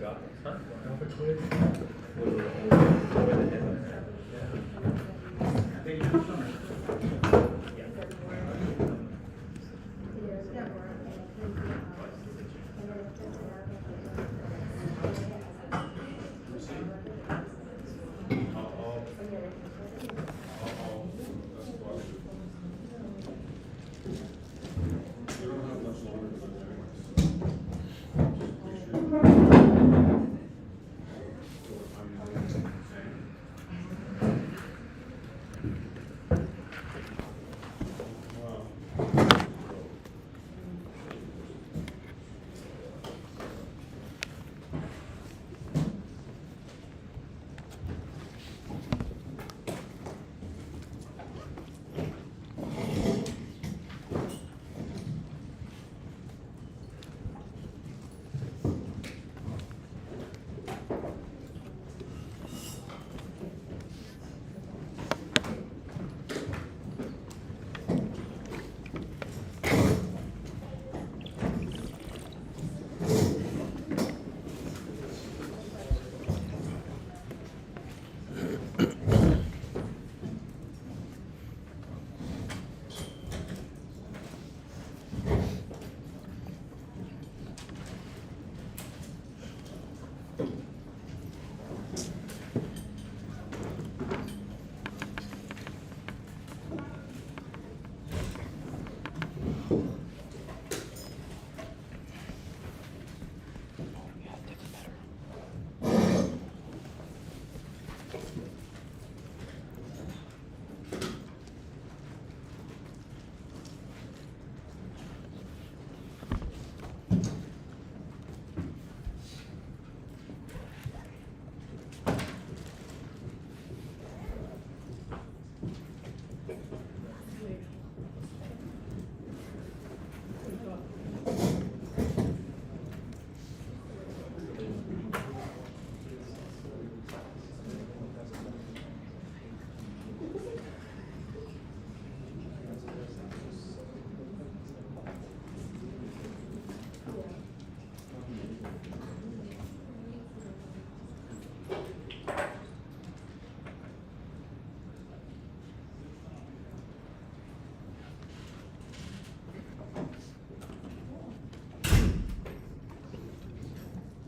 got it. Huh? Alpha twig. Thank you so much. We don't have much longer to do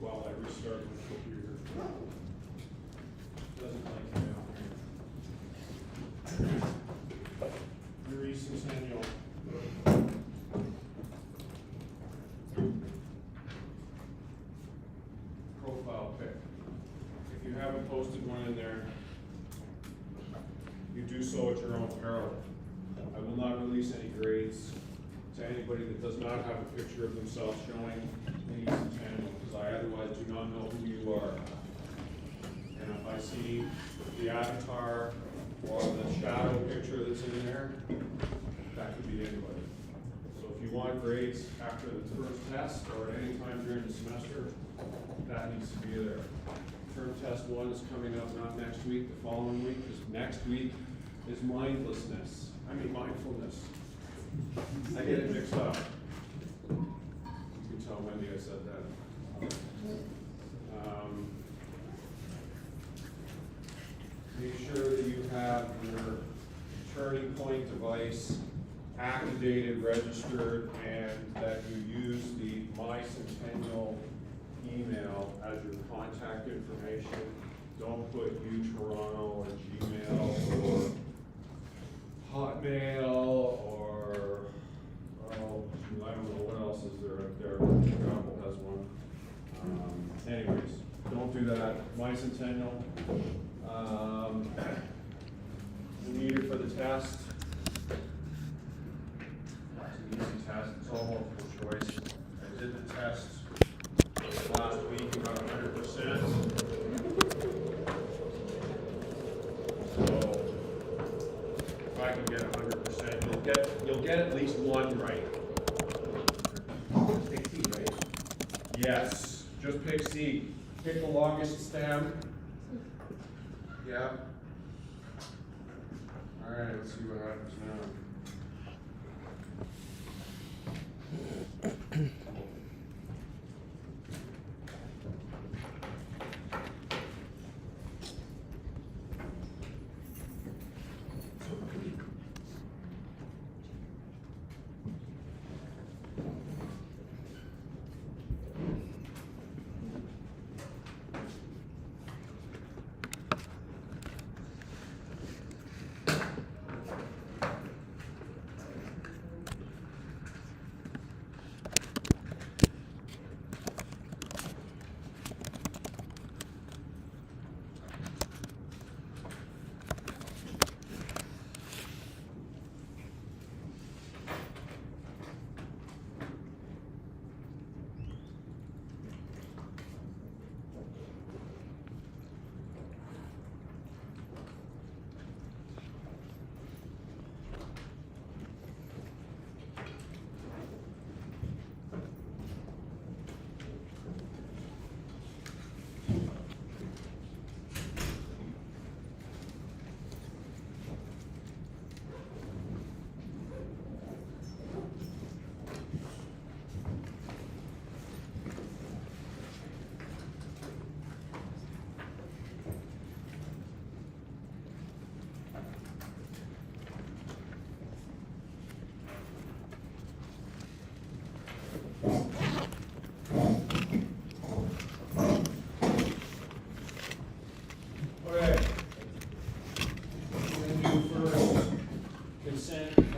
while I restart my computer. Doesn't like it out here. Your Centennial. Profile pic. If you haven't posted one in there, you do so at your own peril. I will not release any grades to anybody that does not have a picture of themselves showing any Centennial, because I otherwise do not know who you are. And if I see the avatar or the shadow picture that's in there, that could be anybody. So if you want grades after the first test or at any time during the semester, that needs to be there. Term test 1 is coming up not next week, the following week, because next week is mindfulness. Mindfulness. I get it mixed up. You can tell Wendy I said that. Make sure that you have your turning point device activated, registered, and that you use the MyCentennial email as your contact information. Don't put UToronto or Gmail or Hotmail or, I don't know what else is there up there. Apple has one. Anyways, don't do that. MyCentennial. You need it for the test. It's an easy test. It's all multiple choice. I did the test last week and got 100%. So if I can get 100%, you'll get at least one right. Pick C, right? Yes, just pick C. Pick the longest stem. Yeah. All right, let's see what happens now.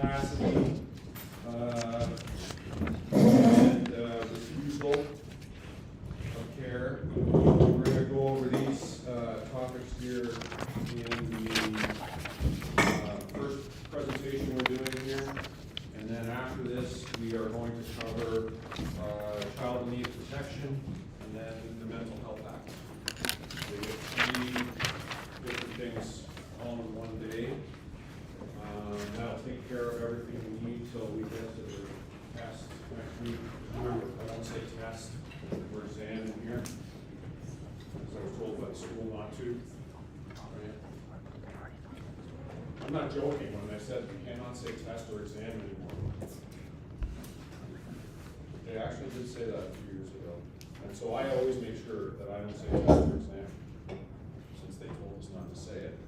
capacity, and refusal of care. We're going to go over these topics here in the first presentation we're doing here. And then after this, we are going to cover child in need protection and then the mental health act. So we get 3 different things all in one day. That'll take care of everything we need till we get to the test next week. Remember, I won't say test or exam in here, because I was told by the school not to. Right? I'm not joking when I said we cannot say test or exam anymore. They actually did say that a few years ago. And so I always make sure that I don't say test or exam, since they told us not to say it.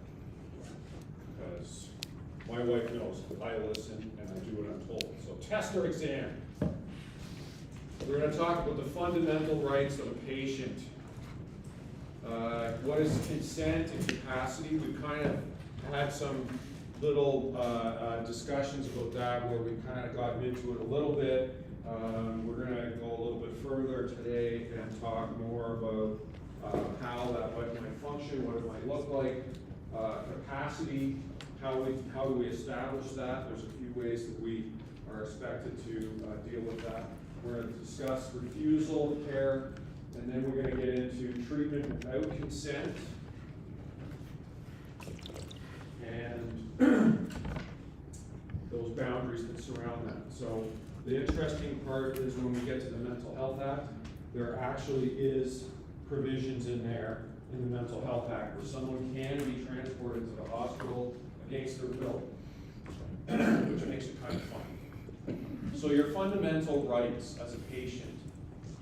Because my wife knows I listen and I do what I'm told. So test or exam. We're going to talk about the fundamental rights of a patient. What is consent and capacity? We've kind of had some little discussions about that where we kind of gotten into it a little bit. We're going to go a little bit further today and talk more about how that might function, what it might look like, capacity, how do we establish that. There's a few ways that we are expected to deal with that. We're going to discuss refusal of care, and then we're going to get into treatment without consent. And those boundaries that surround that. So the interesting part is when we get to the Mental Health Act, there actually is provisions in there in the Mental Health Act where someone can be transported to the hospital against their will, which makes it kind of fun. So your fundamental rights as a patient,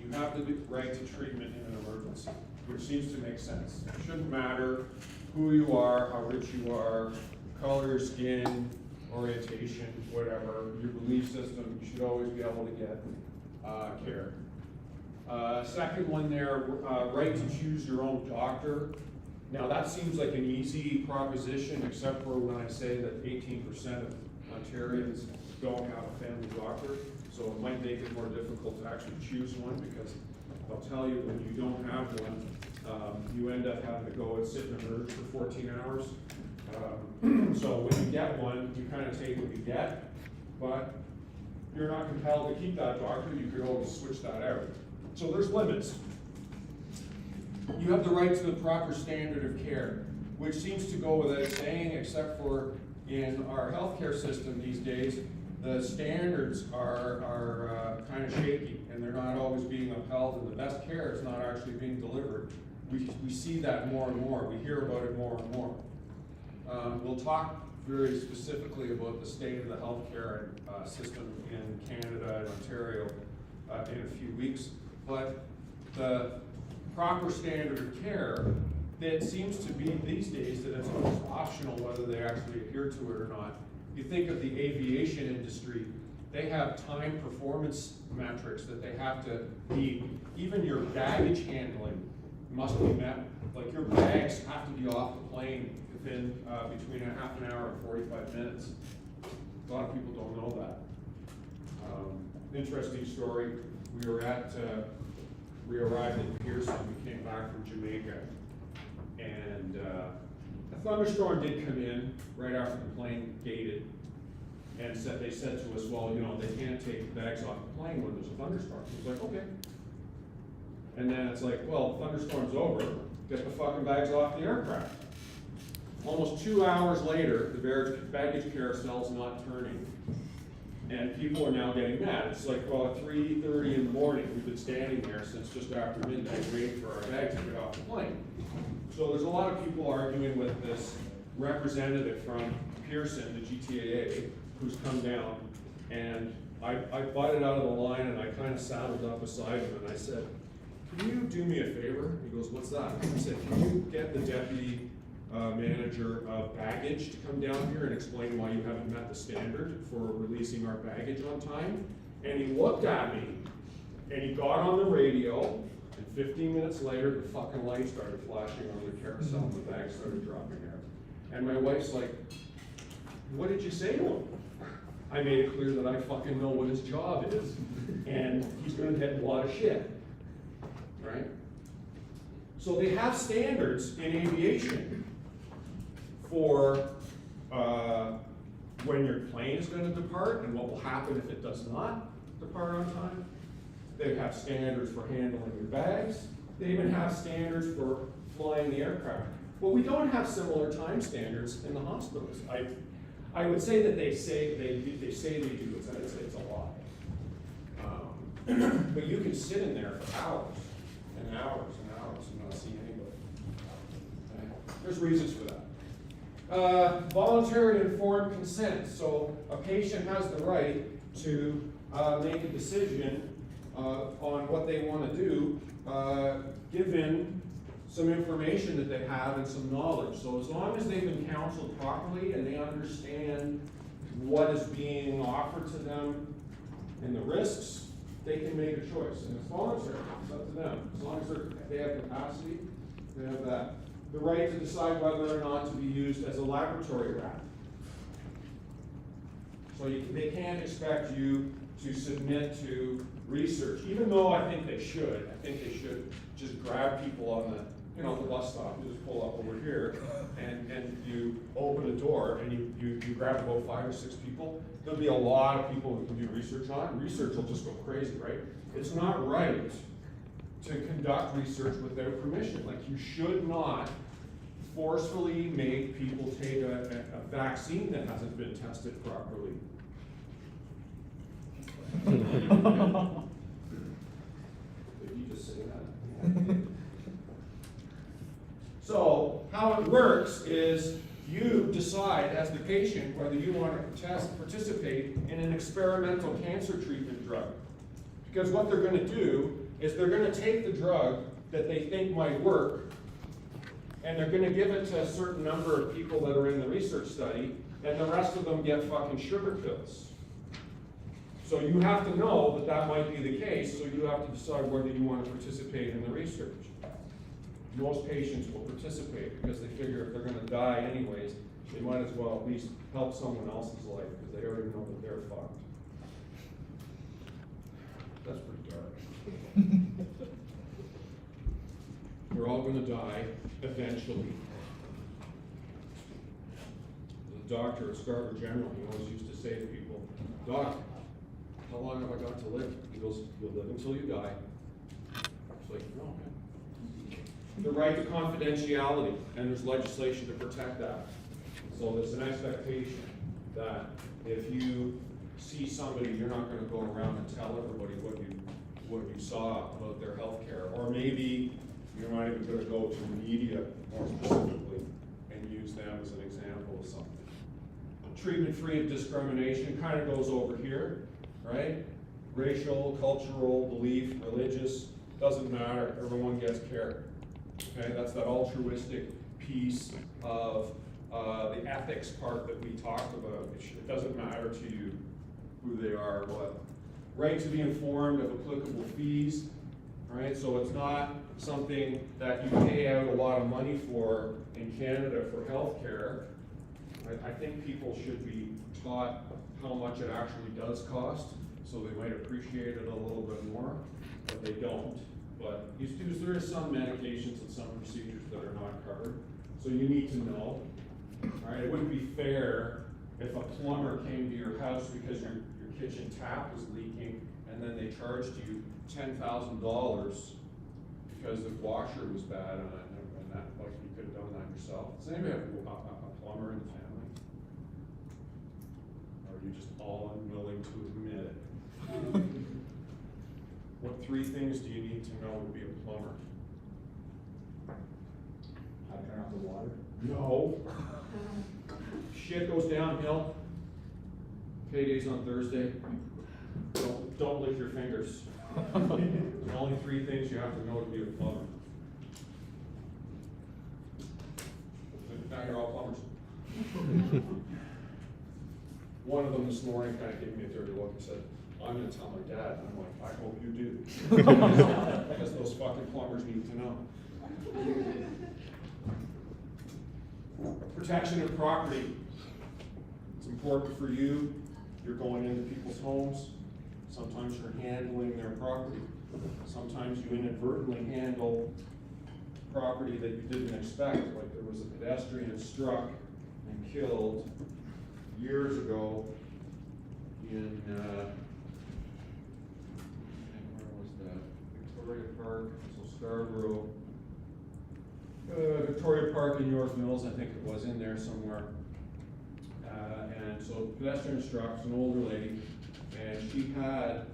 you have the right to treatment in an emergency, which seems to make sense. It shouldn't matter who you are, how rich you are, color your skin, orientation, whatever, your belief system, you should always be able to get care. Second one there, right to choose your own doctor. Now that seems like an easy proposition, except for when I say that 18% of Ontarians don't have a family doctor, so it might make it more difficult to actually choose one, because I'll tell you, when you don't have one, you end up having to go and sit in a nurse for 14 hours. So when you get one, you kind of take what you get, but you're not compelled to keep that doctor. You could always switch that out. So there's limits. You have the right to the proper standard of care, which seems to go without saying, except for in our healthcare system these days, the standards are kind of shaky, and they're not always being upheld, and the best care is not actually being delivered. We see that more and more. We hear about it more and more. We'll talk very specifically about the state of the healthcare system in Canada and Ontario in a few weeks. But the proper standard of care, that seems to be these days that it's almost optional whether they actually adhere to it or not. You think of the aviation industry, they have time performance metrics that they have to meet. Even your baggage handling must be met. Like your bags have to be off the plane within between a half an hour and 45 minutes. A lot of people don't know that. Interesting story. We arrived in Pearson. We came back from Jamaica, and a thunderstorm did come in right after the plane gated, and they said to us, well, you know, they can't take the bags off the plane when there's a thunderstorm. It was like, okay. And then it's like, well, the thunderstorm's over. Get the fucking bags off the aircraft. Almost 2 hours later, the baggage carousel's not turning. And people are now getting mad. It's like, well, at 3:30 in the morning, we've been standing there since just after midnight waiting for our bags to get off the plane. So there's a lot of people arguing with this representative from Pearson, the GTAA, who's come down. And I butted out of the line and I kind of saddled up beside him and I said, can you do me a favor? He goes, what's that? I said, can you get the deputy manager of baggage to come down here and explain why you haven't met the standard for releasing our baggage on time? And he looked at me and he got on the radio, and 15 minutes later the fucking light started flashing on the carousel and the bags started dropping out. And my wife's like, what did you say to him? I made it clear that I fucking know what his job is, and he's gonna get a lot of shit, right? So they have standards in aviation for when your plane is gonna depart and what will happen if it does not depart on time. They have standards for handling your bags. They even have standards for flying the aircraft. Well, we don't have similar time standards in the hospitals. I would say that they say they do. I'd say it's a lot. But you can sit in there for hours and hours and hours and not see anybody. Okay? There's reasons for that. Voluntary informed consent. So a patient has the right to make a decision on what they want to do, given some information that they have and some knowledge. So as long as they've been counseled properly and they understand what is being offered to them and the risks, they can make a choice. And it's voluntary, it's up to them. As long as they have capacity, they have that. The right to decide whether or not to be used as a laboratory rat. So they can't expect you to submit to research, even though I think they should. I think they should just grab people on the bus stop. You just pull up over here and you open a door and you grab about 5 or 6 people. There'll be a lot of people who can do research on. Research will just go crazy, right? It's not right to conduct research without permission. Like, you should not forcefully make people take a vaccine that hasn't been tested properly. Did you just say that? So, how it works is you decide as the patient whether you want to participate in an experimental cancer treatment drug. Because what they're going to do is they're going to take the drug that they think might work, and they're going to give it to a certain number of people that are in the research study, and the rest of them get fucking sugar pills. So you have to know that that might be the case, so you have to decide whether you want to participate in the research. Most patients will participate because they figure if they're going to die anyways, they might as well at least help someone else's life because they already know that they're fucked. That's pretty dark. We're all going to die eventually. The doctor at Scarborough General, he always used to say to people, "Doc, how long have I got to live?" He goes, "You'll live until you die." It's like, no, man. The right to confidentiality, and there's legislation to protect that. So there's an expectation that if you see somebody, you're not going to go around and tell everybody what you saw about their health care. Or maybe you're not even going to go to the media more specifically and use them as an example of something. Treatment free of discrimination kind of goes over here, right? Racial, cultural, belief, religious, doesn't matter, everyone gets care. Okay, that's that altruistic piece of the ethics part that we talked about. It doesn't matter to you who they are or what. Right to be informed of applicable fees, right? So it's not something that you pay out a lot of money for in Canada for healthcare. I think people should be taught how much it actually does cost, so they might appreciate it a little bit more, but they don't. But there is some medications and some procedures that are not covered, so you need to know. All right, it wouldn't be fair if a plumber came to your house because your kitchen tap was leaking, and then they charged you $10,000 because the washer was bad, and that, like, you could have done that yourself. Does anybody have a plumber in the family? Or are you just all unwilling to admit it? What 3 things do you need to know to be a plumber? How to turn off the water? No. Shit goes downhill. Payday's on Thursday. Don't lick your fingers. There's only 3 things you have to know to be a plumber. Now you're all plumbers. One of them this morning kind of gave me a dirty look and said, "I'm going to tell my dad." And I'm like, "I hope you do." Because those fucking plumbers need to know. Protection of property. It's important for you you're going into people's homes, sometimes you're handling their property. Sometimes you inadvertently handle property that you didn't expect, like there was a pedestrian struck and killed years ago in, where was that? Victoria Park, so Scarborough. Victoria Park in York Mills, I think it was in there somewhere. And so pedestrian struck, an older lady, and she had,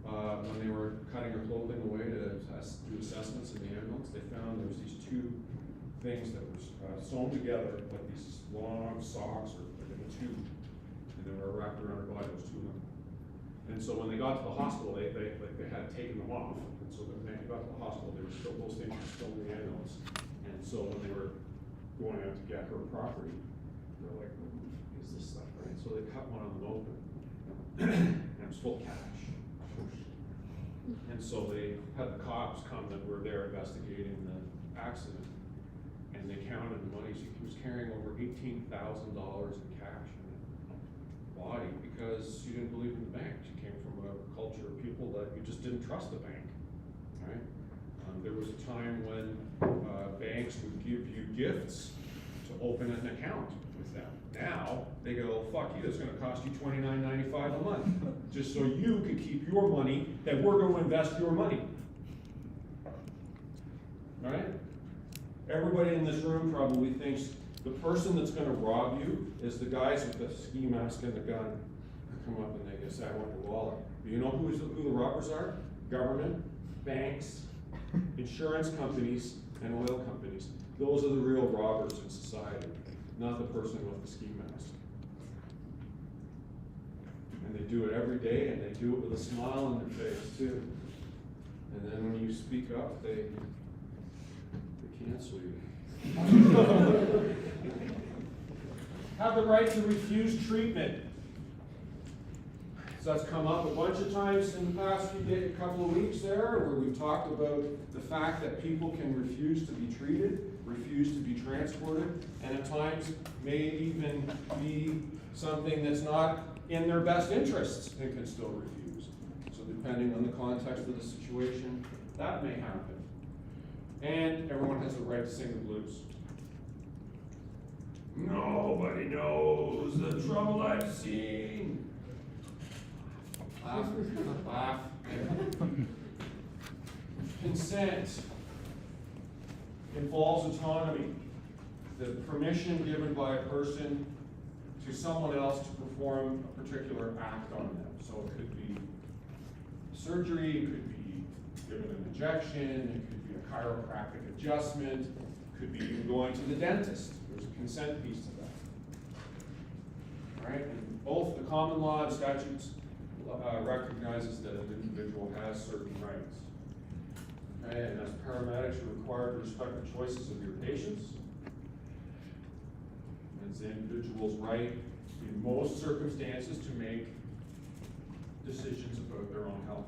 when they were cutting her clothing away to do assessments in the ambulance, they found there was these two things that were sewn together, like these long socks or like in a tube, and they were wrapped around her body, those two of them. And so when they got to the hospital, they had taken them off, and so when they got to the hospital, they were still, those things were still in the ambulance. And so when they were going out to get her property, they're like, is this stuff right? So they cut one of them open, and it was full of cash. And so they had the cops come that were there investigating the accident, and they counted the money. She was carrying over $18,000 in cash in the body because she didn't believe in the bank. She came from a culture of people that you just didn't trust the bank, right? There was a time when banks would give you gifts to open an account with them. Now, they go, fuck you, it's gonna cost you $29.95 a month, just so you can keep your money, that we're gonna invest your money. All right? Everybody in this room probably thinks the person that's gonna rob you is the guys with the ski mask and the gun that come up and they say, I want your wallet. Do you know who the robbers are? Government, banks, insurance companies, and oil companies. Those are the real robbers in society, not the person with the ski mask. And they do it every day, and they do it with a smile on their face too. And then when you speak up, they cancel you. Have the right to refuse treatment. So that's come up a bunch of times in the past couple of weeks there, where we've talked about the fact that people can refuse to be treated, refuse to be transported, and at times may even be something that's not in their best interests and can still refuse. So depending on the context of the situation, that may happen. And everyone has the right to sing the blues. Nobody knows the trouble I've seen. Laugh, laugh. Consent involves autonomy, the permission given by a person to someone else to perform a particular act on them. So it could be surgery, it could be given an injection, it could be a chiropractic adjustment, it could be even going to the dentist. There's a consent piece to that. All right, and both the common law and statutes recognizes that an individual has certain rights. Okay, and as paramedics, you're required to respect the choices of your patients. It's the individual's right in most circumstances to make decisions about their own health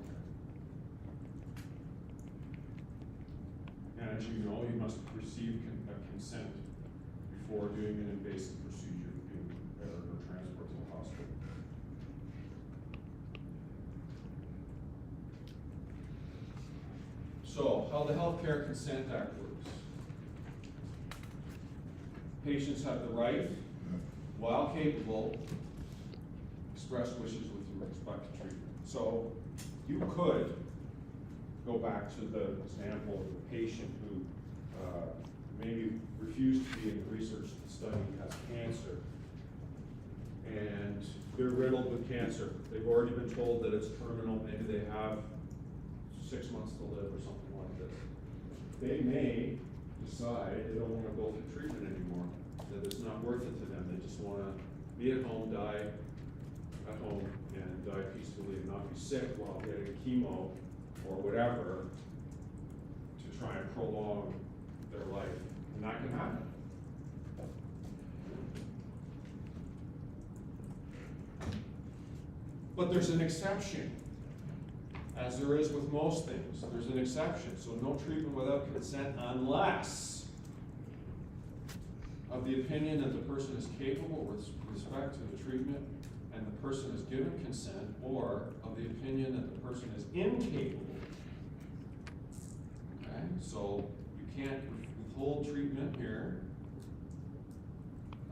care. And as you know, you must receive consent before doing an invasive procedure or transport to the hospital. So, how the Healthcare Consent Act works. Patients have the right, while capable, express wishes with respect to treatment. So, you could go back to the example of the patient who maybe refused to be in the research study, has cancer, and they're riddled with cancer. They've already been told that it's terminal, maybe they have 6 months to live or something like this. They may decide they don't want to go through treatment anymore, that it's not worth it to them. They just want to be at home, die at home, and die peacefully and not be sick while getting chemo or whatever to try and prolong their life. And that can happen. But there's an exception. As there is with most things, there's an exception. So no treatment without consent unless of the opinion that the person is capable with respect to the treatment and the person has given consent, or of the opinion that the person is incapable. Okay, so you can't withhold treatment here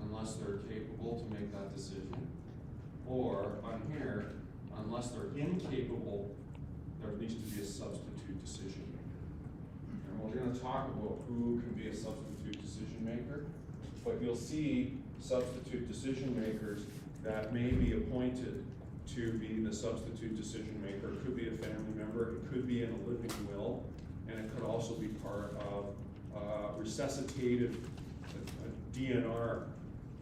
unless they're capable to make that decision. Or on here, unless they're incapable, there needs to be a substitute decision maker. And we're gonna talk about who can be a substitute decision maker, but you'll see substitute decision makers that may be appointed to be the substitute decision maker. It could be a family member, it could be in a living will, and it could also be part of resuscitative, a DNR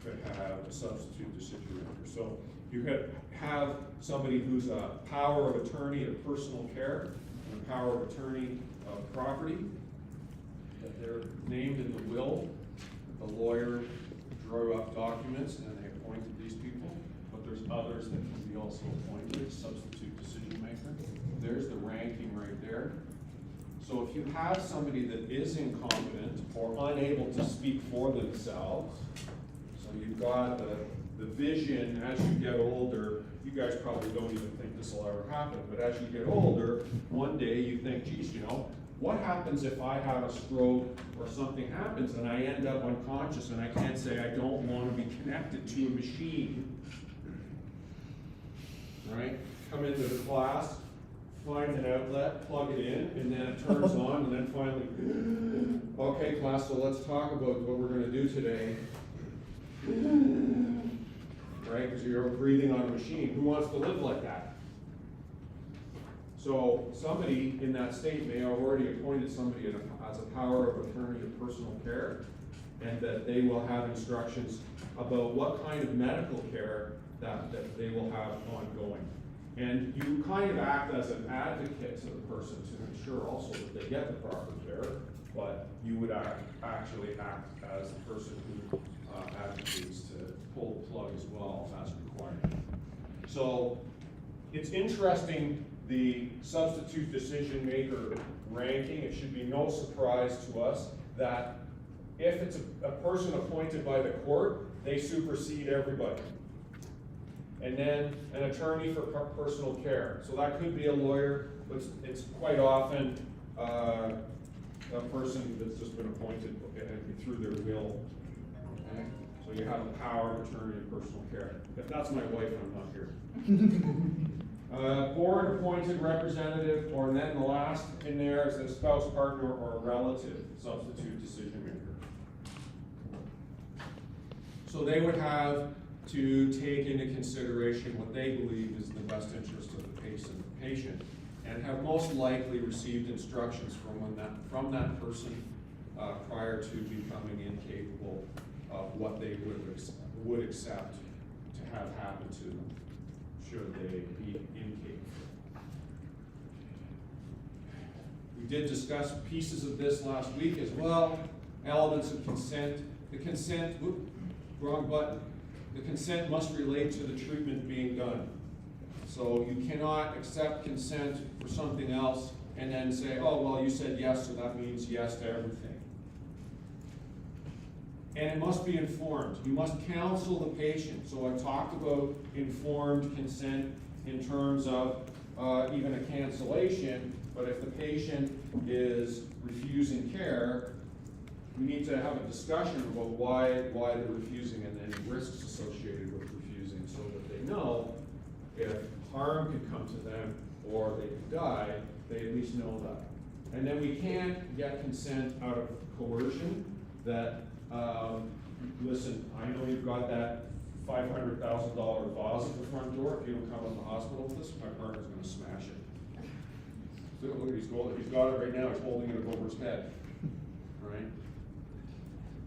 could have a substitute decision maker. So you could have somebody who's a power of attorney of personal care and a power of attorney of property, that they're named in the will, the lawyer drew up documents and they appointed these people, but there's others that can be also appointed, substitute decision maker. There's the ranking right there. So if you have somebody that is incompetent or unable to speak for themselves, so you've got the vision as you get older, you guys probably don't even think this will ever happen, but as you get older, one day you think, geez, you know, what happens if I have a stroke or something happens and I end up unconscious and I can't say I don't want to be connected to a machine? Right? Come into the class, find an outlet, plug it in, and then it turns on, and then finally, okay class, so let's talk about what we're going to do today. Right? Because you're breathing on a machine. Who wants to live like that? So somebody in that state may have already appointed somebody as a power of attorney of personal care, and that they will have instructions about what kind of medical care that they will have ongoing. And you kind of act as an advocate to the person to ensure also that they get the proper care, but you would actually act as the person who advocates to pull the plug as well as required. So it's interesting, the substitute decision maker ranking. It should be no surprise to us that if it's a person appointed by the court, they supersede everybody. And then an attorney for personal care. So that could be a lawyer, but it's quite often a person that's just been appointed through their will. Okay? So you have a power of attorney of personal care. If that's my wife, I'm not here. Board appointed representative, or then the last in there is a spouse, partner, or a relative substitute decision maker. So they would have to take into consideration what they believe is the best interest of the patient, and have most likely received instructions from that person prior to becoming incapable of what they would accept to have happen to them, should they be incapable. We did discuss pieces of this last week as well, elements of consent. The consent, wrong button. The consent must relate to the treatment being done. So you cannot accept consent for something else and then say, oh, well, you said yes, so that means yes to everything. And it must be informed. You must counsel the patient. So I've talked about informed consent in terms of even a cancellation, but if the patient is refusing care, we need to have a discussion about why they're refusing and any risks associated with refusing, so that they know if harm could come to them or they could die, they at least know that. And then we can't get consent out of coercion that, listen, I know you've got that $500,000 vase at the front door. If you don't come in the hospital with this, my partner's going to smash it. Look at he's got it right now. He's holding it over his head. Right?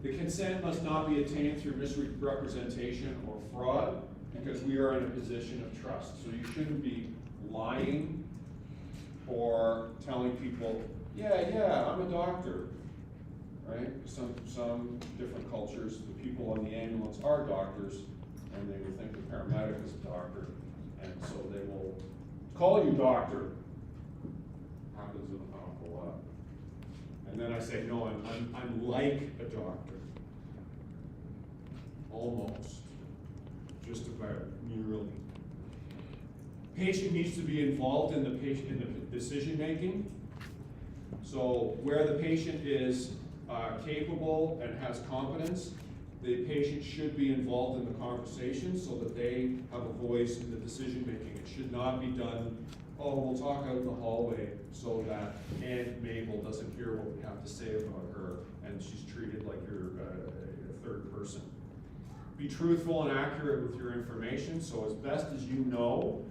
The consent must not be attained through misrepresentation or fraud, because we are in a position of trust. So you shouldn't be lying or telling people, yeah, I'm a doctor. Right? Some different cultures, the people on the ambulance are doctors, and they will think the paramedic is a doctor, and so they will call you doctor. Happens an awful lot. And then I say, no, I'm like a doctor. Almost. just about nearly. Patient needs to be involved in the decision making. So where the patient is capable and has competence, the patient should be involved in the conversation so that they have a voice in the decision making. It should not be done, oh, we'll talk out in the hallway so that Aunt Mabel doesn't hear what we have to say about her and she's treated like you're a third person. Be truthful and accurate with your information, so as best as you know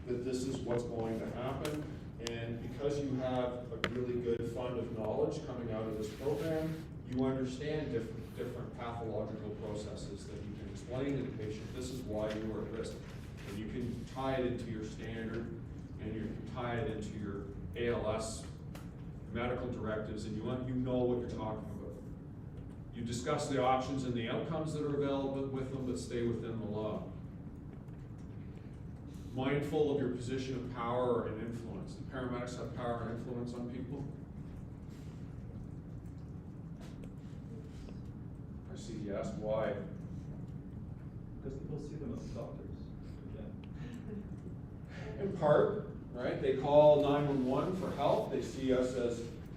that this is what's going to happen, and because you have a really good fund of knowledge coming out of this program, you understand different pathological processes that you can explain to the patient, this is why you are at risk. And you can tie it into your standard, and you can tie it into your ALS medical directives, and you know what you're talking about. You discuss the options and the outcomes that are available with them, but stay within the law. Mindful of your position of power and influence. The paramedics have power and influence on people. I see yes. Why? Because people see them as doctors. Yeah. In part, right? They call 911 for help. They see us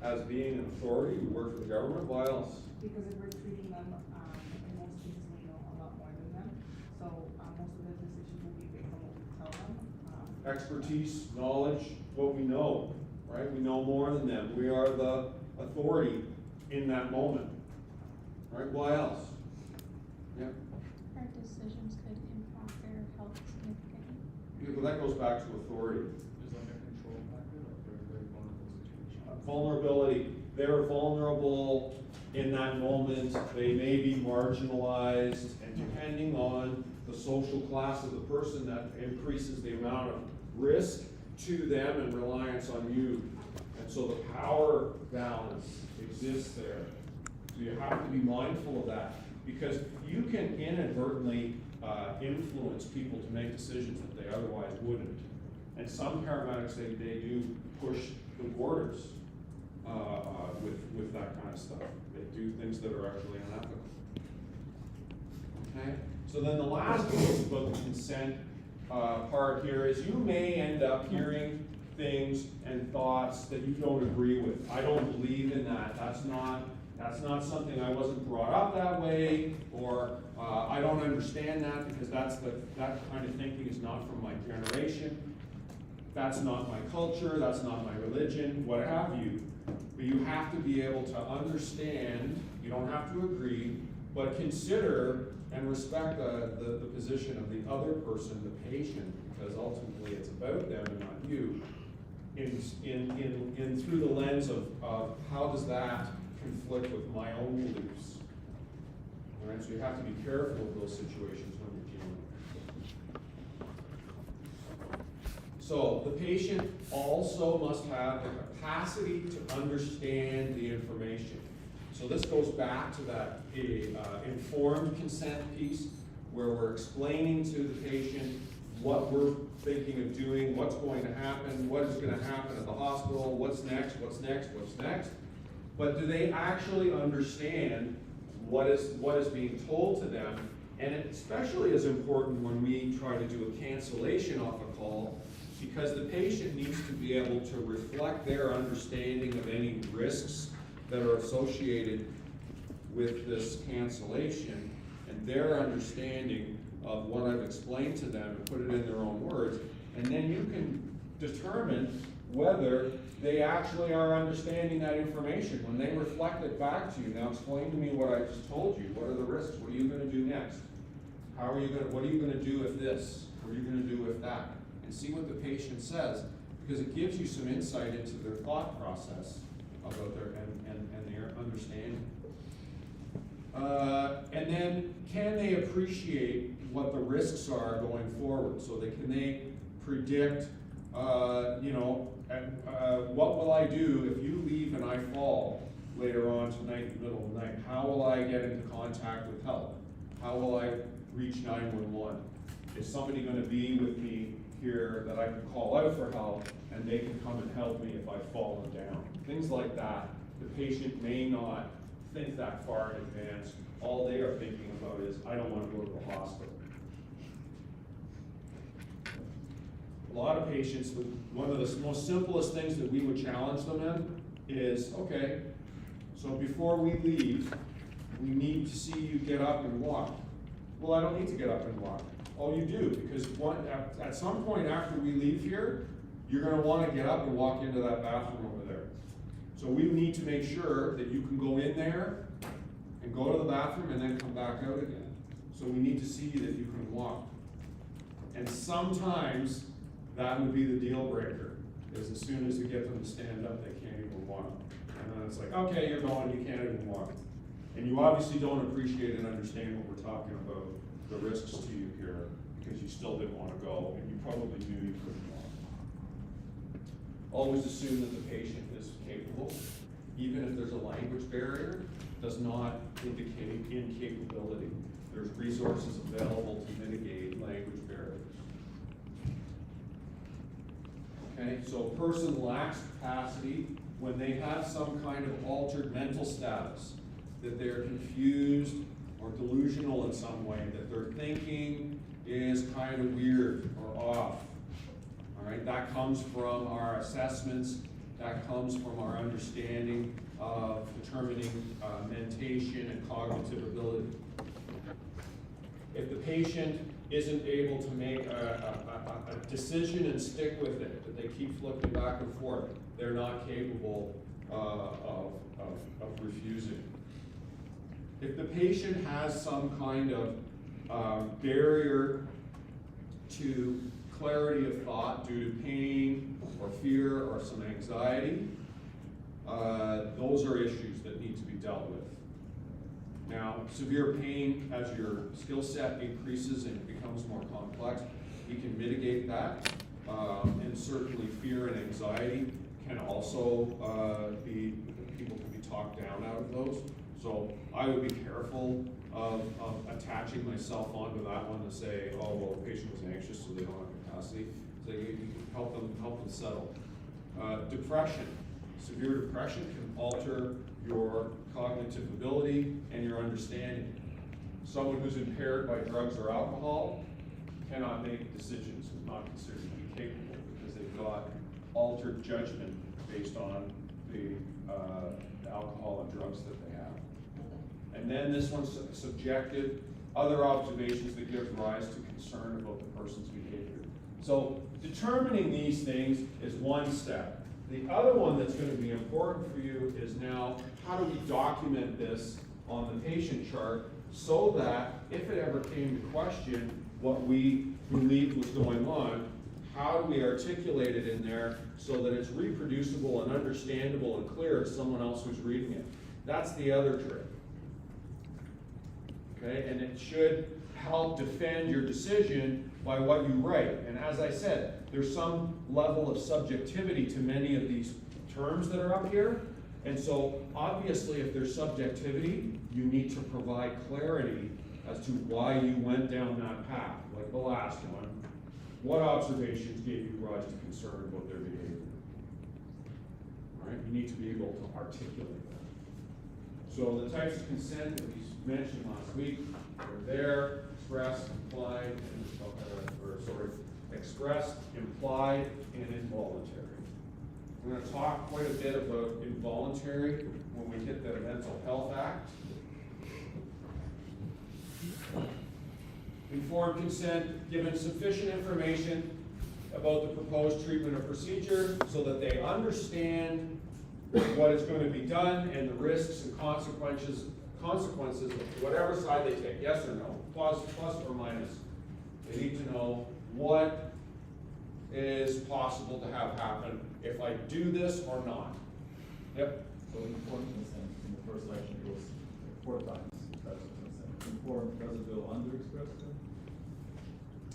as being an authority. We work for the government. Why else? Because if we're treating them, in most cases we know a lot more than them, so most of the decisions will be based on what we tell them. Expertise, knowledge, what we know, right? We know more than them. We are the authority in that moment, right? Why else? Yeah. Our decisions could impact their health significantly. Yeah, but that goes back to authority. Is like a control factor, like they're a very vulnerable situation. Vulnerability. They're vulnerable in that moment. They may be marginalized, and depending on the social class of the person, that increases the amount of risk to them and reliance on you. And so the power balance exists there. So you have to be mindful of that, because you can inadvertently influence people to make decisions that they otherwise wouldn't. And some paramedics, they do push the borders with that kind of stuff. They do things that are actually unethical. Okay? So then the last piece about the consent part here is you may end up hearing things and thoughts that you don't agree with. I don't believe in that. That's not something, I wasn't brought up that way, or I don't understand that because that kind of thinking is not from my generation. That's not my culture, that's not my religion, what have you. But you have to be able to understand, you don't have to agree, but consider and respect the position of the other person, the patient, because ultimately it's about them and not you, in through the lens of how does that conflict with my own beliefs. All right, so you have to be careful of those situations when you're dealing with it. So the patient also must have the capacity to understand the information. So this goes back to that informed consent piece, where we're explaining to the patient what we're thinking of doing, what's going to happen, what is going to happen at the hospital, what's next, what's next, what's next. But do they actually understand what is being told to them? And it especially is important when we try to do a cancellation off a call, because the patient needs to be able to reflect their understanding of any risks that are associated with this cancellation, and their understanding of what I've explained to them, and put it in their own words, and then you can determine whether they actually are understanding that information. When they reflect it back to you, now explain to me what I just told you. What are the risks? What are you going to do next? What are you going to do if this? What are you going to do if that? And see what the patient says, because it gives you some insight into their thought process about their and their understanding. And then, can they appreciate what the risks are going forward? So can they predict, what will I do if you leave and I fall later on tonight in the middle of the night? How will I get into contact with help? How will I reach 911? Is somebody going to be with me here that I can call out for help, and they can come and help me if I've fallen down? Things like that. The patient may not think that far in advance. All they are thinking about is, I don't want to go to the hospital. a lot of patients, one of the most simplest things that we would challenge them in is, okay, so before we leave, we need to see you get up and walk. Well, I don't need to get up and walk. Oh, you do, because at some point after we leave here, you're gonna wanna get up and walk into that bathroom over there. So we need to make sure that you can go in there and go to the bathroom and then come back out again. So we need to see that you can walk. And sometimes that would be the deal breaker, is as soon as we get them to stand up, they can't even walk. And then it's like, okay, you're going, you can't even walk. And you obviously don't appreciate and understand what we're talking about, the risks to you here, because you still didn't want to go, and you probably knew you couldn't walk. Always assume that the patient is capable, even if there's a language barrier, does not indicate incapability. There's resources available to mitigate language barriers. Okay, so a person lacks capacity when they have some kind of altered mental status, that they're confused or delusional in some way, that their thinking is kind of weird or off. All right, that comes from our assessments, that comes from our understanding of determining mentation and cognitive ability. If the patient isn't able to make a decision and stick with it, that they keep flipping back and forth, they're not capable of refusing. If the patient has some kind of barrier to clarity of thought due to pain or fear or some anxiety, those are issues that need to be dealt with. Now, severe pain, as your skill set increases and becomes more complex, we can mitigate that. And certainly fear and anxiety can also people can be talked down out of those. So I would be careful of attaching myself onto that one to say, oh, well, the patient was anxious, so they don't have capacity. So you can help them settle. Depression, severe depression can alter your cognitive ability and your understanding. Someone who's impaired by drugs or alcohol cannot make decisions, is not considered to be capable because they've got altered judgment based on the alcohol and drugs that they have. And then this one's subjective, other observations that give rise to concern about the person's behavior. So determining these things is one step. The other one that's going to be important for you is now, how do we document this on the patient chart so that if it ever came to question what we believed was going on, how do we articulate it in there so that it's reproducible and understandable and clear to someone else who's reading it? That's the other trick. Okay, and it should help defend your decision by what you write. And as I said, there's some level of subjectivity to many of these terms that are up here. And so obviously if there's subjectivity, you need to provide clarity as to why you went down that path. Like the last one, what observations gave you rise to concern about their behavior? All right, you need to be able to articulate that. So the types of consent that we mentioned last week are there, expressed, implied, expressed, implied, and involuntary. We're going to talk quite a bit about involuntary when we hit the Mental Health Act. Informed consent, given sufficient information about the proposed treatment or procedure so that they understand what is going to be done and the risks and consequences of whatever side they take, yes or no, plus or minus. They need to know what is possible to have happen if I do this or not. Yep. So informed consent in the first section goes 4 times. That's consent. Informed, does it go under expressed?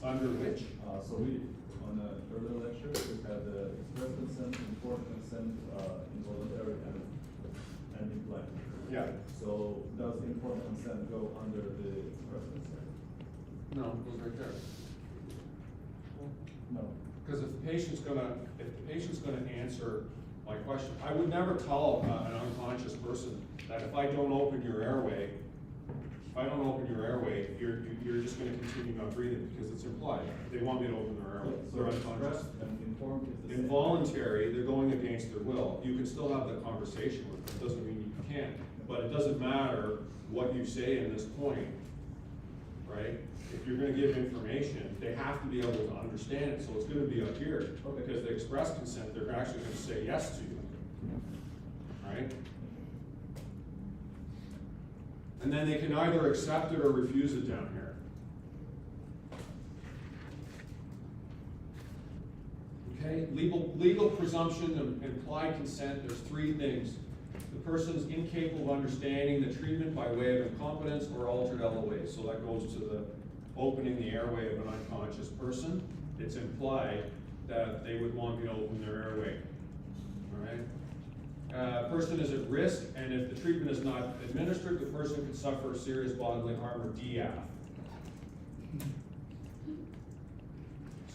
Under which? So we, on the earlier lecture, we had the express consent, informed consent, involuntary, and implied. Yeah. So does informed consent go under the express consent? No, it goes right there. No. Because if the patient's gonna answer my question, I would never tell an unconscious person that if I don't open your airway, if I don't open your airway, you're just gonna continue not breathing because it's implied. They want me to open their airway. So They're unconscious. expressed and informed is the same. Involuntary, they're going against their will. You can still have that conversation with them, doesn't mean you can't. But it doesn't matter what you say in this point, right? If you're gonna give information, they have to be able to understand it, so it's gonna be up here. Okay. Because they express consent, they're actually gonna say yes to you, right? And then they can either accept it or refuse it down here. Okay, legal presumption of implied consent, there's three things. The person is incapable of understanding the treatment by way of incompetence or altered LOA. So that goes to the opening the airway of an unconscious person. It's implied that they would want me to open their airway, all right? Person is at risk, and if the treatment is not administered, the person could suffer serious bodily harm or DF.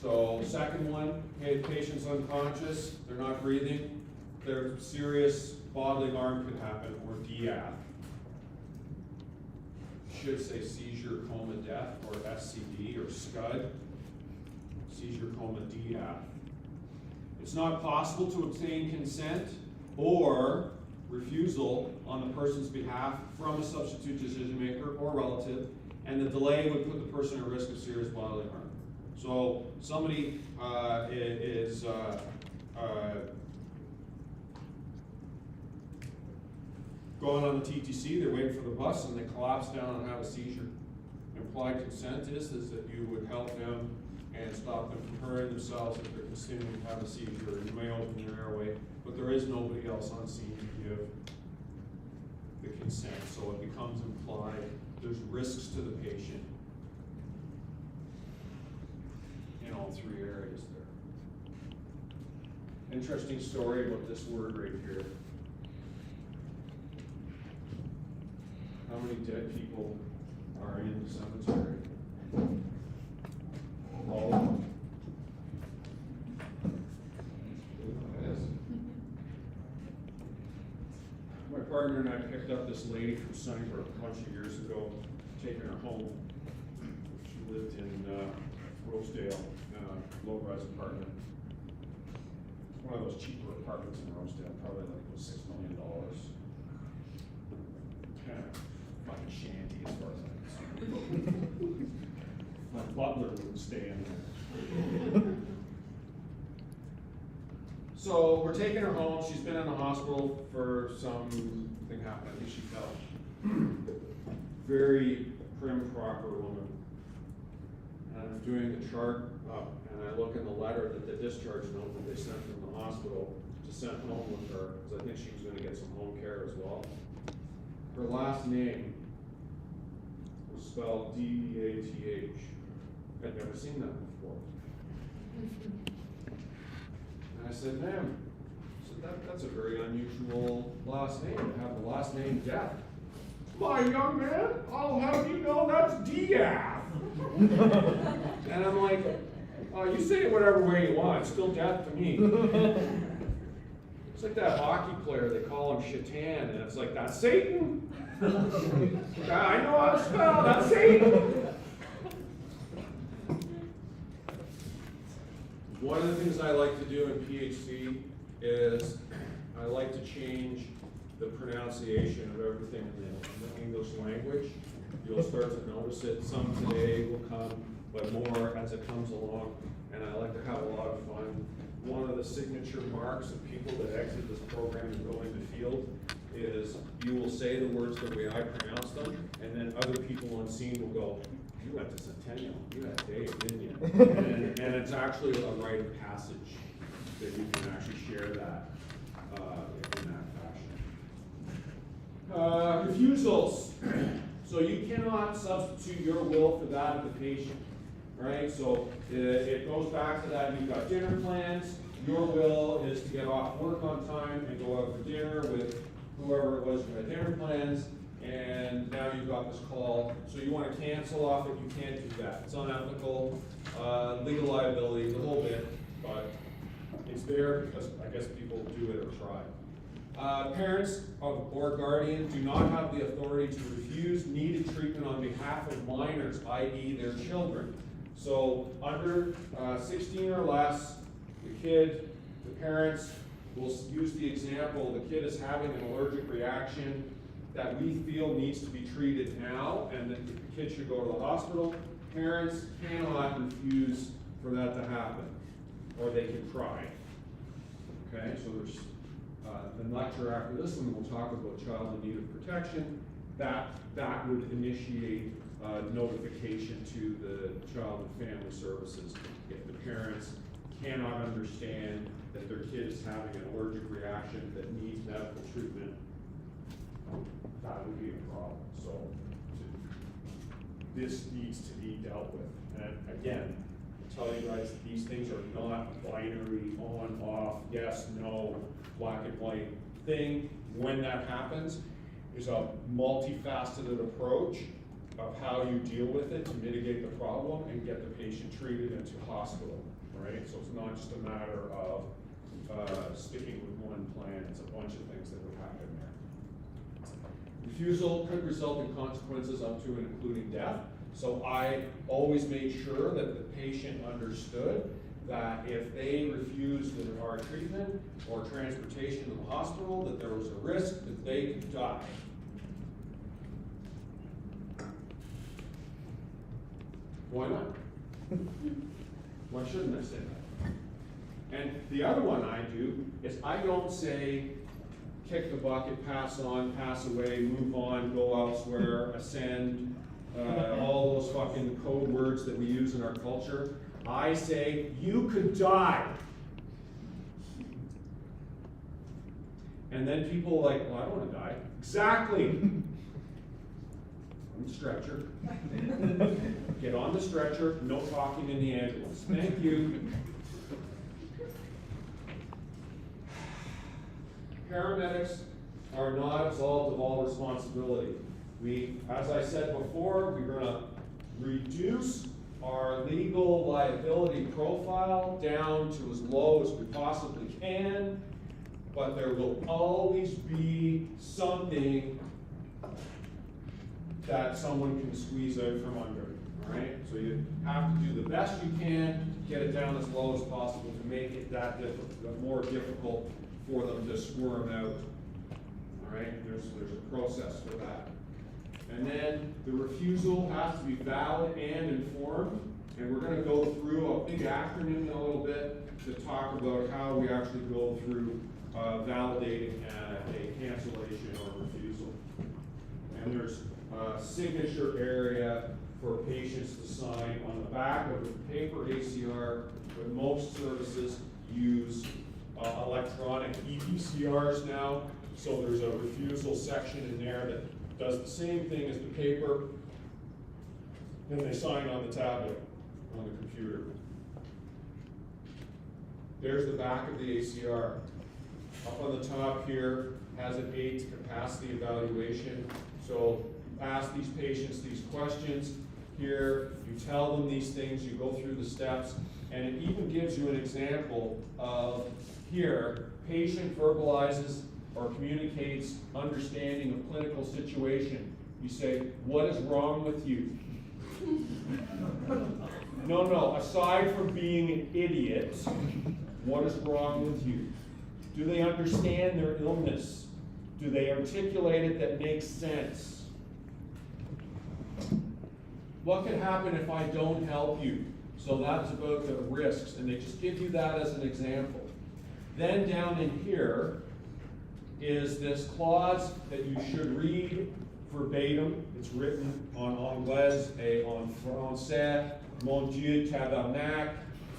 So second one, hey, the patient's unconscious, they're not breathing, their serious bodily harm could happen, or DF. Should say seizure, coma, death, or SCD, or SCUD. Seizure, coma, DF. It's not possible to obtain consent or refusal on the person's behalf from a substitute decision maker or relative, and the delay would put the person at risk of serious bodily harm. So somebody is going on the TTC, they're waiting for the bus, and they collapse down and have a seizure. Implied consent is that you would help them and stop them from hurting themselves if they're continuing to have a seizure. You may open their airway, but there is nobody else on scene to give the consent, so it becomes implied. There's risks to the patient in all three areas there. Interesting story about this word right here. How many dead people are in the cemetery? All of them. Yes. My partner and I picked up this lady from Sunnybrook a bunch of years ago, taking her home. She lived in Rosedale, low-rise apartment. It's one of those cheaper apartments in Rosedale, probably like $6 million. Kind of fucking shanty as far as I'm concerned. My butler wouldn't stay in there. So we're taking her home. She's been in the hospital for something happened. I think she fell. Very prim, proper woman. And I'm doing the chart up, and I look in the letter that the discharge note that they sent from the hospital to send home with her, because I think she was going to get some home care as well. Her last name was spelled D-E-A-T-H. I'd never seen that before. And I said, ma'am, that's a very unusual last name, to have the last name Death. My young man, I'll have you know that's Diath. And I'm like, oh, you say it whatever way you want, it's still Death to me. It's like that hockey player, they call him Shaitan, and it's like, that's Satan. I know how to spell, that's Satan. One of the things I like to do in PHC is I like to change the pronunciation of everything in the English language. You'll start to notice it. Some today will come, but more as it comes along. And I like to have a lot of fun. One of the signature marks of people that exit this program and go into field is you will say the words the way I pronounce them, and then other people on scene will go, you went to Centennial, you had Dave, didn't you? and it's actually a rite of passage that you can actually share that in that fashion. Refusals. So you cannot substitute your will for that of the patient, right? So it goes back to that. You've got dinner plans. Your will is to get off work on time and go out for dinner with whoever it was you had dinner plans. And now you've got this call, so you want to cancel off it, you can't do that. It's unethical, legal liability, the whole bit, but it's there because I guess people do it or try. Parents or guardians do not have the authority to refuse needed treatment on behalf of minors, i.e. their children. So under 16 or less, the parents will use the example, the kid is having an allergic reaction that we feel needs to be treated now, and that the kid should go to the hospital. Parents cannot refuse for that to happen, or they can try. Okay, so there's the lecture after this one, we'll talk about child in need of protection. That would initiate notification to the Child and Family Services if the parents cannot understand that their kid is having an allergic reaction that needs medical treatment. That would be a problem. So this needs to be dealt with. And again, I tell you guys that these things are not binary, on, off, yes, no, black and white thing. When that happens, is a multifaceted approach of how you deal with it to mitigate the problem and get the patient treated into hospital, right? So it's not just a matter of sticking with one plan, it's a bunch of things that would happen there. Refusal could result in consequences up to and including death. So I always made sure that the patient understood that if they refused our treatment or transportation to the hospital, that there was a risk that they could die. Why not? Why shouldn't I say that? And the other one I do is I don't say kick the bucket, pass on, pass away, move on, go elsewhere, ascend, all those fucking code words that we use in our culture. I say, you could die. And then people are like, well, I don't want to die. Exactly. On the stretcher. Get on the stretcher, no talking in the ambulance. Thank you. Paramedics are not absolved of all responsibility. We, as I said before, we're going to reduce our legal liability profile down to as low as we possibly can, but there will always be something that someone can squeeze out from under, all right? So you have to do the best you can, get it down as low as possible to make it that more difficult for them to squirm out, all right? There's a process for that. And then the refusal has to be valid and informed, and we're going to go through a big acronym in a little bit to talk about how we actually go through validating a cancellation or refusal. And there's a signature area for patients to sign on the back of the paper ACR, but most services use electronic EPCRs now, so there's a refusal section in there that does the same thing as the paper, and they sign on the tablet on the computer. There's the back of the ACR. Up on the top here has an AIDS capacity evaluation. So you ask these patients these questions. Here, you tell them these things, you go through the steps, and it even gives you an example of here, patient verbalizes or communicates understanding of clinical situation. You say, what is wrong with you? No, aside from being an idiot, what is wrong with you? Do they understand their illness? Do they articulate it that makes sense? What could happen if I don't help you? So that's about the risks, and they just give you that as an example. Then down in here is this clause that you should read verbatim. It's written en anglais et en français. Mon Dieu, tabarnak,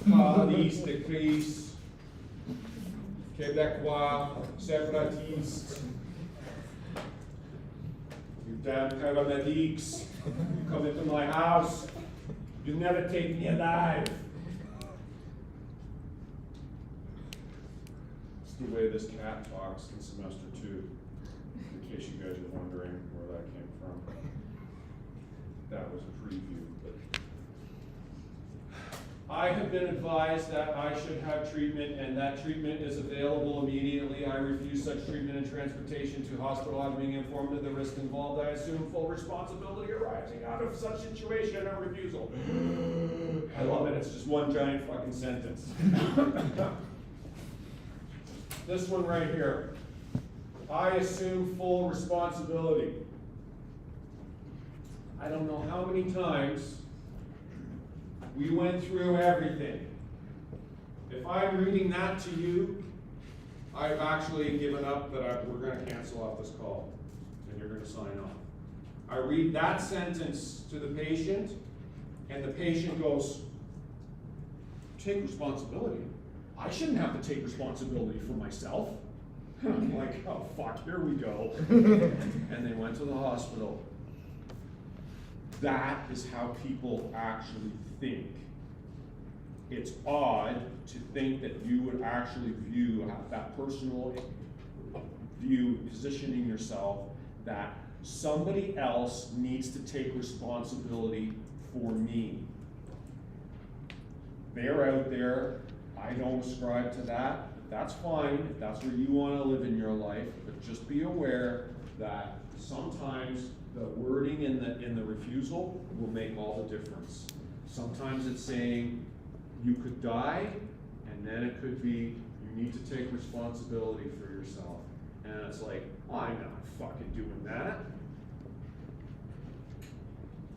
calice de Christ, Québécois, séparatiste, you damn paramedics, you come into my house, you never take me alive. It's the way this cat talks in semester 2, in case you guys are wondering where that came from. That was a preview. But I have been advised that I should have treatment and that treatment is available immediately. I refuse such treatment and transportation to hospital. I'm being informed of the risk involved. I assume full responsibility arising out of such situation or refusal. I love it. It's just one giant fucking sentence. This one right here. I assume full responsibility. I don't know how many times we went through everything. If I'm reading that to you, I've actually given up that we're gonna cancel off this call and you're gonna sign off. I read that sentence to the patient and the patient goes, take responsibility? I shouldn't have to take responsibility for myself. I'm like, oh fuck, here we go. And they went to the hospital. That is how people actually think. It's odd to think that you would actually view that personal view, positioning yourself, that somebody else needs to take responsibility for me. They're out there, I don't ascribe to that, that's fine, if that's where you want to live in your life, but just be aware that sometimes the wording in the refusal will make all the difference. Sometimes it's saying you could die, and then it could be you need to take responsibility for yourself. And it's like, I'm not fucking doing that.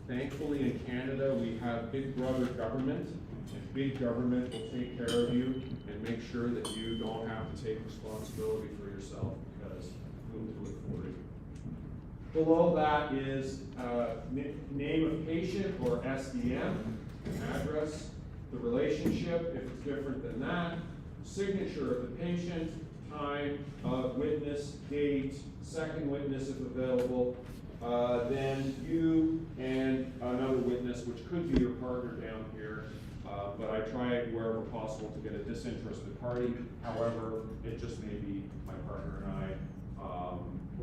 Thankfully in Canada we have big brother government, and big government will take care of you and make sure that you don't have to take responsibility for yourself because we'll do it for you. Below that is name of patient or SDM, address, the relationship if it's different than that, signature of the patient, time of witness, date, second witness if available, then you and another witness, which could be your partner down here, but I try wherever possible to get a disinterested party. However, it just may be my partner and I,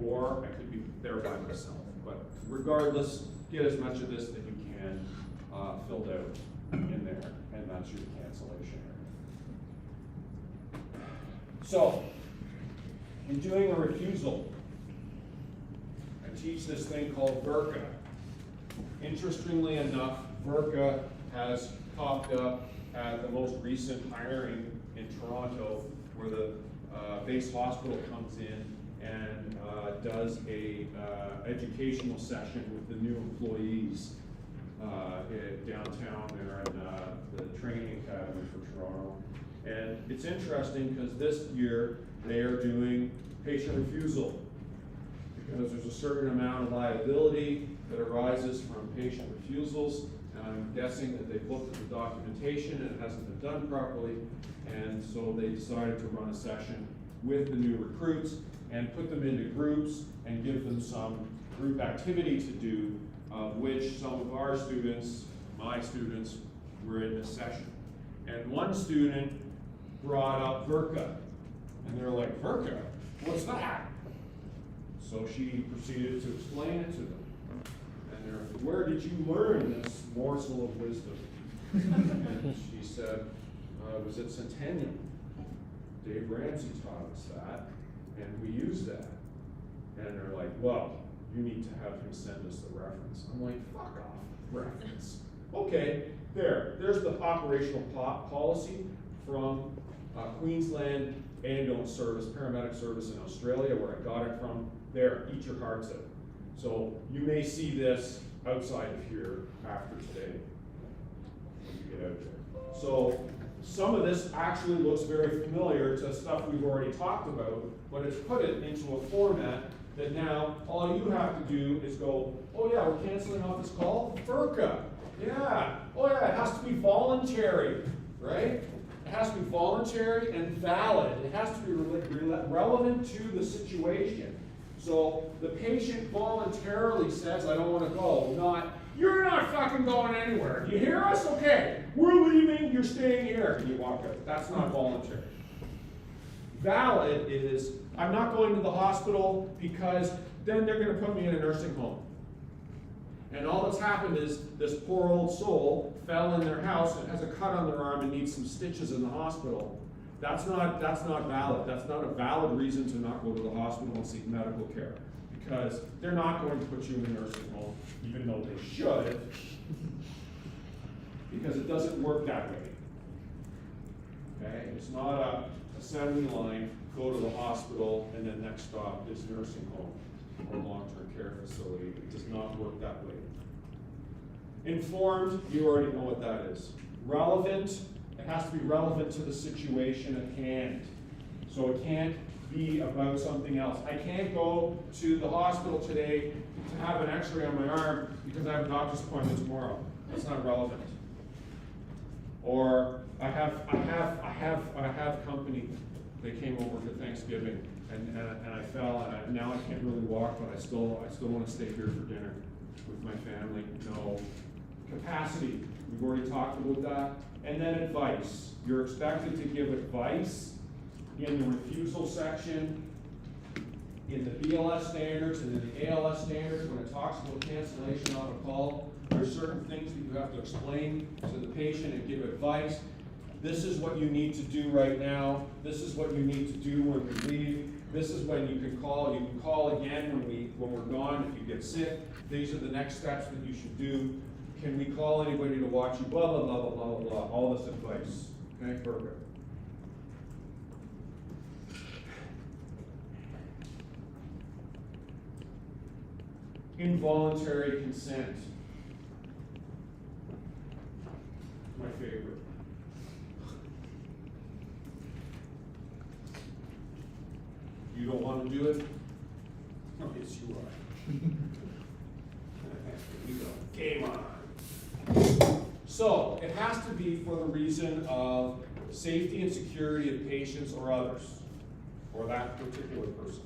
or I could be there by myself. But regardless, get as much of this that you can filled out in there, and that's your cancellation area. So, in doing a refusal, I teach this thing called VRCA. Interestingly enough, VRCA has popped up at the most recent hiring in Toronto, where the base hospital comes in and does a educational session with the new employees downtown there in the training academy for Toronto. And it's interesting because this year they are doing patient refusal, because there's a certain amount of liability that arises from patient refusals. And I'm guessing that they've looked at the documentation and it hasn't been done properly. And so they decided to run a session with the new recruits and put them into groups and give them some group activity to do, of which some of our students, my students, were in this session. And one student brought up VRCA, and they're like, VRCA? What's that? So she proceeded to explain it to them. And they're like, where did you learn this morsel of wisdom? And she said, it was at Centennial. Dave Ramsey taught us that, and we used that. And they're like, well, you need to have him send us the reference. I'm like, fuck off, reference. Okay, there's the operational policy from Queensland Ambulance Service, Paramedic Service in Australia, where I got it from. There, eat your hearts out. So you may see this outside of here after today, when you get out there. So some of this actually looks very familiar to stuff we've already talked about, but it's put it into a format that now all you have to do is go, oh yeah, we're canceling off this call, VRCA. Yeah, oh yeah, it has to be voluntary, right? It has to be voluntary and valid. It has to be relevant to the situation. So the patient voluntarily says, I don't want to go, not, you're not fucking going anywhere. You hear us? Okay, we're leaving, you're staying here. And you walk out. That's not voluntary. Valid is, I'm not going to the hospital because then they're going to put me in a nursing home. And all that's happened is this poor old soul fell in their house and has a cut on their arm and needs some stitches in the hospital. That's not valid. That's not a valid reason to not go to the hospital and seek medical care. Because they're not going to put you in a nursing home, even though they should. Because it doesn't work that way. Okay? It's not a assembly line, go to the hospital, and then next stop is nursing home or long-term care facility. It does not work that way. Informed, you already know what that is. Relevant, it has to be relevant to the situation at hand. So it can't be about something else. I can't go to the hospital today to have an x-ray on my arm because I have a doctor's appointment tomorrow. That's not relevant. Or I have company. They came over for Thanksgiving and I fell and now I can't really walk, but I still want to stay here for dinner with my family. No. Capacity, we've already talked about that. And then advice. You're expected to give advice in the refusal section, in the BLS standards, and in the ALS standards. When it talks about cancellation of a call, there's certain things that you have to explain to the patient and give advice. This is what you need to do right now. This is what you need to do when we leave. This is when you can call. You can call again when we're gone if you get sick. These are the next steps that you should do. Can we call anybody to watch you? Blah, blah, blah, blah, blah, blah, blah. All this advice. Okay, perfect. Involuntary consent. My favorite. You don't want to do it? Oh, yes, you are. Here we go. Game on. So, it has to be for the reason of safety and security of patients or others, or that particular person.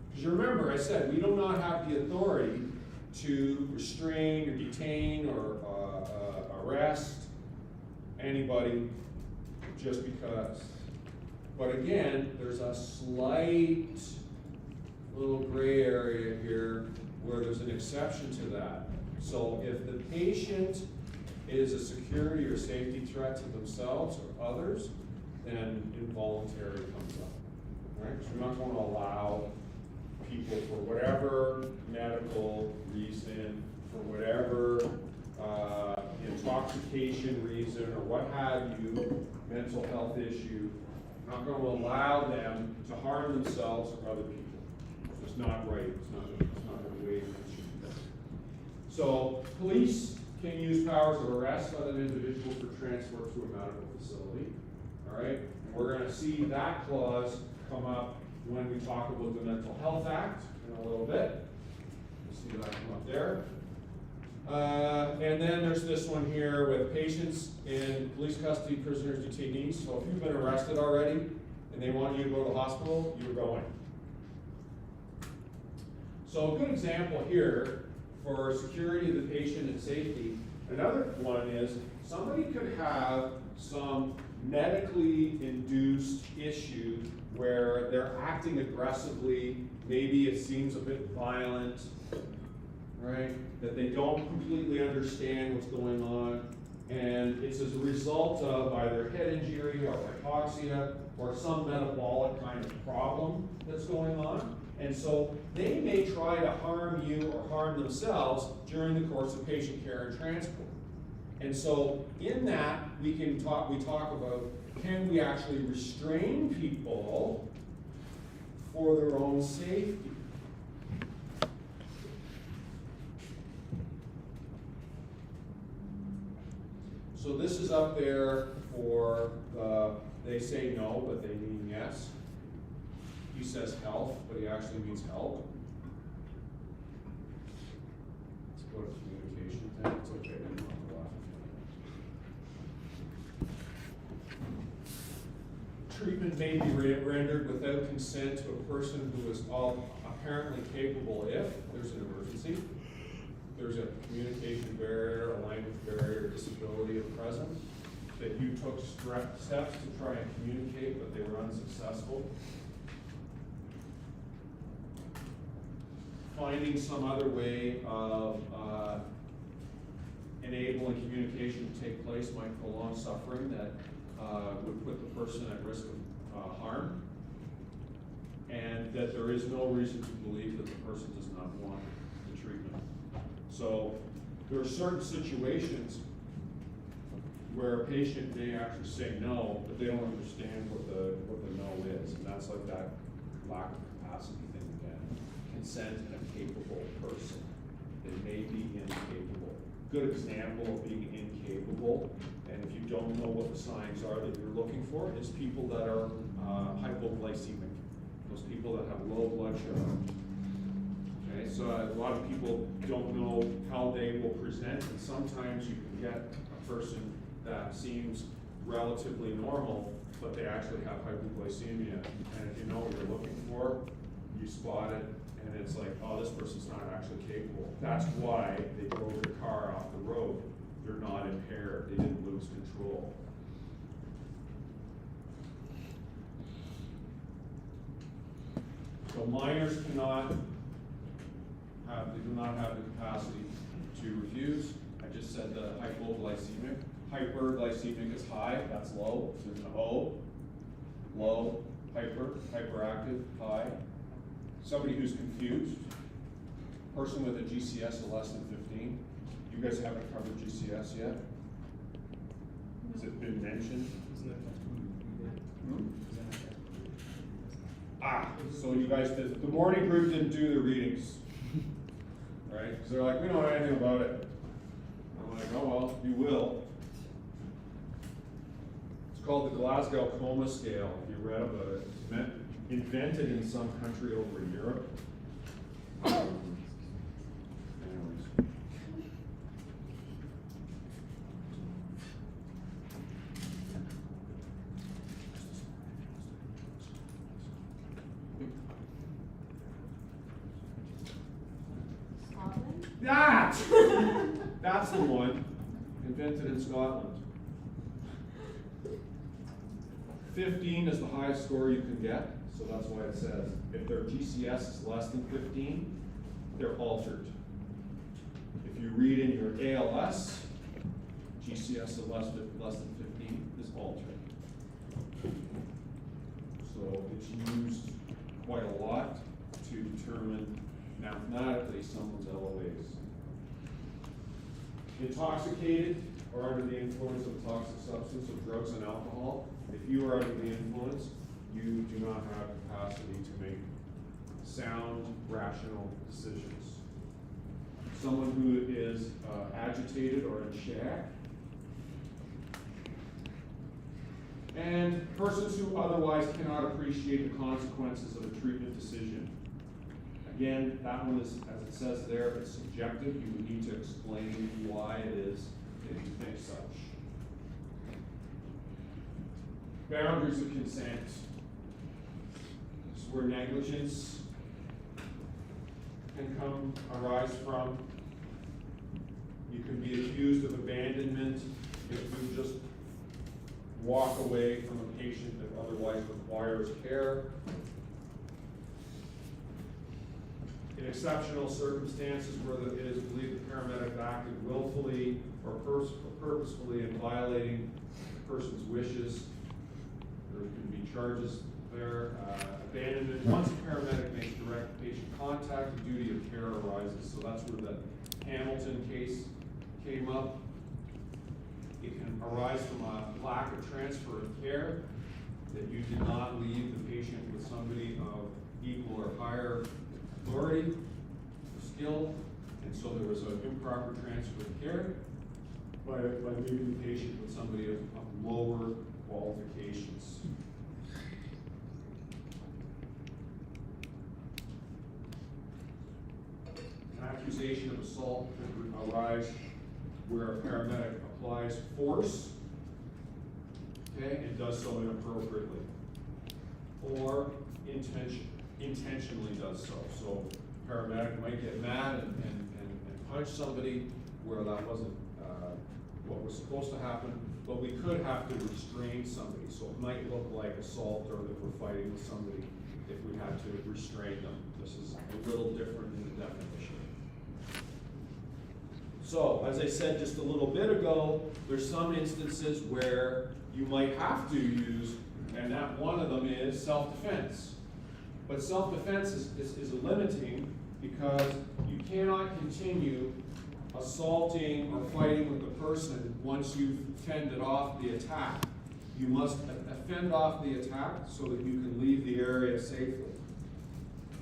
Because you remember, I said, we do not have the authority to restrain or detain or arrest anybody just because. But again, there's a slight little gray area here where there's an exception to that. So if the patient is a security or safety threat to themselves or others, then involuntary comes up. Right? So we're not going to allow people for whatever medical reason, for whatever intoxication reason or what have you, mental health issue, we're not going to allow them to harm themselves or other people. It's not right. It's not the way it should be. So police can use powers of arrest on an individual for transfer to a medical facility. All right? And we're going to see that clause come up when we talk about the Mental Health Act in a little bit. We'll see that come up there. And then there's this one here with patients in police custody, prisoners, detainees. So if you've been arrested already and they want you to go to the hospital, you're going. So a good example here for security of the patient and safety, another one is somebody could have some medically induced issue where they're acting aggressively, maybe it seems a bit violent, right? That they don't completely understand what's going on, and it's as a result of either head injury or hypoxia or some metabolic kind of problem that's going on. And so they may try to harm you or harm themselves during the course of patient care and transport. And so in that, we talk about, can we actually restrain people for their own safety? So this is up there for they say no, but they mean yes. He says health, but he actually means help. Let's go to communication thing. It's okay. I don't have to laugh. Treatment may be rendered without consent to a person who is apparently capable if there's an emergency, there's a communication barrier, a language barrier, disability present, that you took steps to try and communicate, but they were unsuccessful. finding some other way of, enabling communication to take place might prolong suffering that, would put the person at risk of, harm. And that there is no reason to believe that the person does not want the treatment. So, there are certain situations where a patient may actually say no, but they don't understand what the no is, and that's like that lack of capacity thing again. Consent in a capable person. They may be incapable. Good example of being incapable, and if you don't know what the signs are that you're looking for, is people that are hypoglycemic. Those people that have low blood sugar. Okay, so a lot of people don't know how they will present, and sometimes you can get a person that seems relatively normal, but they actually have hypoglycemia. And if you know what you're looking for, you spot it, and it's like, oh, this person's not actually capable. That's why they drove their car off the road. They're not impaired, they didn't lose control. So minors cannot have, they do not have the capacity to refuse. I just said the hypoglycemic. Hyperglycemic is high, that's low, so there's an O. Low, hyperactive, high. Somebody who's confused. Person with a GCS of less than 15. You guys haven't covered GCS yet? Has it been mentioned? So you guys did, the morning group didn't do the readings, right? Because they're like, we don't know anything about it. I'm like, oh well, you will. It's called the Glasgow Coma Scale, if you read about it. It's invented in some country over in Europe. Anyways. Scotland? That's the one, invented in Scotland. 15 is the highest score you can get, so that's why it says if their GCS is less than 15, they're altered. If you read in your ALS, GCS of less than 15 is altered. So it's used quite a lot to determine mathematically someone's LOAs. Intoxicated or under the influence of a toxic substance of drugs and alcohol. If you are under the influence, you do not have capacity to make sound, rational decisions. Someone who is agitated or in shack. And persons who otherwise cannot appreciate the consequences of a treatment decision. Again, that one is, as it says there, it's subjective. You would need to explain why it is that you think such. Boundaries of consent. This is where negligence can arise from. You can be accused of abandonment if you just walk away from a patient that otherwise requires care. In exceptional circumstances where it is believed the paramedic acted willfully or purposefully in violating the person's wishes, there can be charges there. Abandonment. Once a paramedic makes direct patient contact, the duty of care arises. So that's where the Hamilton case came up. It can arise from a lack of transfer of care, that you did not leave the patient with somebody of equal or higher authority or skill, and so there was an improper transfer of care by leaving the patient with somebody of lower qualifications. An accusation of assault could arise where a paramedic applies force, okay, and does so inappropriately, or intentionally does so. So paramedic might get mad and punch somebody where that wasn't what was supposed to happen, but we could have to restrain somebody, so it might look like assault or that we're fighting with somebody if we had to restrain them. This is a little different in the definition. So, as I said just a little bit ago, there's some instances where you might have to use, and that one of them is self-defense. But self-defense is limiting because you cannot continue assaulting or fighting with the person once you've fended off the attack. You must fend off the attack so that you can leave the area safely.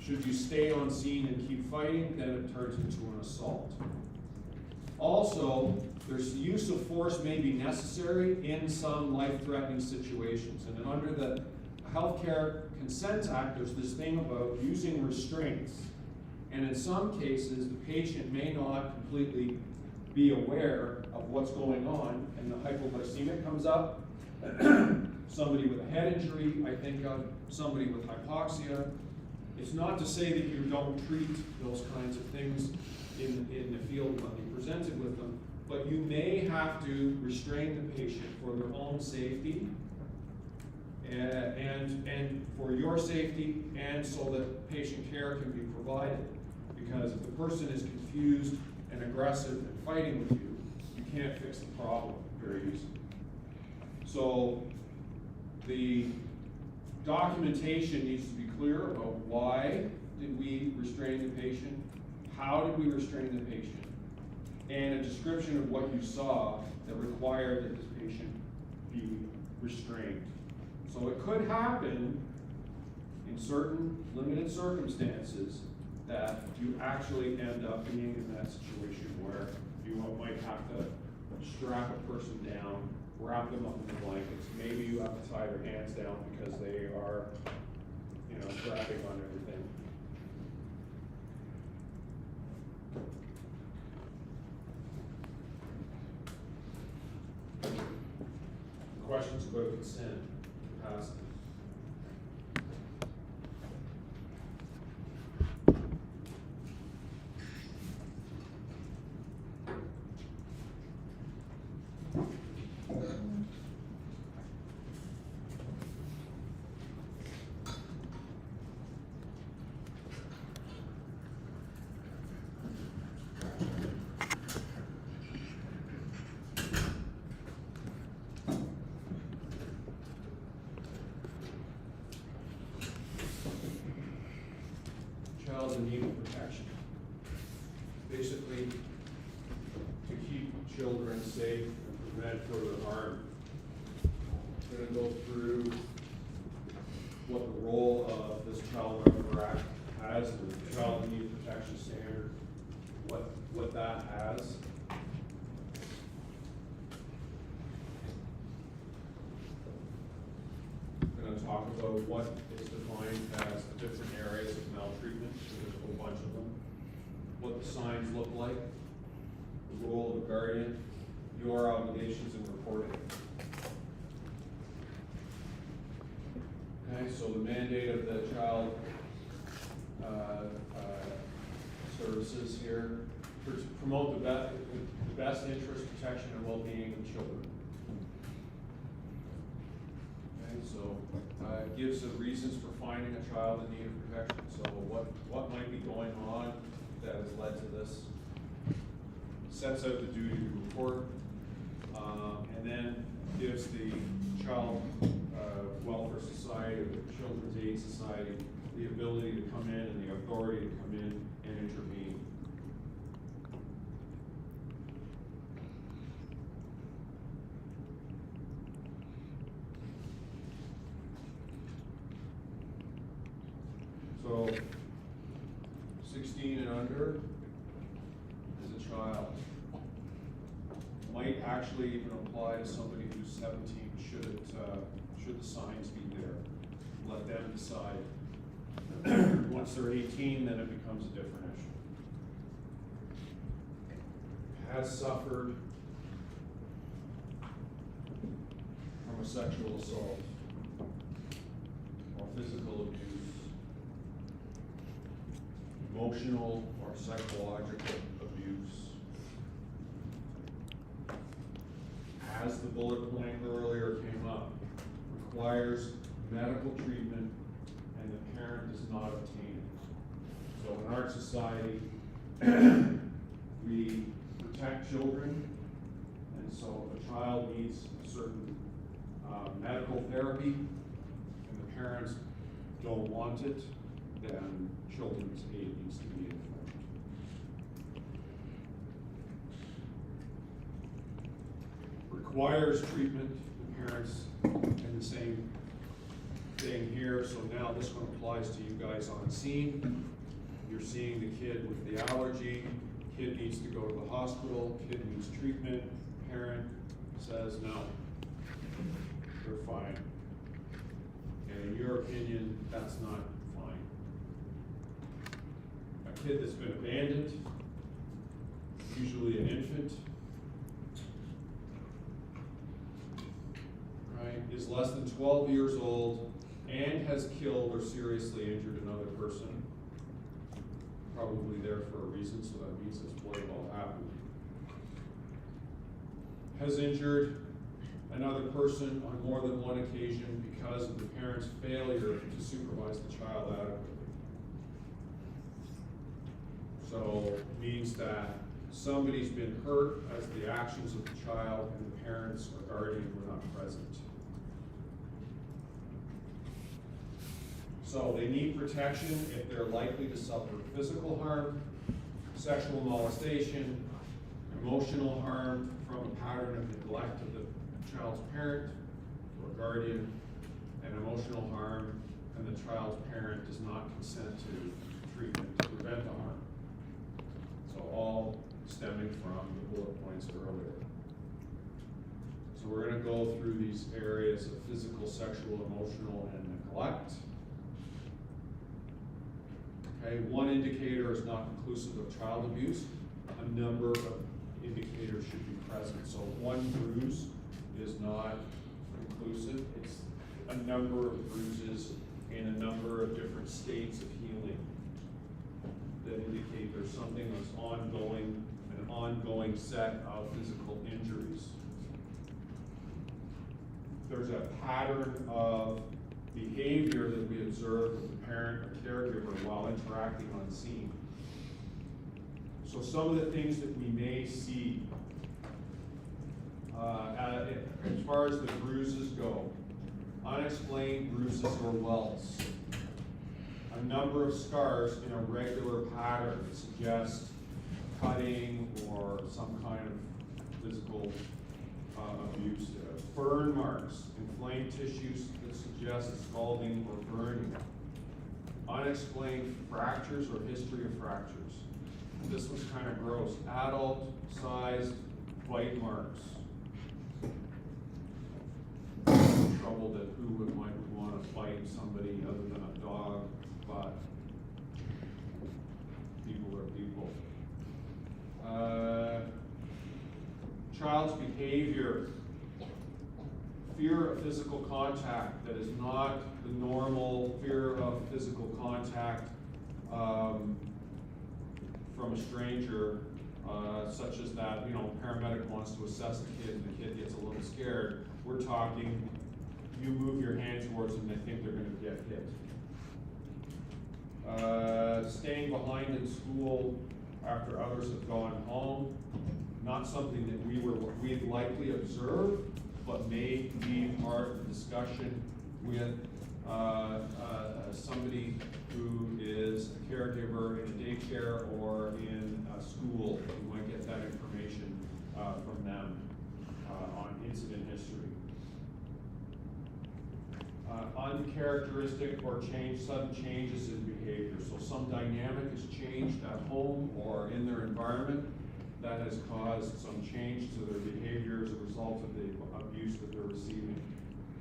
Should you stay on scene and keep fighting, then it turns into an assault. Also, there's use of force may be necessary in some life-threatening situations. And then under the Healthcare Consent Act, there's this thing about using restraints. And in some cases, the patient may not completely be aware of what's going on, and the hypoglycemic comes up. Somebody with a head injury, I think of somebody with hypoxia. It's not to say that you don't treat those kinds of things in the field when you're presented with them, but you may have to restrain the patient for their own safety and for your safety, and so that patient care can be provided. Because if the person is confused and aggressive and fighting with you, you can't fix the problem very easily. So the documentation needs to be clear about why did we restrain the patient, how did we restrain the patient, and a description of what you saw that required that this patient be restrained. So it could happen in certain limited circumstances that you actually end up being in that situation where you might have to strap a person down, wrap them up in the blankets. Maybe you have to tie their hands down because they are, grabbing on everything. Questions about consent? Pass. Child in need of protection. Basically, to keep children safe and prevent further harm. We're going to go through what the role of this Child Welfare Act has, the Child in Need of Protection Standard, what that has. We're going to talk about what is defined as the different areas of maltreatment. There's a whole bunch of them. What the signs look like, the role of the guardian, your obligations in reporting. Okay, so the mandate of the child services here, to promote the best interest, protection, and well-being of children. Okay, so it gives the reasons for finding a child in need of protection. So what might be going on that has led to this? Sets out the duty to report, and then gives the Child Welfare Society or the Children's Aid Society the ability to come in and the authority to come in and intervene. So 16 and under is a child. Might actually even apply to somebody who's 17 should the signs be there. Let them decide. Once they're 18, then it becomes a different issue. Has suffered from a sexual assault or physical abuse, emotional or psychological abuse, has the bullet point earlier came up, requires medical treatment and the parent does not obtain it. So in our society, we protect children, and so if a child needs a certain medical therapy and the parents don't want it, then children's aid needs to be informed. Requires treatment, the parents, and the same thing here. So now this one applies to you guys on scene. You're seeing the kid with the allergy, kid needs to go to the hospital, kid needs treatment, parent says no, they're fine. And in your opinion, that's not fine. A kid that's been abandoned, usually an infant, right, is less than 12 years old and has killed or seriously injured another person, probably there for a reason, so that means this boy all happened. Has injured another person on more than one occasion because of the parent's failure to supervise the child adequately. So means that somebody's been hurt as the actions of the child and the parents or guardian were not present. So they need protection if they're likely to suffer physical harm, sexual molestation, emotional harm from a pattern of neglect of the child's parent or guardian, and emotional harm, and the child's parent does not consent to treatment to prevent the harm. So all stemming from the bullet points earlier. So we're going to go through these areas of physical, sexual, emotional, and neglect. Okay, one indicator is not conclusive of child abuse. A number of indicators should be present. So one bruise is not conclusive. It's a number of bruises in a number of different states of healing that indicate there's something that's ongoing, an ongoing set of physical injuries. There's a pattern of behavior that we observe with the parent or caregiver while interacting on scene. So some of the things that we may see as far as the bruises go, unexplained bruises or welts, a number of scars in a regular pattern that suggest cutting or some kind of physical abuse. Burn marks, inflamed tissues that suggest scalding or burning. Unexplained fractures or history of fractures. This was kind of gross. Adult-sized bite marks. Trouble that who might want to fight somebody other than a dog, but people are people. Child's behavior. Fear of physical contact that is not the normal fear of physical contact from a stranger, such as that, paramedic wants to assess the kid and the kid gets a little scared. We're talking, you move your hand towards them, they think they're going to get hit. Staying behind in school after others have gone home, not something that we'd likely observe, but may be part of the discussion with somebody who is a caregiver in a daycare or in a school. You might get that information from them on incident history. Uncharacteristic or sudden changes in behavior. So some dynamic has changed at home or in their environment that has caused some change to their behavior as a result of the abuse that they're receiving.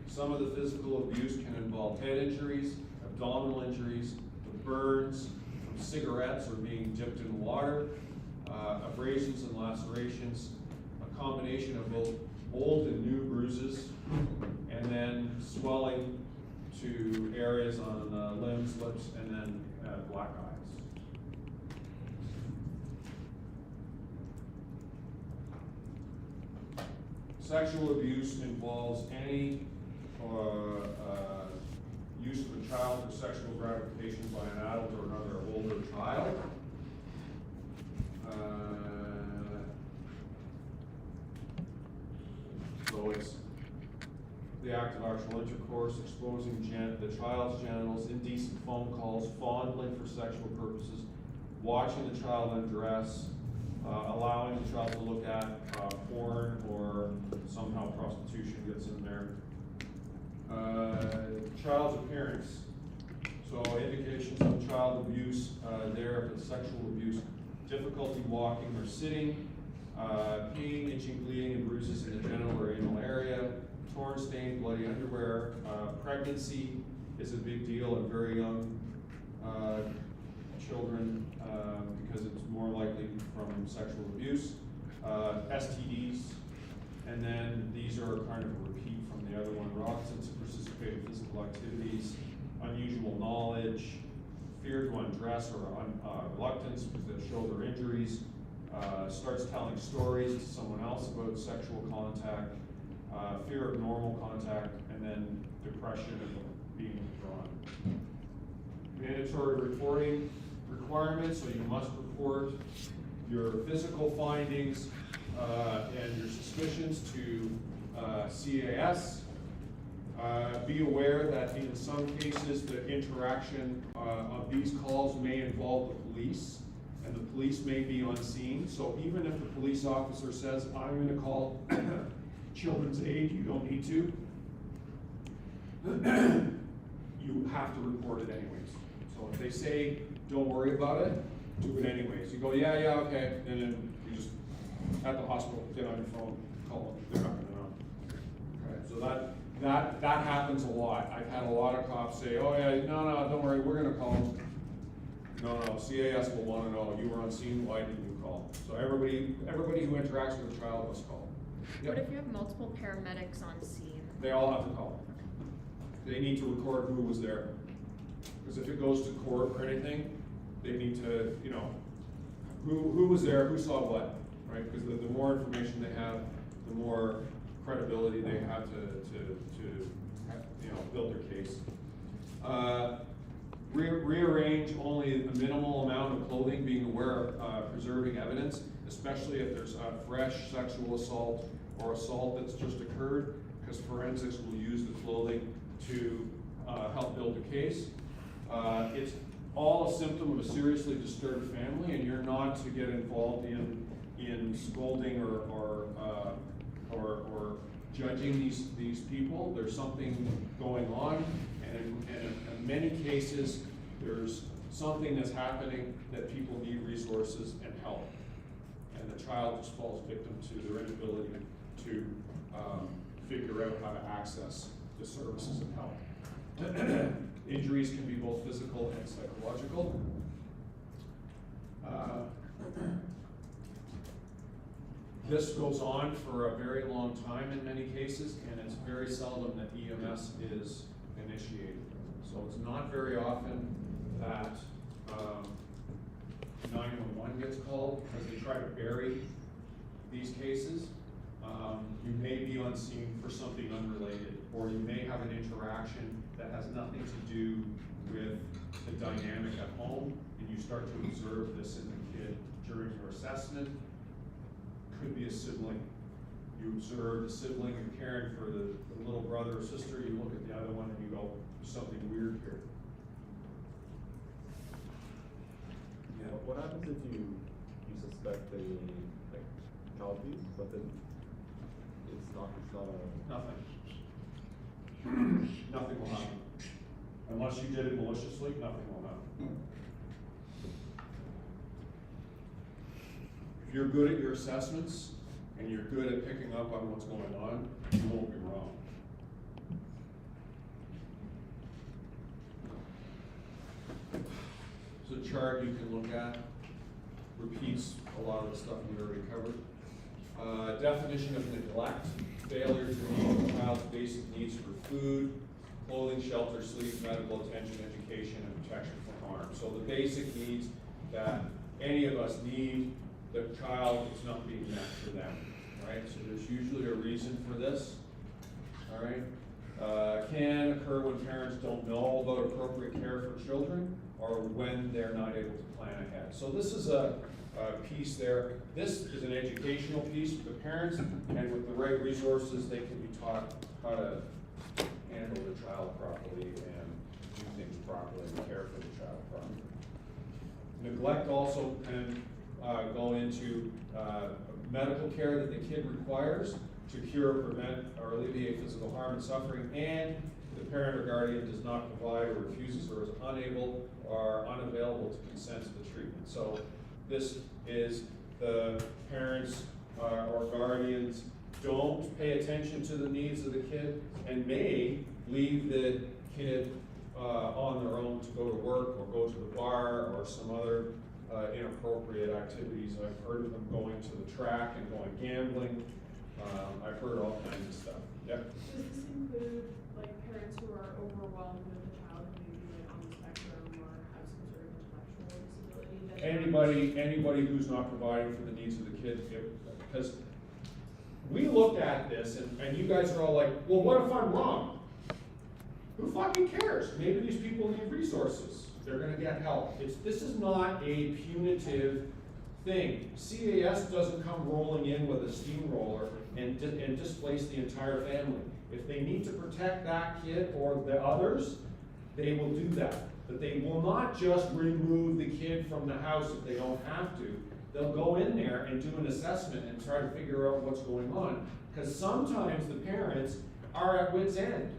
Some of the physical abuse can involve head injuries, abdominal injuries, burns from cigarettes or being dipped in water, abrasions and lacerations, a combination of both old and new bruises, and then swelling to areas on limbs, lips, and then black eyes. Sexual abuse involves any use of a child for sexual gratification by an adult or another older child. So it's the act of actual intercourse, exposing the child's genitals, indecent phone calls, fondling for sexual purposes, watching the child undress, allowing the child to look at porn, or somehow prostitution gets in there. Child's appearance, so indications of child abuse there, if it's sexual abuse, difficulty walking or sitting, pain, itching, bleeding, and bruises in the genital or anal area, torn, stained, bloody underwear. Pregnancy is a big deal in very young children because it's more likely from sexual abuse. STDs, and then these are kind of a repeat from the other one. Reluctance to participate in physical activities, unusual knowledge, fear to undress or reluctance because they show their injuries, starts telling stories to someone else about sexual contact, fear of normal contact, and then depression of being withdrawn. Mandatory reporting requirements, so you must report your physical findings and your suspicions to CAS. Be aware that in some cases the interaction of these calls may involve the police, and the police may be on scene. So even if the police officer says, I'm going to call Children's Aid, you don't need to. You have to report it anyways. So if they say, don't worry about it, do it anyways. You go, yeah, okay, and then you just, at the hospital, get on your phone, call them, they're not gonna know. Okay, so that happens a lot. I've had a lot of cops say, oh yeah, no, don't worry, we're gonna call them. No, CAS will wanna know, you were on scene, why didn't you call? So everybody who interacts with a child must call. What Yep. if you have multiple paramedics on scene? They all have to call. They need to record who was there. Because if it goes to court or anything, they need to, who was there, who saw what, right? Because the more information they have, the more credibility they have to build their case. Rearrange only the minimal amount of clothing, being aware of preserving evidence, especially if there's a fresh sexual assault or assault that's just occurred, because forensics will use the clothing to help build a case. It's all a symptom of a seriously disturbed family, and you're not to get involved in scolding or judging these people. There's something going on, and in many cases, there's something that's happening that people need resources and help. And the child just falls victim to their inability to figure out how to access the services of help. Injuries can be both physical and psychological. This goes on for a very long time in many cases, and it's very seldom that EMS is initiated. So it's not very often that 911 gets called because they try to bury these cases. You may be on scene for something unrelated, or you may have an interaction that has nothing to do with the dynamic at home, and you start to observe this in the kid during your assessment. Could be a sibling. You observe the sibling and caring for the little brother or sister, you look at the other one and you go, there's something weird here. Yeah. What happens if you suspect a child abuse, but then it's not a... Nothing. Nothing will happen. Unless you did it maliciously, nothing will happen. If you're good at your assessments and you're good at picking up on what's going on, you won't be wrong. There's a chart you can look at, repeats a lot of the stuff we already covered. Definition of neglect, failure to meet a child's basic needs for food, clothing, shelter, sleep, medical attention, education, and protection from harm. So the basic needs that any of us need, the child is not being met for them, right? So there's usually a reason for this, all right? Can occur when parents don't know about appropriate care for children or when they're not able to plan ahead. So this is a piece there. This is an educational piece for the parents, and with the right resources, they can be taught how to handle the child properly and do things properly and care for the child properly. Neglect also can go into medical care that the kid requires to cure, prevent, or alleviate physical harm and suffering, and the parent or guardian does not provide or refuses or is unable or unavailable to consent to the treatment. So this is the parents or guardians don't pay attention to the needs of the kid and may leave the kid on their own to go to work or go to the bar or some other inappropriate activities. I've heard of them going to the track and going gambling. I've heard all kinds of stuff. Yep. Does this include like parents who are overwhelmed with a child who may be like on the spectrum or have some sort of intellectual disability? Anybody who's not providing for the needs of the kid, because we looked at this and you guys are all like, well, what if I'm wrong? Who fucking cares? Maybe these people need resources. They're gonna get help. This is not a punitive thing. CAS doesn't come rolling in with a steamroller and displace the entire family. If they need to protect that kid or the others, they will do that. But they will not just remove the kid from the house if they don't have to. They'll go in there and do an assessment and try to figure out what's going on. Because sometimes the parents are at wit's end.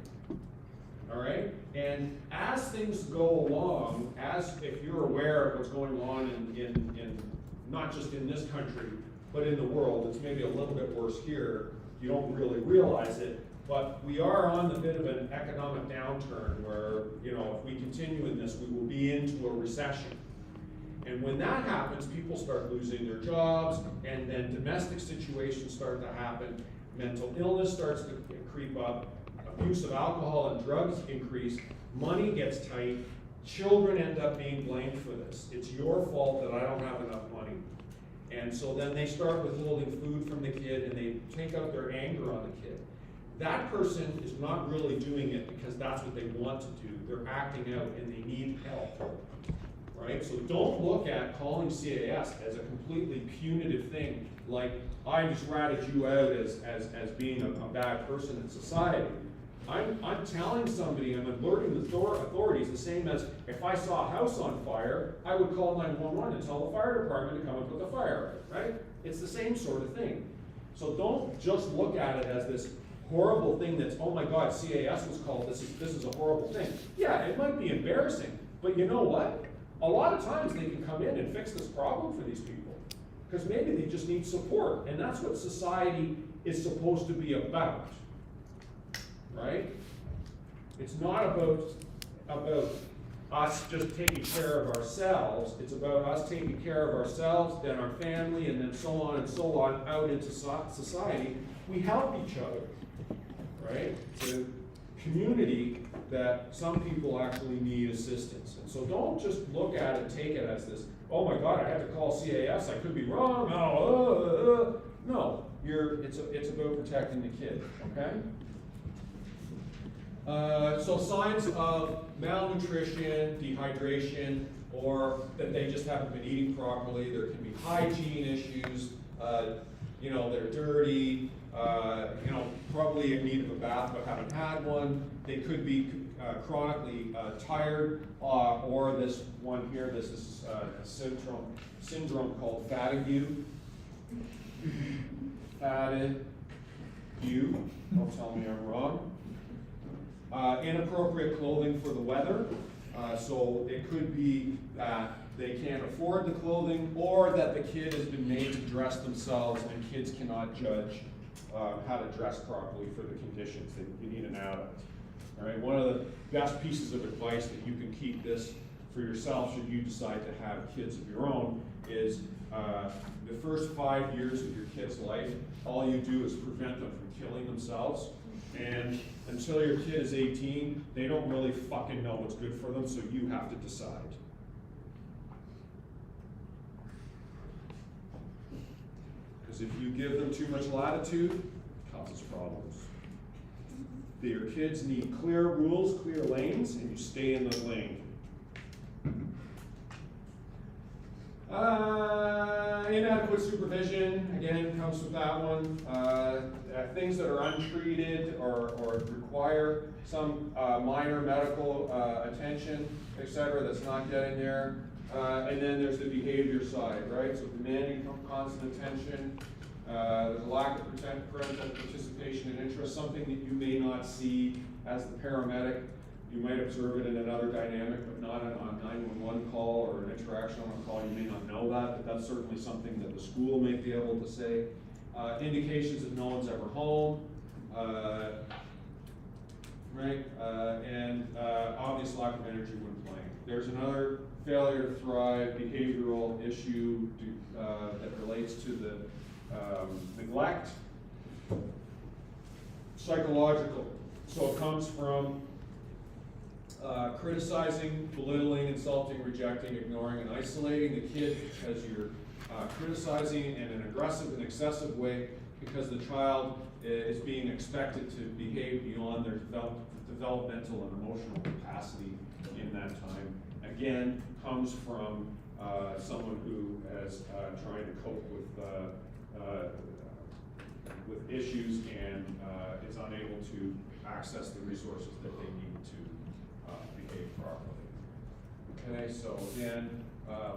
All right? And as things go along, as if you're aware of what's going on in not just in this country, but in the world, it's maybe a little bit worse here, you don't really realize it, but we are on the bit of an economic downturn where, you know, if we continue in this, we will be into a recession. And when that happens, people start losing their jobs, and then domestic situations start to happen, mental illness starts to creep up, abuse of alcohol and drugs increase, money gets tight, children end up being blamed for this. It's your fault that I don't have enough money. And so then they start withholding food from the kid and they take out their anger on the kid. That person is not really doing it because that's what they want to do. They're acting out and they need help. Right? So don't look at calling CAS as a completely punitive thing, like I just ratted you out as being a bad person in society. I'm telling somebody, I'm alerting the authorities, the same as if I saw a house on fire, I would call 911 and tell the fire department to come and put the fire out, right? It's the same sort of thing. So don't just look at it as this horrible thing that's, oh my God, CAS was called, this is a horrible thing. Yeah, it might be embarrassing, but you know what? A lot of times they can come in and fix this problem for these people. Because maybe they just need support, and that's what society is supposed to be about. Right? It's not about us just taking care of ourselves. It's about us taking care of ourselves, then our family, and then so on and so on out into society. We help each other, right? It's a community that some people actually need assistance. And so don't just look at it and take it as this, oh my God, I have to call CAS, I could be wrong, no, it's about protecting the kid, okay? So signs of malnutrition, dehydration, or that they just haven't been eating properly. There can be hygiene issues, you know, they're dirty, you know, probably in need of a bath but haven't had one. They could be chronically tired, or this one here, this is a syndrome called fatigue. Fatigue. Don't tell me I'm wrong. Inappropriate clothing for the weather. So it could be that they can't afford the clothing, or that the kid has been made to dress themselves and kids cannot judge how to dress properly for the conditions. You need an adult. All right, one of the best pieces of advice that you can keep this for yourself should you decide to have kids of your own is the first 5 years of your kid's life, all you do is prevent them from killing themselves. And until your kid is 18, they don't really fucking know what's good for them, so you have to decide. Because Because if you give them too much latitude, it causes problems. Your kids need clear rules, clear lanes, and you stay in the lane. Inadequate supervision, again, comes with that one. Things that are untreated or require some minor medical attention, etc., that's not getting there. And then there's the behavior side, right? So demanding constant attention, there's a lack of parental participation and interest, something that you may not see as the paramedic. You might observe it in another dynamic, but not on a 911 call or an interaction on a call. You may not know that, but that's certainly something that the school may be able to say. Indications that no one's ever home, right? And obvious lack of energy when playing. There's another failure to thrive behavioral issue that relates to the neglect. Psychological. So it comes from criticizing, belittling, insulting, rejecting, ignoring, and isolating the kid because you're criticizing in an aggressive and excessive way because the child is being expected to behave beyond their developmental and emotional capacity in that time. Again, comes from someone who is trying to cope with issues and is unable to access the resources that they need to behave properly. Okay, so again,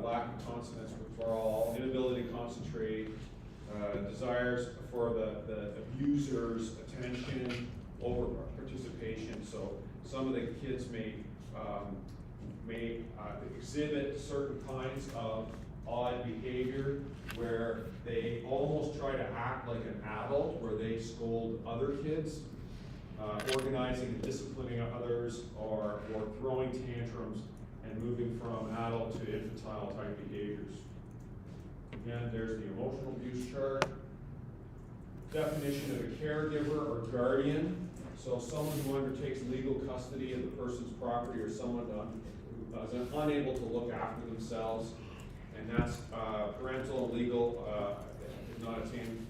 lack of consonance withdrawal, inability to concentrate, desires for the abuser's attention over participation. So some of the kids may exhibit certain kinds of odd behavior where they almost try to act like an adult, where they scold other kids, organizing and disciplining others, or throwing tantrums and moving from adult to infantile type behaviors. Again, there's the emotional abuse chart. Definition of a caregiver or guardian. So someone who undertakes legal custody of the person's property, or someone who is unable to look after themselves. And that's parental and legal, if not attained,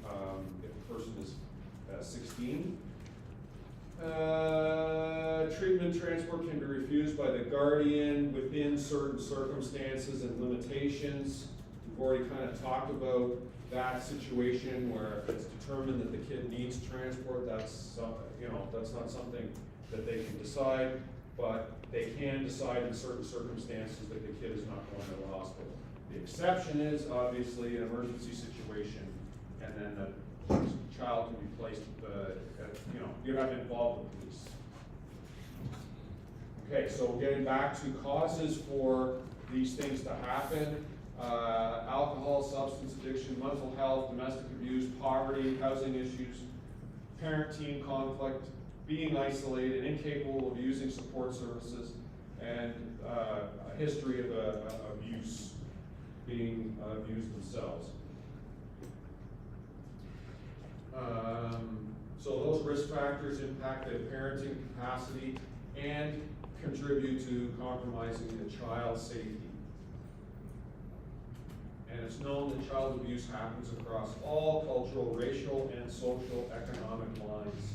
if the person is 16. Treatment transport can be refused by the guardian within certain circumstances and limitations. We've already kind of talked about that situation where if it's determined that the kid needs transport, that's that's not something that they can decide, but they can decide in certain circumstances that the kid is not going to the hospital. The exception is obviously an emergency situation, and then the child can be placed, you're not involved with police. Okay, so getting back to causes for these things to happen, alcohol, substance addiction, mental health, domestic abuse, poverty, housing issues, parent-teen conflict, being isolated, incapable of using support services, and a history of abuse, being abused themselves. So those risk factors impact the parenting capacity and contribute to compromising the child's safety. And it's known that child abuse happens across all cultural, racial, and social economic lines.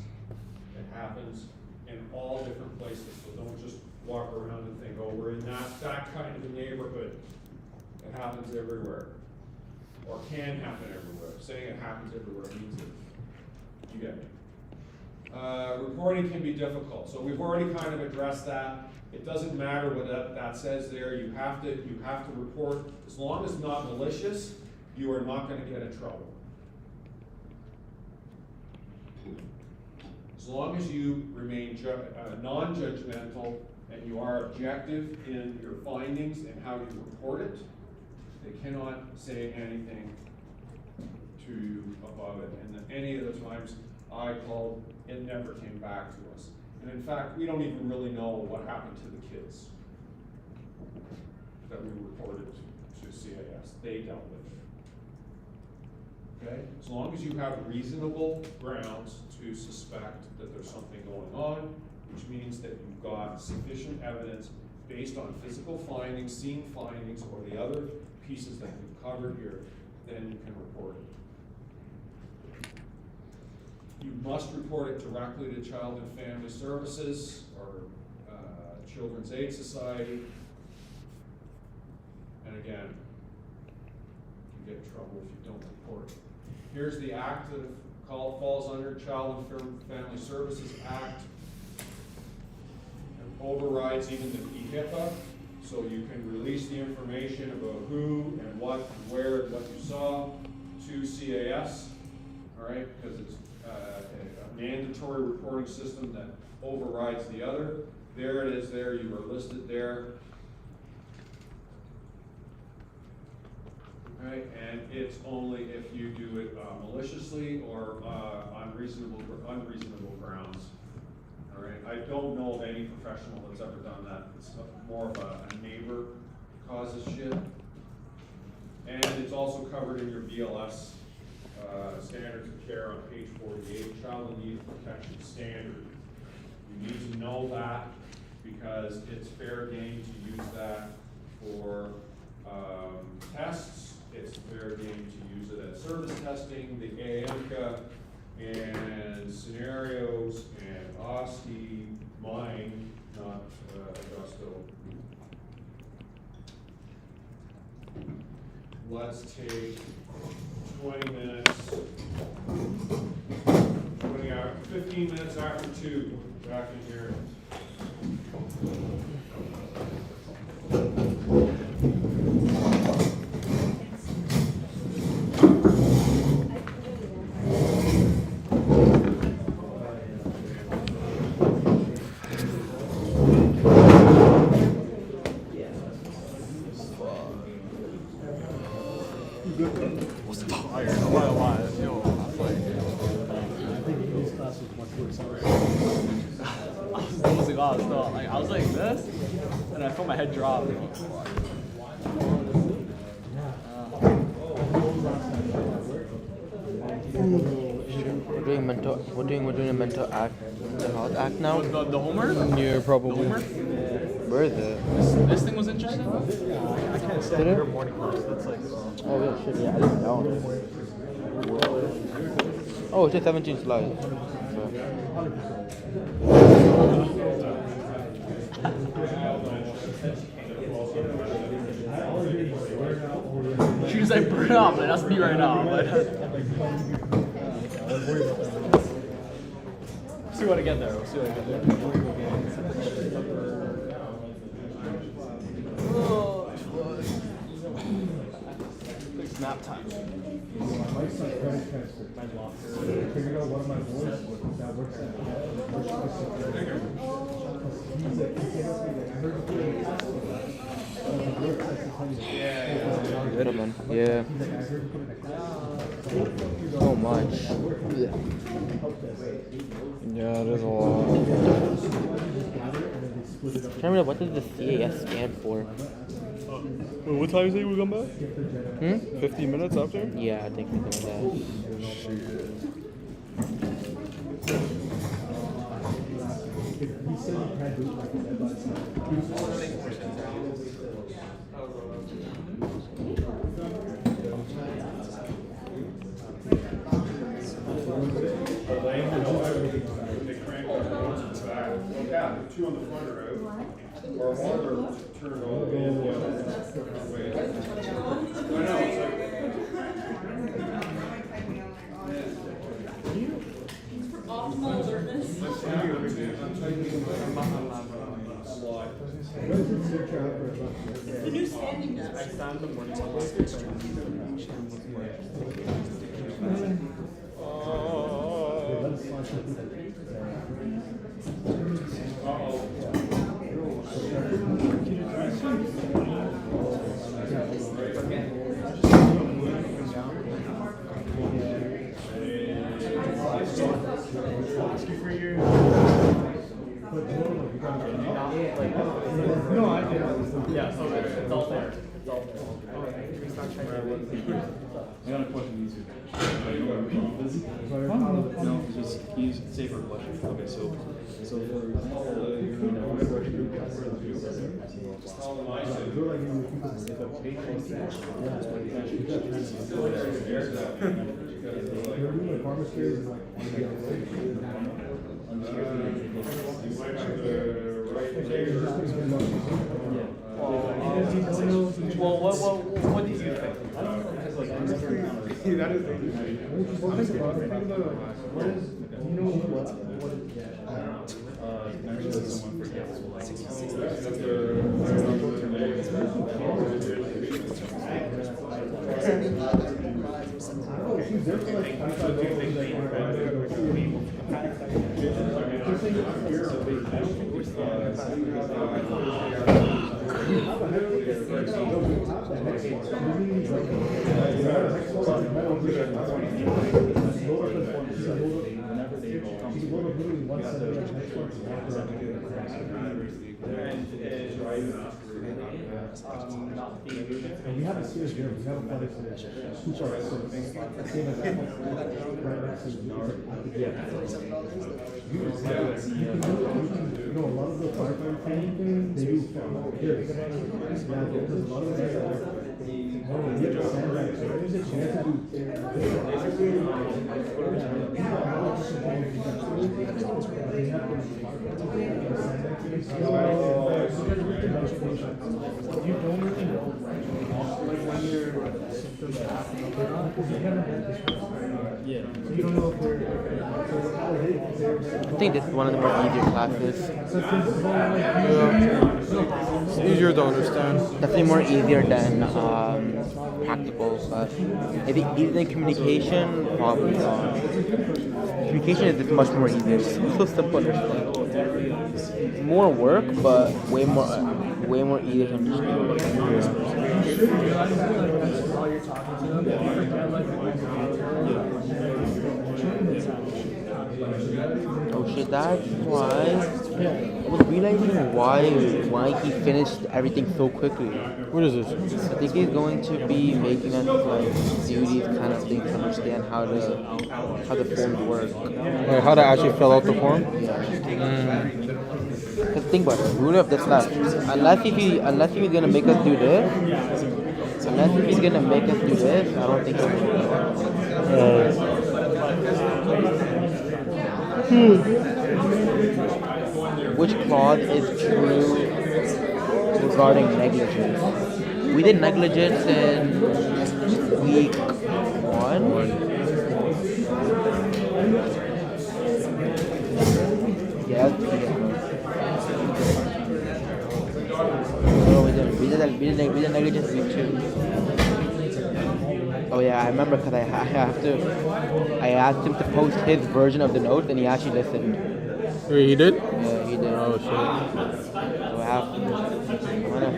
It happens in all different places, so don't just walk around and think, oh, we're in that kind of a neighborhood. It happens everywhere, or can happen everywhere. Saying it happens everywhere means that you get me. Reporting can be difficult, so we've already kind of addressed that. It doesn't matter what that says there. You have to report. As long as it's not malicious, you are not going to get in trouble. As long as you remain non-judgmental and you are objective in your findings and how you report it, they cannot say anything to you about it. And any of the times I called, it never came back to us. And in fact, we don't even really know what happened to the kids that we reported to CAS. They dealt with it. Okay? As long as you have reasonable grounds to suspect that there's something going on, which means that you've got sufficient evidence based on physical findings, scene findings, or the other pieces that we've covered here, then you can report it. You must report it directly to Child and Family Services or Children's Aid Society. And again, you get in trouble if you don't report it. Here's the act that falls under Child and Family Services Act. It overrides even the HIPAA, so you can release the information about who and what, and where, and what you saw to CAS, all right, because it's a mandatory reporting system that overrides the other. There it is there, you are listed there. Okay, and it's only if you do it maliciously or unreasonable grounds. All right, I don't know of any professional that's ever done that. It's more of a neighbor causes shit. And it's also covered in your BLS standards of care on page 48, Child in Need Protection Standard. You need to know that because it's fair game to use that for tests. It's fair game to use it at service testing, the AMCA, and scenarios, and OSCE, mine, not Augusto. Let's take 20 minutes, 15 minutes after 2, back in here. I was like this, and I felt my head drop. We're doing a mental health act now. The homework? Yeah, probably. Homework? Where is it? This thing was interesting. I can't stand your morning class. That's like. Oh yeah, shit. Yeah, I didn't know. Oh, it's just 17 slides. She was like, burn up, man. That's me right now. But see what I get there. We'll see what I get there. Oh, it's nap time. My son credit transfer. My locker. Figured out one of my boys that works at Good man. Yeah. So much. Yeah, there's a lot. Can't remember what does the CAS stand for? Wait, what time is it we come back? 15 minutes after? Yeah, I think something like that. Yeah, the two on the front are out. Or one of them turned all the way in the other way. I know, it's For optimal alertness. I'm typing slide. The new standing desk. I found the morning No, I didn't. Yeah, so it's all there. It's all there. I got a question easier. No, just use safer question. Okay, so for example, They're doing like farmer's fairs and like on the outside. You might have to write later. Well, what did you think? Because like I'm never encountered. That is the. Well, think about it. Think about what is, you know what is, Actually, someone forgets she's there for like whenever they and we have a serious gym, we have a public super same as that, right next to the yeah. You know, a lot of the firefighter training thing, they do here. Now, there's a lot of guys that you have to sandbag, so there's a chance to you don't really know, like when your symptoms happen, because you haven't had this. Yeah. So you don't know if they're. I think this is one of the more easier classes. It's easier to understand. Definitely more easier than practical, but if it is in communication, probably not. Communication is just much more easier. It's so simple to understand. More work, but way more easier to understand. Oh shit, that's why I was realizing why he finished everything so quickly. What is this? I think he's going to be making us like do these kind of things to understand how the forms work. Like how to actually fill out the form? Cause think about it, we would have this left. Unless if he's gonna make us do this, I don't think he'll do it. Which clause is true regarding negligence? We did negligence in week 1. Yeah, no, we didn't. We did negligence week 2. Oh yeah, I remember because I asked him to post his version of the note and he actually listened. Wait, he did? Yeah, he did. Oh shit. So I have to fix that.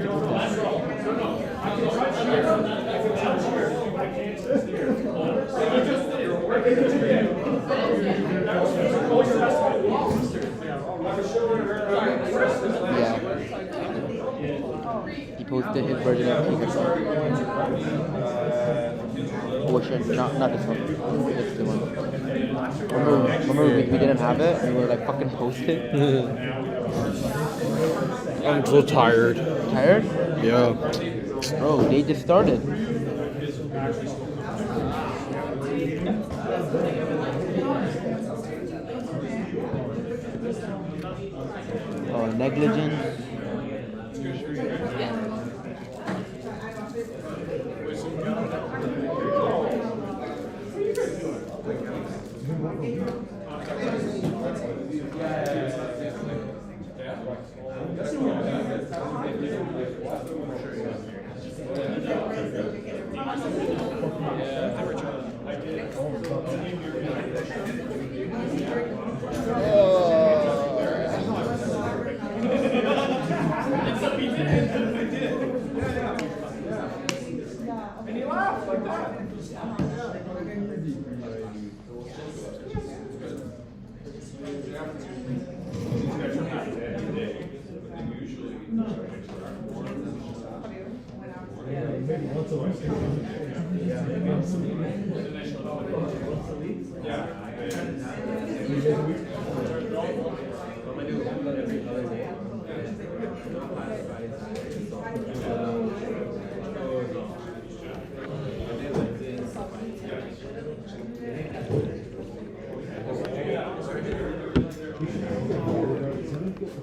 Yeah. He posted his version of Peter. Oh shit, not this one. It's the one. Remember we didn't have it and we were like fucking post it? I'm so tired. Tired? Yeah. Oh, they just started. Oh, negligence.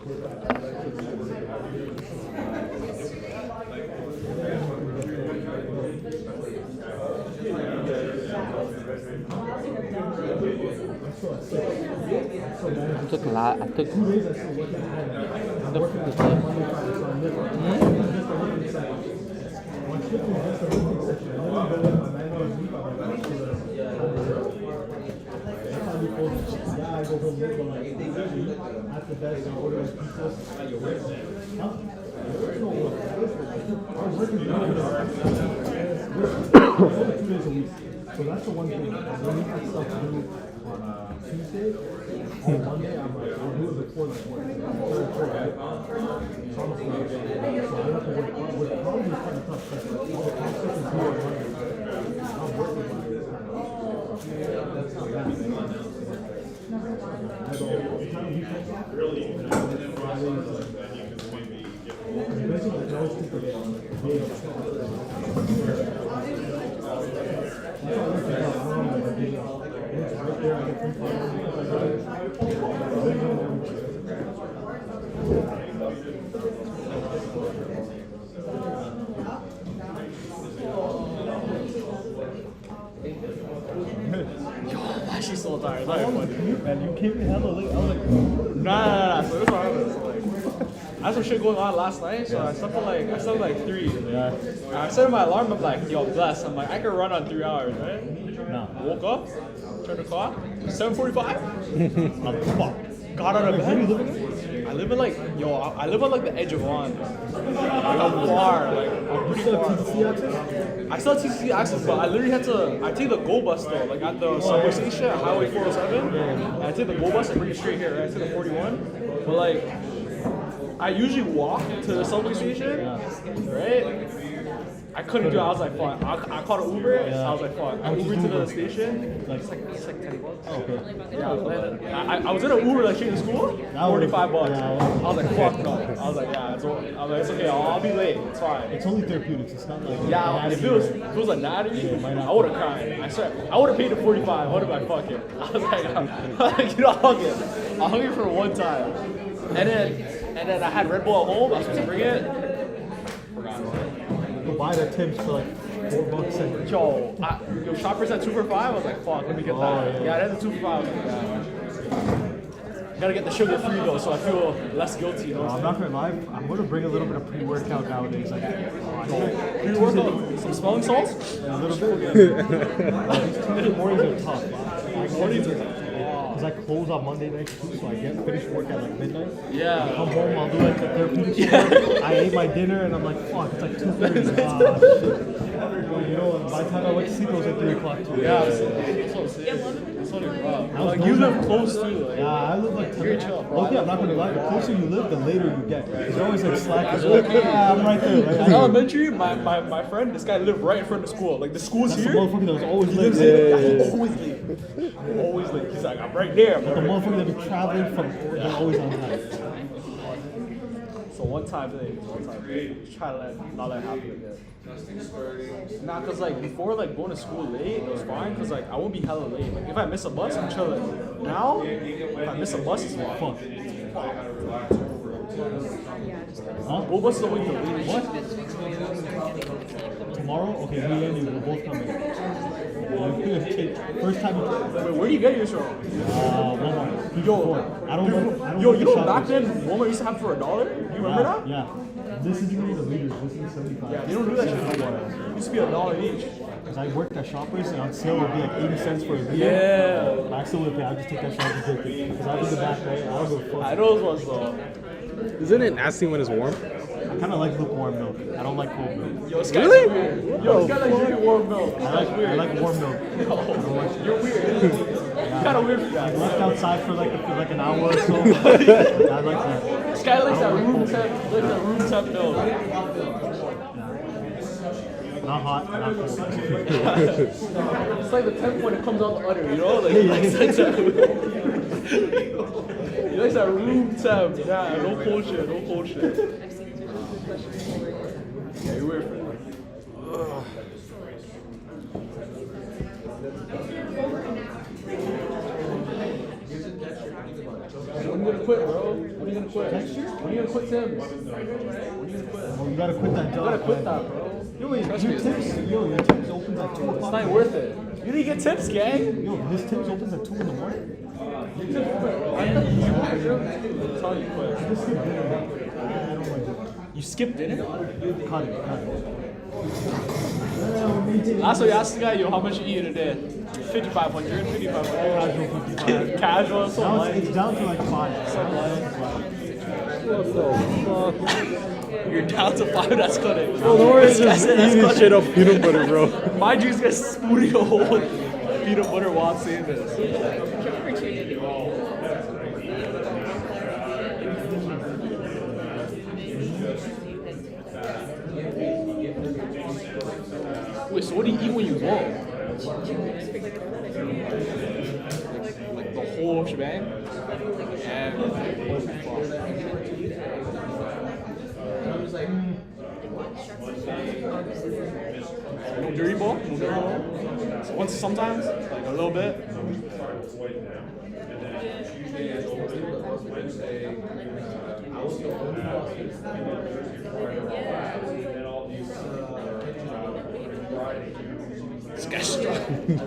I took a lot. I took. So that's the one thing. When we have stuff to do on Tuesday, on Monday, I'm like, I'll do it before the work. So almost like, so I have to work. What probably is kind of tough because all the tax stuff is due on Monday. I'm working on it. She's so tired. It's not even funny. And you came in hella late. I was like, Nah. So this one, so like, I had some shit going on last night, so I slept at like 3. yeah. I set my alarm. I'm like, yo, bless. I'm like, I can run on 3 hours, right? No. Woke up, turned the clock, 7:45. I'm fucked. Got out of Where you bed. living? I live in like, I live on like the edge of Vaughan. I'm far, like, I'm pretty far. I still have TCC access, but I literally had to, I take the GO bus though, like at the subway station at Highway 407. And I take the GO bus and bring it straight here, right? I take the 41. But like, I usually walk to the subway station, right? I couldn't do it. I was like, fuck. I called an Uber. I was like, fuck. I Ubered to the station. It's like $10. Okay. Yeah, I was in an Uber like straight to school. $45. I was like, fuck no. I was like, yeah, it's okay. I'll be late. It's fine. It's only therapeutics. It's not like Yeah, if it was anatomy, I would have cried. I swear, I would have paid the $45. I would have been fuck it. I was like, you know, I'll hug it for one time. And then I had Red Bull at home. I was supposed to bring it. Go buy the Tims for like $4 and Yo, shoppers at 2 for $5. I was like, fuck, let me get that. Yeah, that's a 2 for $5. I was like, yeah. Gotta get the sugar free though, so I feel less guilty. You know I'm not gonna lie, I'm gonna bring a little bit of pre-workout nowadays. Like, pre-workout, some smelling salts? a little bit. Tuesday mornings are tough. Mornings are tough. Because I close on Monday nights too, so I get finished work at like midnight. Yeah. I come home, I'll do like the therapeutic work. I ate my dinner and I'm like, fuck, it's like 2:30. Shit. You know, by the time I went to sleep, it was like 3 o'clock too. Yeah, that's what I'm saying. That's what it's about. Like, you live close too. Like, yeah, I live like 10 you're chill. Okay, I'm not gonna lie, the closer you live, the later you get. Because you're always like slack. You're like, yeah, I'm right there. Right? In elementary, my friend, this guy lived right in front of the school. Like, the school's That's here. the motherfucker that was always late. He's always late. Always late. He's like, I'm right there. The motherfucker that be traveling from, they're always on time. So one time, try to not let it happen again. Nah, cause like before, like going to school late, it was fine. Cause like I won't be hella late. Like if I miss a bus, I'm chilling. Now, if I miss a bus, it's fuck. Huh? What bus is the way to leave? What? Tomorrow? Okay, me and you will both come in. First time. Wait, where do you get yours from? Walmart. Yo, I don't like you know the back shoppers. then Walmart used to have for $1. You remember that? Yeah. This is really the leaders. This is 75. Yeah, they don't do that shit anymore. It used to be $1 each. Because I worked at Shoppers and on sale it would be like 80 cents for a liter. Yeah. But I still would pay. I'd just take that shit and drink it. Because I was in the back, right? I don't give a fuck. I know those ones though. Isn't it nasty when it's warm? I kind of like lukewarm milk. I don't like cold milk. Yo, this guy's weird. Yo, this guy likes drinking warm milk. I like warm milk. You're weird. You're kind of weird for I that. left outside for like an hour or so. I like that. This guy likes that room temp milk. Not hot, not cold. It's like the temp when it comes out the udder, you know? Like, he likes that. He likes that room temp. Yeah, no cold shit, no cold shit. Yeah, you're weird for that. When are you gonna quit, bro? When are you you gonna quit? Next year? When are you gonna quit Tim's? When are you gonna quit? Oh, you gotta quit that job. You gotta quit man. that, bro. Yo, wait, Trust your me, it's tips, your tips opens at 2 It's o'clock. not worth it. You didn't get tips, gang. Yo, his tips opens at 2 in the morning. I know you quit. I'm telling you quit. Just skip dinner, man. You skipped dinner? Cut it. Last time you asked the guy, yo, how much you eat in a day? 5,500, 5,500. Casual, so Now light. it's down to like 5. What the fuck? You're down to 5, that's cutting. Well, don't worry, This guy just said that's eating cutting. straight up peanut butter, bro. My juice gets spooning a whole peanut butter while saying this. Wait, so what do you eat when you walk? Like the whole shebang? And no dirty ball? No dirty ball? So once sometimes? Like a little bit? This guy's struggling.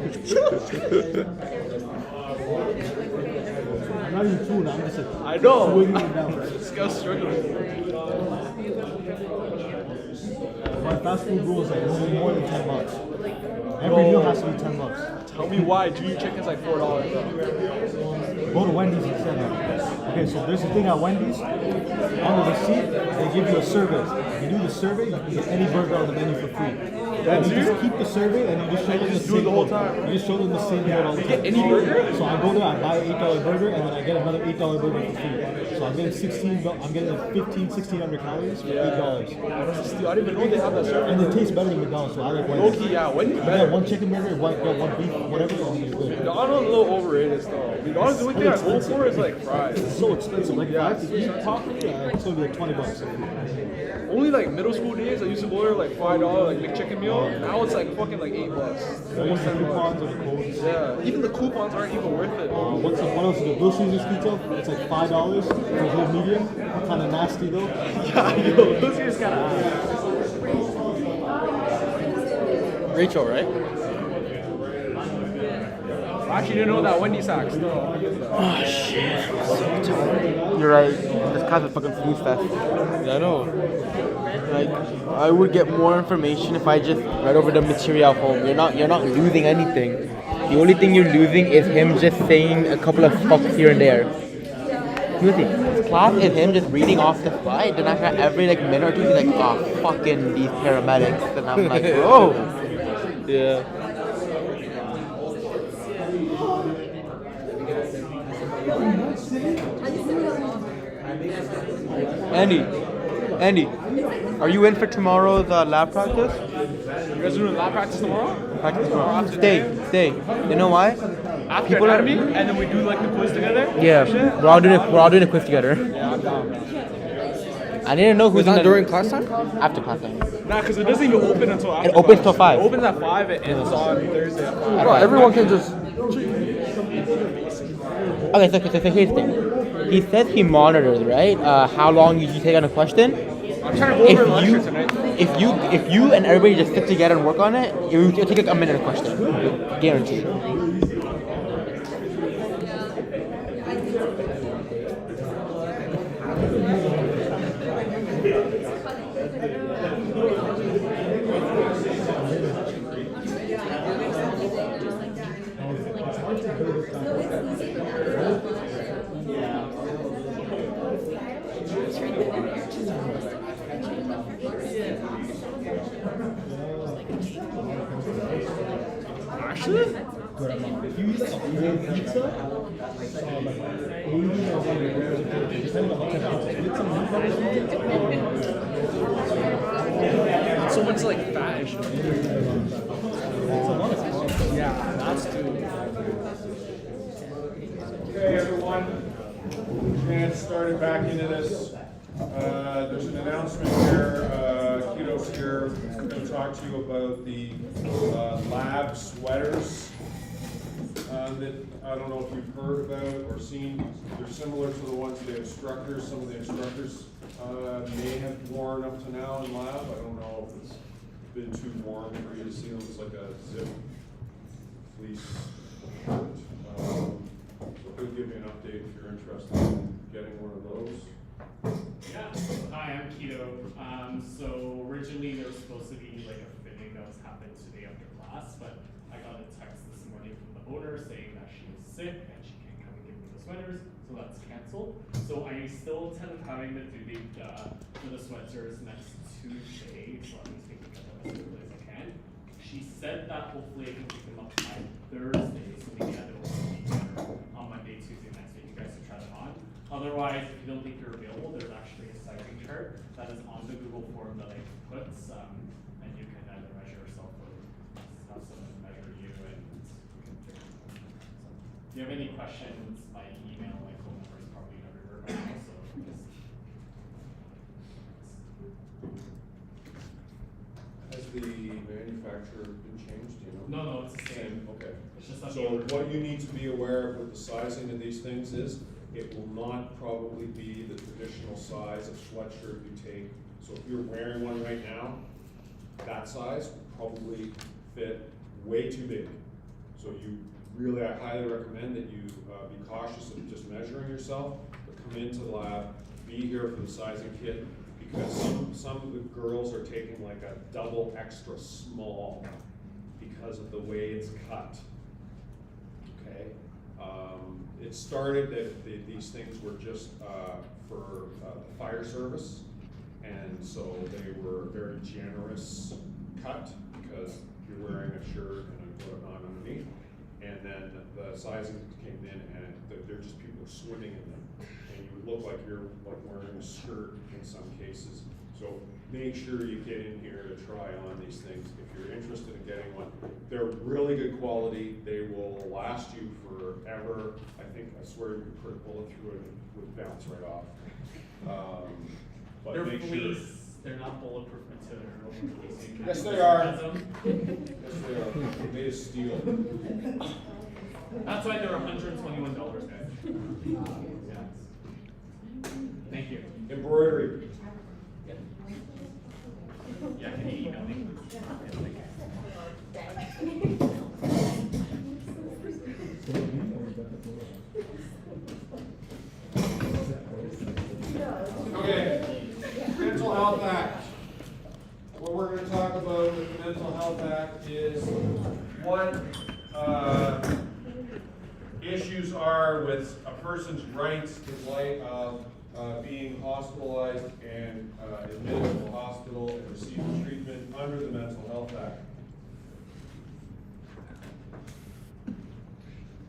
I'm not even food, I'm just like, I know. wiggling it down. This guy's struggling. My fast food rule is like no more than $10. Every meal has to be $10. Tell me why junior chicken's like $4. Bro. Go to Wendy's instead. Okay, so there's a thing at Wendy's. On the receipt, they give you a survey. If you do the survey, you can get any burger on the menu for free. That's you you? just keep the survey and you just show them the just do it same the whole code. time. You just show them the same code all the time. Get any burger? So I go there, I buy an $8 burger, and then I get another $8 burger for free. So I'm getting I'm getting like 1,600 calories for $8. I didn't even know they have that service. And it tastes better than McDonald's, so I like Wendy's. Low-key, yeah, Wendy's You better. get one chicken burger, one beef, whatever, and it's good. McDonald's a little overrated still. McDonald's, the only thing I go for is like fries. It's so expensive. Like if I have to eat properly, it's gonna be like $20. Only like middle school days, I used to go there like $5 like McChicken meal. Now it's like fucking like $8. Almost the coupons or the codes. Yeah, even the coupons aren't even worth it. What else is it? Little Caesars pizza. It's like $5 for a whole medium. Kind of nasty though. Yeah, yo, those guys kind of. Rachel, right? I actually didn't know that Wendy's hack still. Oh shit. You're right. This kind of fucking food fest. Yeah, I know. Like, I would get more information if I just read over the material home. You're not losing anything. The only thing you're losing is him just saying a couple of fucks here and there. Seriously, class is him just reading off the slide, then after every like minute or two he's like, oh fucking these paramedics, and I'm like, bro. Yeah. Andy, are you in for tomorrow's lab practice? You guys are doing lab practice tomorrow? Practice tomorrow. Stay. You know why? After People are- academy, and then we do like the quiz together? Yeah, Shit? we're all doing a quiz together. Yeah, I'm down. I didn't know who's Was that in during class time? after class time. Nah, because it doesn't even open until after It opens till class. 5. It opens at 5 and ends on Thursday at 5. Bro, everyone can just. Okay, so here's the thing. He says he monitors, right? How long you take on a question. I'm trying to go over the lecture tonight. If you and everybody just sit together and work on it, it'll take like a minute a question, guaranteed. Actually? If you eat like a whole pizza, like 80 or 100 burgers, depending on what kind of pizza. Get some meat butter pizza. So much like fat and shit. Yeah, that's too. Okay, everyone, we're gonna get started back into this. There's an announcement here. Kiddo's here to talk to you about the lab sweaters. that I don't know if you've heard about or seen. They're similar to the ones the instructors, some of the instructors may have worn up to now in lab. I don't know if it's been too warm for you to see them. It's like a zip fleece shirt. So it'll give you an update if you're interested in getting one of those. Yeah, hi, I'm Keto. So originally there was supposed to be like a fitting that was happening today after class, but I got a text this morning from the owner saying that she was sick and she can't come and give me the sweaters, so that's canceled. So I still intend on having the due date for the sweaters next Tuesday, so I'm just thinking of them as quickly as I can. She said that hopefully I can pick them up by Thursday, so maybe I will be better on Monday, Tuesday next week. You guys can try them on. Otherwise, if you don't think you're available, there's actually a sizing chart that is on the Google form that I put, and you can either measure yourself or have someone measure you, and you can figure it out. So, if you have any questions, my email, my phone number is probably everywhere by now, so just. Has the manufacturer been changed, do you know? No, it's the same. Okay. It's just that So the order- what you need to be aware of with the sizing of these things is, it will not probably be the traditional size of sweatshirt you take. So if you're wearing one right now, that size will probably fit way too big. So I highly recommend that you be cautious of just measuring yourself, but come into the lab, be here for the sizing kit, because some of the girls are taking like a double extra small because of the way it's cut. Okay? It started that these things were just for the fire service, and so they were very generous cut because you're wearing a shirt and a hood on underneath. And then the sizing came in, and they're just people swimming in them, and you would look like you're like wearing a skirt in some cases. So make sure you get in here to try on these things if you're interested in getting one. They're really good quality. They will last you forever. I swear you could put a bullet through it and it would bounce right off. But They're make fleece, sure. they're not bulletproof material. Yes, they are. Yes, they are. They're made of steel. That's why they're $121, guys. Yeah. Thank you. Embroidery. Yeah, can you email me? Okay, Mental Health Act. What we're going to talk about with the Mental Health Act is what issues are with a person's rights in light of being hospitalized and admitted to the hospital and receiving treatment under the Mental Health Act.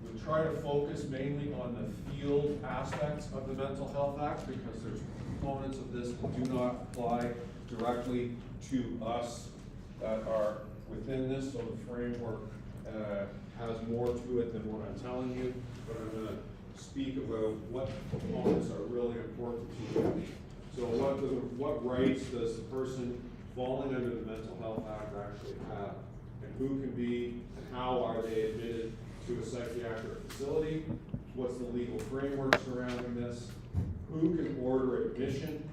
We'll try to focus mainly on the field aspects of the Mental Health Act because there's components of this that do not apply directly to us that are within this, so the framework has more to it than what I'm telling you, but I'm going to speak about what components are really important to you. So what rights does the person falling under the Mental Health Act actually have? And who can be, and how are they admitted to a psychiatric facility? What's the legal framework surrounding this? Who can order admission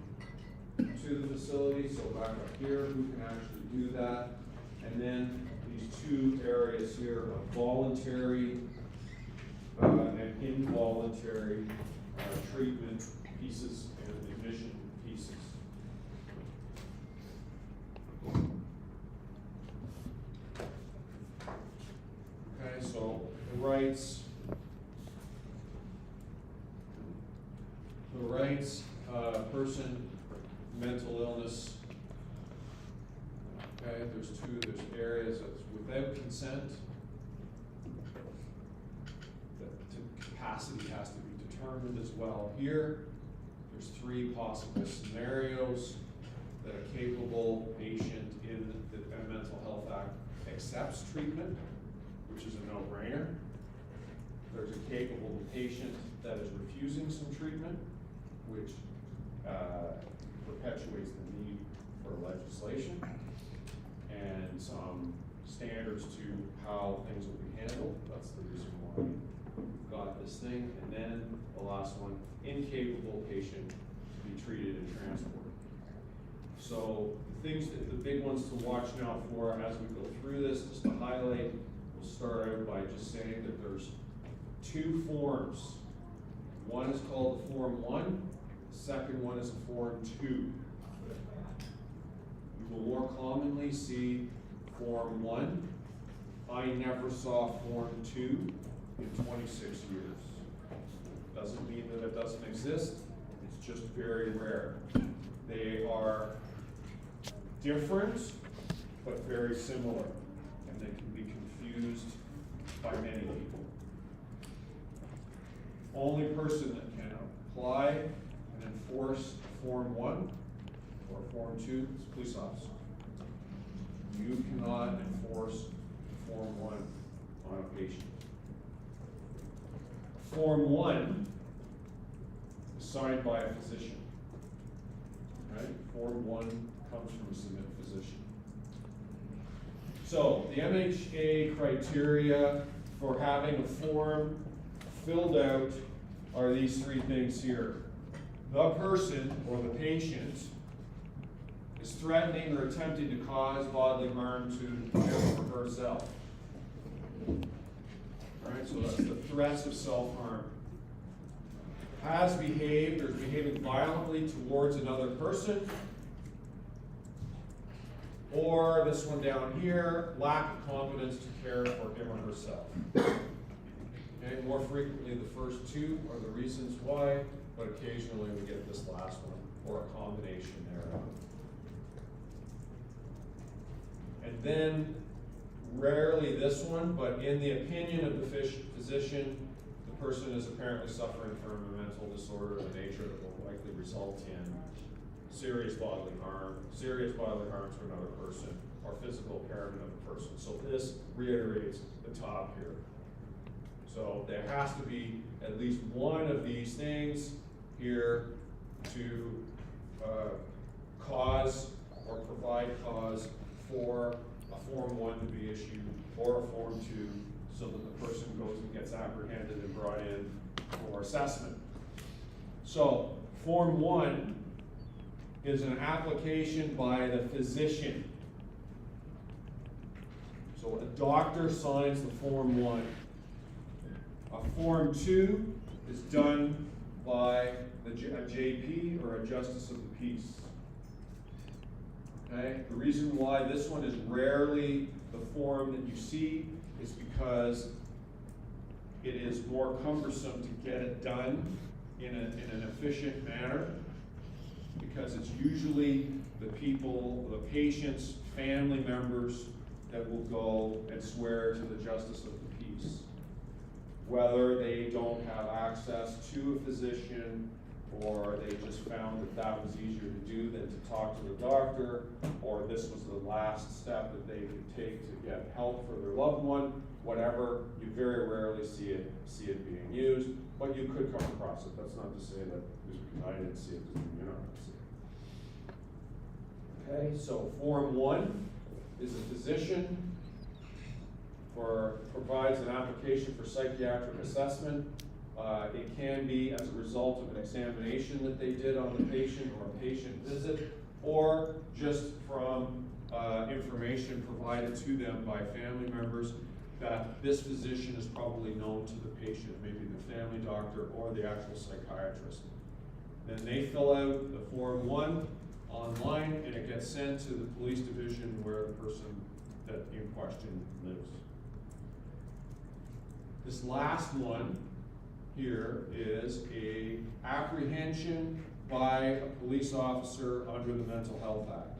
to the facility? So back up here, who can actually do that? And then these two areas here of voluntary and involuntary treatment pieces and admission pieces. Okay, so the rights. Person, mental illness. Okay, there's areas that's without consent. The capacity has to be determined as well. Here, there's three possible scenarios that a capable patient in the Mental Health Act accepts treatment, which is a no-brainer. There's a capable patient that is refusing some treatment, which perpetuates the need for legislation, and some standards to how things will be handled. That's the reason why we've got this thing. And then the last one, incapable patient to be treated and transported. So the things that, the big ones to watch now for as we go through this, just to highlight, we'll start out by just saying that there's two forms. One is called the Form 1, the second one is a Form 2. You will more commonly see Form 1. I never saw Form 2 in 26 years. Doesn't mean that it doesn't exist, it's just very rare. They are different, but very similar, and they can be confused by many people. Only person that can apply and enforce Form 1 or Form 2 is a police officer. You cannot enforce Form 1 on a patient. Form 1 is signed by a physician. Right? Form 1 comes from a submit physician. So the MHA criteria for having a form filled out are these three things here. The person or the patient is threatening or attempting to cause bodily harm to him or herself. Alright, so that's the threats of self-harm. Has behaved or is behaving violently towards another person. Or this one down here, lack of competence to care for him or herself. Okay, more frequently the first two are the reasons why, but occasionally we get this last one, or a combination thereof. And then, rarely this one, but in the opinion of the physician, the person is apparently suffering from a mental disorder of a nature that will likely result in serious bodily harm to another person, or physical impairment of a person. So this reiterates the top here. So there has to be at least one of these things here to cause or provide cause for a Form 1 to be issued or a Form 2, so that the person goes and gets apprehended and brought in for assessment. So Form 1 is an application by the physician. So a doctor signs the Form 1. A Form 2 is done by a JP or a Justice of the Peace. Okay? The reason why this one is rarely the form that you see is because it is more cumbersome to get it done in an efficient manner, because it's usually the people, the patient's family members that will go and swear to the Justice of the Peace. Whether they don't have access to a physician, or they just found that that was easier to do than to talk to the doctor, or this was the last step that they could take to get help for their loved one, whatever, you very rarely see it being used, but you could come across it. That's not to say that I didn't see it, you're not going to see it. Okay, so Form 1 is a physician provides an application for psychiatric assessment. It can be as a result of an examination that they did on the patient, or a patient visit, or just from information provided to them by family members that this physician is probably known to the patient, maybe the family doctor or the actual psychiatrist. Then they fill out the Form 1 online, and it gets sent to the police division where the person that in question lives. This last one here is a apprehension by a police officer under the Mental Health Act.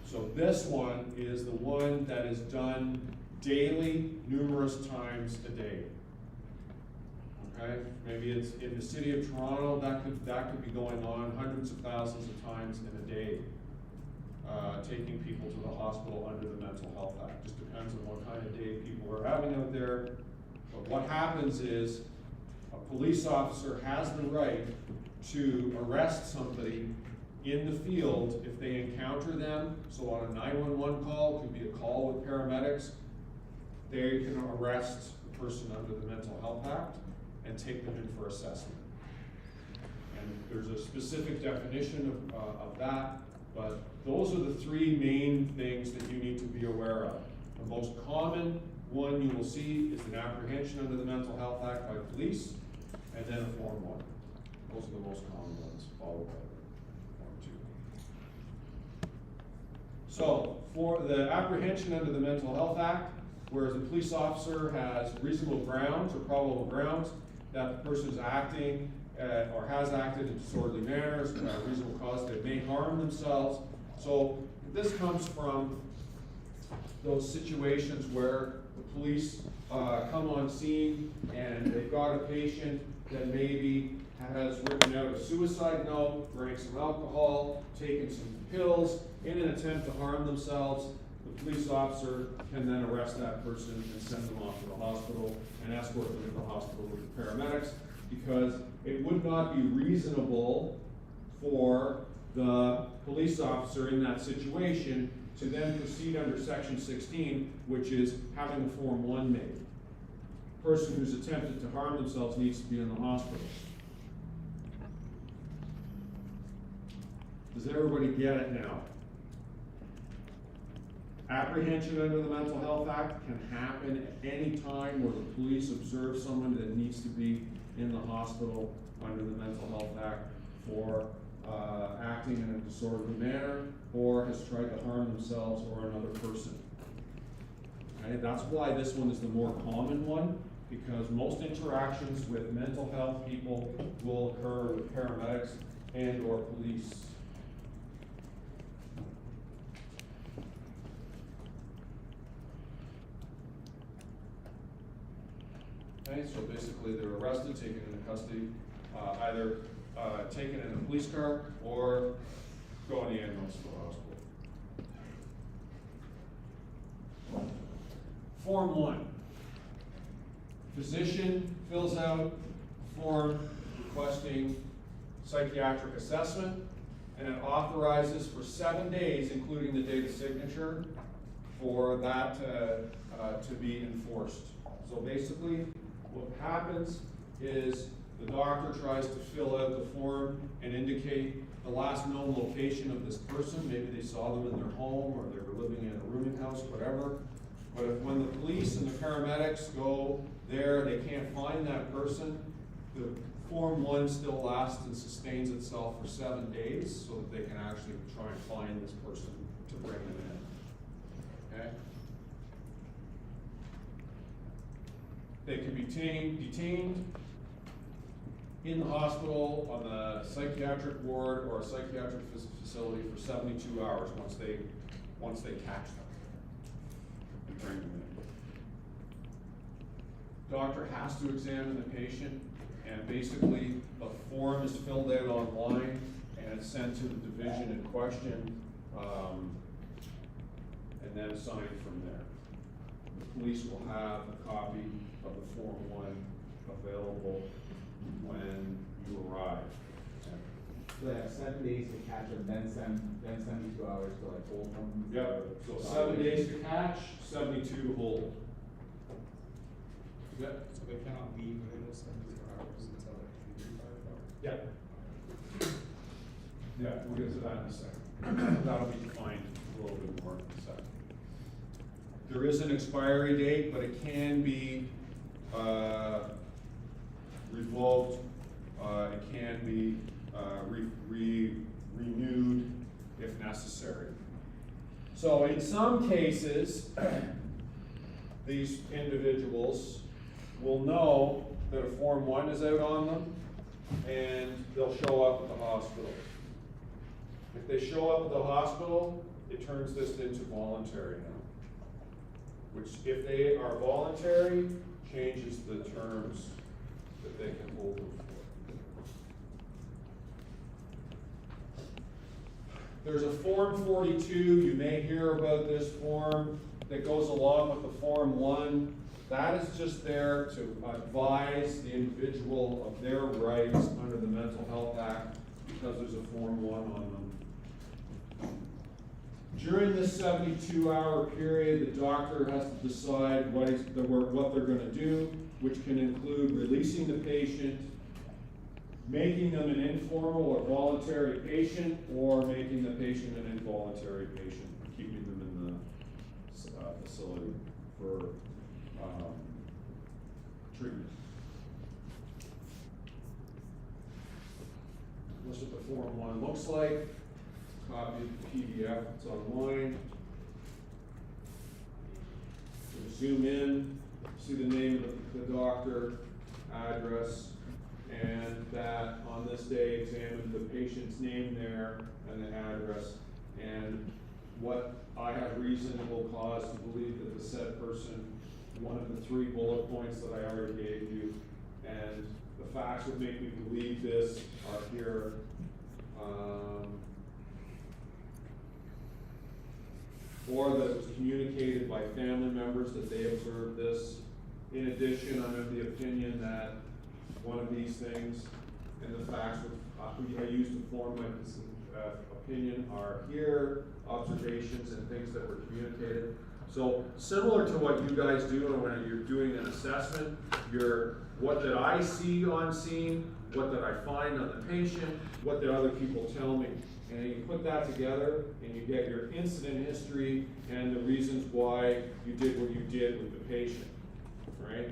So this one is the one that is done daily, numerous times a day. Okay, maybe it's in the city of Toronto, that could be going on hundreds of thousands of times in a day, taking people to the hospital under the Mental Health Act. Just depends on what kind of day people are having out there. But what happens is a police officer has the right to arrest somebody in the field, if they encounter them, so on a 911 call, it could be a call with paramedics, they can arrest the person under the Mental Health Act and take them in for assessment. And there's a specific definition of that, but those are the three main things that you need to be aware of. The most common one you will see is an apprehension under the Mental Health Act by police, and then a Form 1. Those are the most common ones, followed by Form 2. So, for the apprehension under the Mental Health Act, whereas a police officer has reasonable grounds or probable grounds that the person is acting or has acted in disorderly manners, reasonable cause they may harm themselves. So this comes from those situations where the police come on scene and they've got a patient that maybe has written out a suicide note, drank some alcohol, taken some pills in an attempt to harm themselves. The police officer can then arrest that person and send them off to the hospital and escort them to the hospital with the paramedics, because it would not be reasonable for the police officer in that situation to then proceed under Section 16, which is having a Form 1 made. The person who's attempted to harm themselves needs to be in the hospital. Does everybody get it now? Apprehension under the Mental Health Act can happen at any time where the police observe someone that needs to be in the hospital under the Mental Health Act for acting in a disorderly manner or has tried to harm themselves or another person. Okay, that's why this one is the more common one, because most interactions with mental health people will occur with paramedics and or police. Okay, so basically they're arrested, taken into custody, either taken in a police car or go in the ambulance to the hospital. Form 1. Physician fills out a form requesting psychiatric assessment, and it authorizes for 7 days, including the date of signature, for that to be enforced. So basically, what happens is the doctor tries to fill out the form and indicate the last known location of this person. Maybe they saw them in their home or they were living in a rooming house, whatever. But if when the police and the paramedics go there, they can't find that person, the Form 1 still lasts and sustains itself for 7 days so that they can actually try and find this person to bring them in. Okay? They can be detained in the hospital, on the psychiatric ward or a psychiatric facility for 72 hours once they catch them and bring them in. Doctor has to examine the patient, and basically a form is filled out online and it's sent to the division in question, and then signed from there. The police will have a copy of the Form 1 available when you arrive. So they have 7 days to catch them, then 72 hours to like hold them? Yep, so 7 days to catch, 72 to hold. Yep. So they cannot leave within those 72 hours until they're 5 hours? Yep. Yeah, we'll get to that in a second. That'll be defined a little bit more in a second. There is an expiry date, but it can be revoked. It can be renewed if necessary. So in some cases, these individuals will know that a Form 1 is out on them, and they'll show up at the hospital. If they show up at the hospital, it turns this into voluntary now, which, if they are voluntary, changes the terms that they can hold them for. There's a Form 42, you may hear about this form, that goes along with the Form 1. That is just there to advise the individual of their rights under the Mental Health Act, because there's a Form 1 on them during this 72-hour period, the doctor has to decide what they're gonna do, which can include releasing the patient, making them an informal or voluntary patient, or making the patient an involuntary patient, keeping them in the facility for treatment. That's what the Form 1 looks like. Copy of the PDF, it's online. So zoom in, see the name of the doctor, address, and that on this day examine the patient's name there and the address, and what I have reasonable cause to believe that the said person, one of the 3 bullet points that I already gave you, and the facts that make me believe this are here. Or that it was communicated by family members that they observed this. In addition, I'm of the opinion that one of these things and the facts I used to form my opinion are here, observations and things that were communicated. So similar to what you guys do when you're doing an assessment, what did I see on scene, what did I find on the patient, what did other people tell me? And you put that together and you get your incident history and the reasons why you did what you did with the patient, right?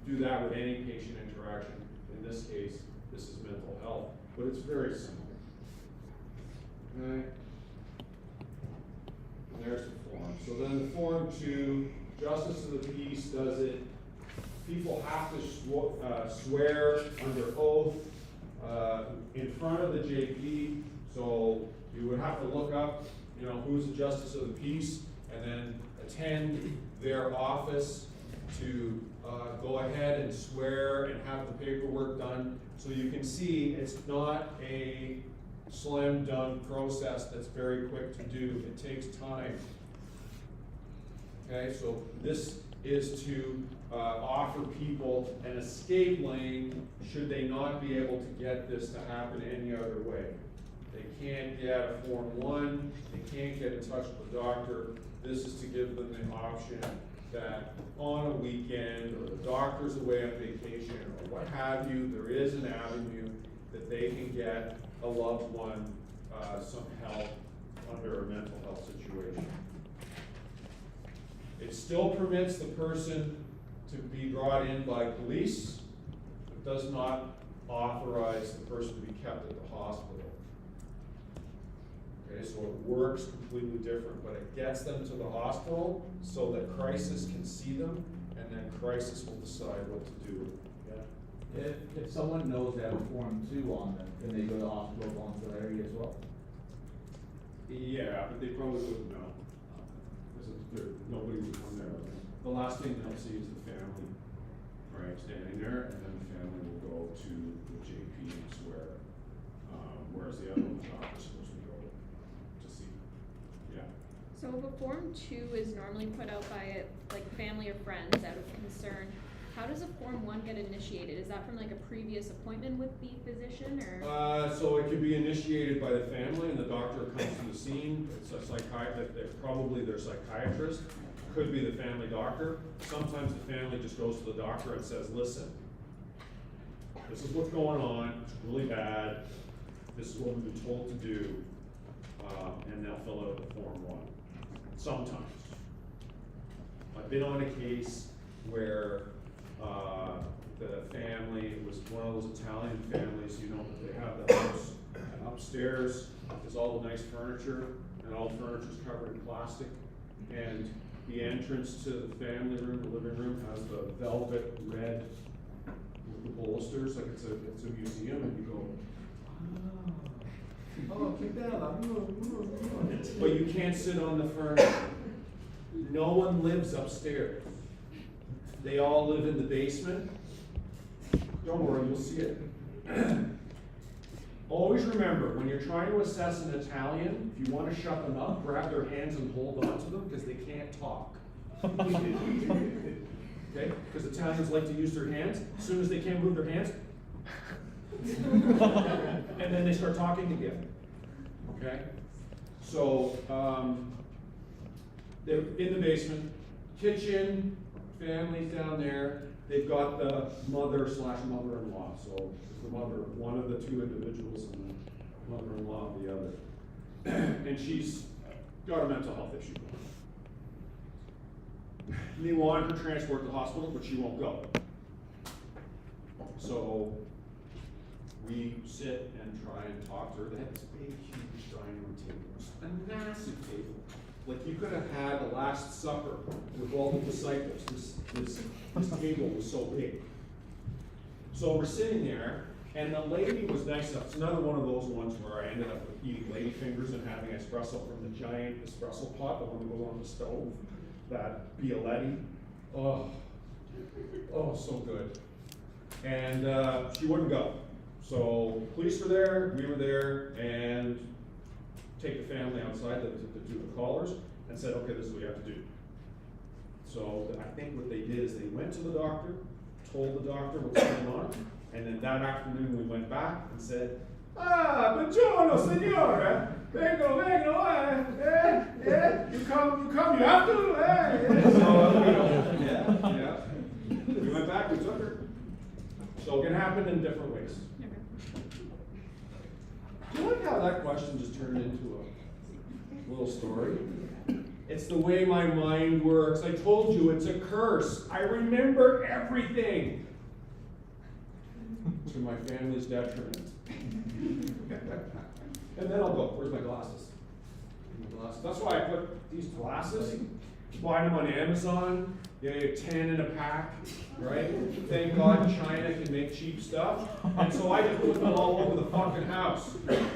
Do that with any patient interaction. In this case, this is mental health, but it's very similar. Okay? And there's the form. So then the Form 2, Justice of the Peace does it. People have to swear under oath in front of the JP. So you would have to look up, who's the Justice of the Peace, and then attend their office to go ahead and swear and have the paperwork done. So you can see it's not a slam dunk process that's very quick to do. It takes time. Okay, so this is to offer people an escape lane should they not be able to get this to happen any other way. They can't get a Form 1, they can't get in touch with the doctor. This is to give them the option that on a weekend, or the doctor's away on vacation, or what have you, there is an avenue that they can get a loved one some help under a mental health situation. It still permits the person to be brought in by police. It does not authorize the person to be kept at the hospital. Okay, so it works completely different, but it gets them to the hospital so that crisis can see them, and then crisis will decide what to do. Yeah. If someone knows they have a Form 2 on them, can they go to the hospital voluntarily as well? Yeah, but they probably wouldn't know. Nobody would come there. The last thing they'll see is the family, right, standing there, and then the family will go to the JP and swear, whereas the other one's not supposed to go to see. Yeah. So if a Form 2 is normally put out by family or friends out of concern, how does a Form 1 get initiated? Is that from a previous appointment with the physician, or? So it can be initiated by the family, and the doctor comes to the scene. It's a psychiatrist, probably their psychiatrist. Could be the family doctor. Sometimes the family just goes to the doctor and says, listen, this is what's going on, it's really bad, this is what we've been told to do, and they'll fill out the Form 1. Sometimes. I've been on a case where the family, it was one of those Italian families, they have the house, and upstairs is all the nice furniture, and all the furniture's covered in plastic, and the entrance to the family room, the living room, has the velvet red with the bolsters, like it's a museum, and you go, oh, che bella. But you can't sit on the furniture. No one lives upstairs. They all live in the basement. Don't worry, you'll see it. Always remember, when you're trying to assess an Italian, if you want to shut them up, grab their hands and hold on to them because they can't talk. Okay? Because Italians like to use their hands. As soon as they can't move their hands, and then they start talking again. Okay? So, they're in the basement, kitchen, family's down there. They've got the mother/mother-in-law, so it's the mother of one of the two individuals and the mother-in-law of the other. And she's got a mental health issue. They want her transport to the hospital, but she won't go. So we sit and try and talk to her. They had this big, huge dining room table, a massive table. Like you could have had the Last Supper with all the disciples. This table was so big. So we're sitting there, and the lady was nice enough. It's another one of those ones where I ended up eating lady fingers and having espresso from the giant espresso pot, the one that goes on the stove, that Bialetti. Oh, so good. And she wouldn't go. So police were there, we were there, and take the family outside to do the callers, and said, okay, this is what you have to do. So I think what they did is they went to the doctor, told the doctor what's going on, and then that afternoon we went back and said, buongiorno signore, vengo, you come, you have to, So, yeah. We went back, we took her. So it can happen in different ways. Do you like how that question just turned into a little story? It's the way my mind works. I told you it's a curse. I remember everything. To my family's detriment. And then I'll go, where's my glasses? That's why I put these glasses, buy them on Amazon. You get 10 in a pack, right? Thank God China can make cheap stuff. And so I just put them all over the fucking house.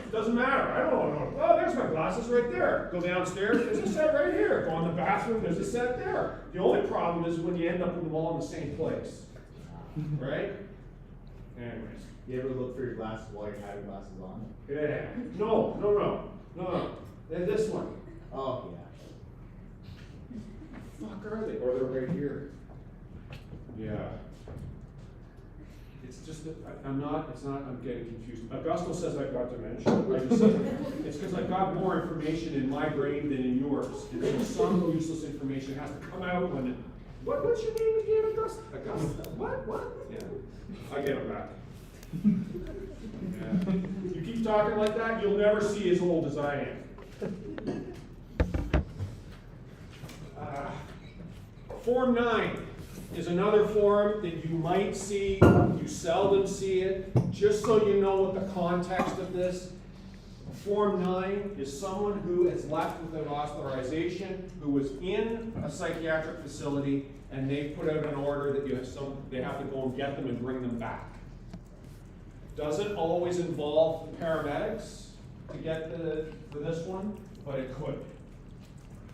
Doesn't matter, I don't know. Oh, there's my glasses right there. Go downstairs, there's a set right here. Go in the bathroom, there's a set there. The only problem is when you end up with them all in the same place, right? Anyways. You ever look for your glasses while you're having glasses on? Yeah. No. There's this one. Oh, yeah. Fuck are they? Or they're right here. Yeah. It's just that I'm getting confused. Augusto says I've got dementia. It's because I've got more information in my brain than in yours. And so some useless information has to come out when what's your name again, Augusta? What? Yeah. I get him back. Yeah. You keep talking like that, you'll never see as old as I am. Form 9 is another form that you might see, you seldom see it. Just so you know what the context of this, Form 9 is someone who is left without authorization, who was in a psychiatric facility, and they put out an order that they have to go and get them and bring them back. Doesn't always involve the paramedics to get for this one, but it could.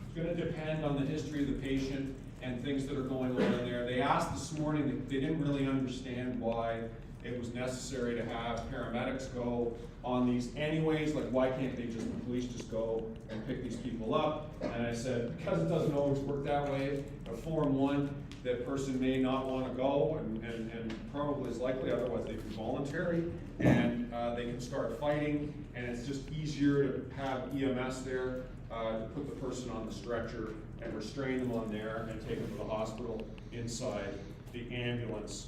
It's going to depend on the history of the patient and things that are going on in there. They asked this morning that they didn't really understand why it was necessary to have paramedics go on these anyways, like why can't the police just go and pick these people up? And I said, because it doesn't always work that way, a Form 1, that person may not want to go and probably is likely, otherwise they'd be voluntary, and they can start fighting, and it's just easier to have EMS there to put the person on the stretcher and restrain them on there and take them to the hospital inside the ambulance.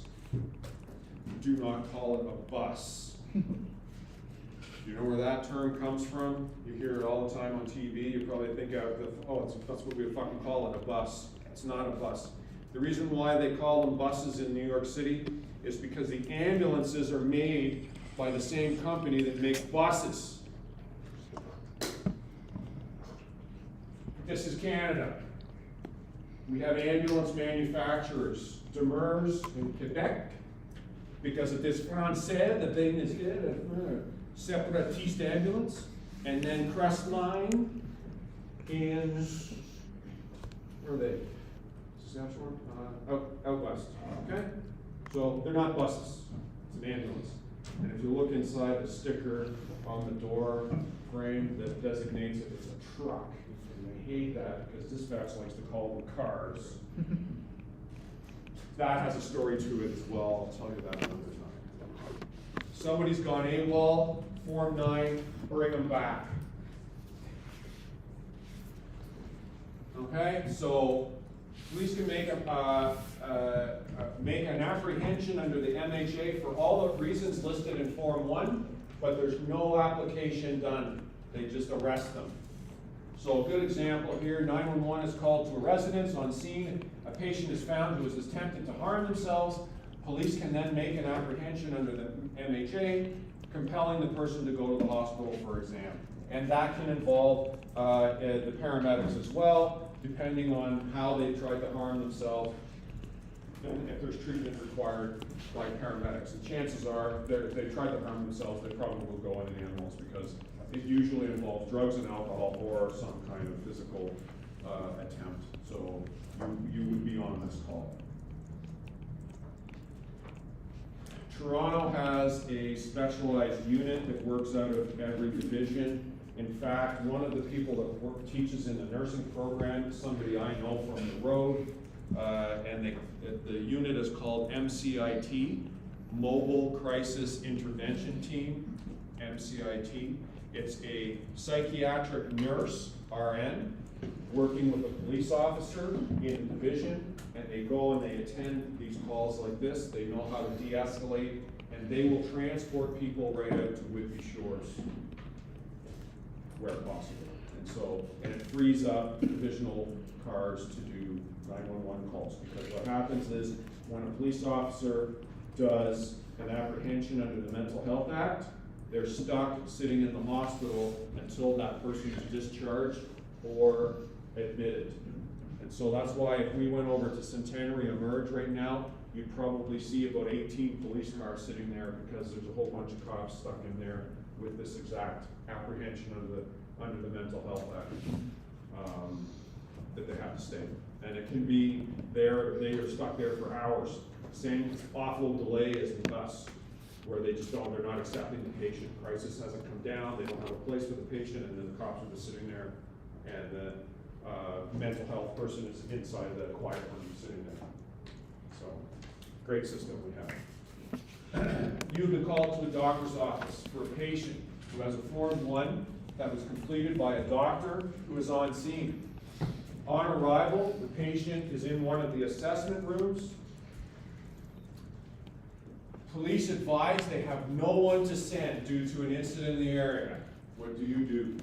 Do not call it a bus. You know where that term comes from? You hear it all the time on TV. You probably think, that's what we fucking call it, a bus. It's not a bus. The reason why they call them buses in New York City is because the ambulances are made by the same company that makes buses. This is Canada. We have ambulance manufacturers. Demers in Quebec, because it is Français, the thing is Separatiste ambulance, and then Crestline in, where are they? Saskatchewan? Out west, okay? So they're not buses, it's an ambulance. And if you look inside the sticker on the door frame that designates it, it's a truck. And I hate that because dispatch likes to call them cars. That has a story to it as well, I'll tell you that another time. Somebody's gone AWOL, Form 9, bring them back. Okay, so police can make make an apprehension under the MHA for all the reasons listed in Form 1, but there's no application done. They just arrest them. So a good example here, 911 is called to a residence. On scene, a patient is found who has attempted to harm themselves. Police can then make an apprehension under the MHA, compelling the person to go to the hospital for exam. And that can involve the paramedics as well, depending on how they tried to harm themselves, and if there's treatment required by paramedics. And chances are, if they tried to harm themselves, they probably will go in the ambulance because it usually involves drugs and alcohol or some kind of physical attempt. So you would be on this call. Toronto has a specialized unit that works out of every division. In fact, one of the people that teaches in the nursing program is somebody I know from the road, and the unit is called MCIT, Mobile Crisis Intervention Team, MCIT. It's a psychiatric nurse, RN, working with a police officer in a division, and they go and they attend these calls like this. They know how to de-escalate, and they will transport people right out to Whitby Shores where possible. And it frees up divisional cars to do 911 calls, because what happens is when a police officer does an apprehension under the Mental Health Act, they're stuck sitting in the hospital until that person is discharged or admitted. And so that's why if we went over to Centenary Emerge right now, you'd probably see about 18 police cars sitting there, because there's a whole bunch of cops stuck in there with this exact apprehension under the Mental Health Act, that they have to stay. And it can be they are stuck there for hours. Same awful delay as the bus, where they're not accepting the patient. Crisis hasn't come down, they don't have a place for the patient, and then the cops are just sitting there, and the mental health person is inside the quiet room sitting there. So, great system we have. You've been called to a doctor's office for a patient who has a Form 1 that was completed by a doctor who is on scene. On arrival, the patient is in one of the assessment rooms. Police advise they have no one to send due to an incident in the area. What do you do?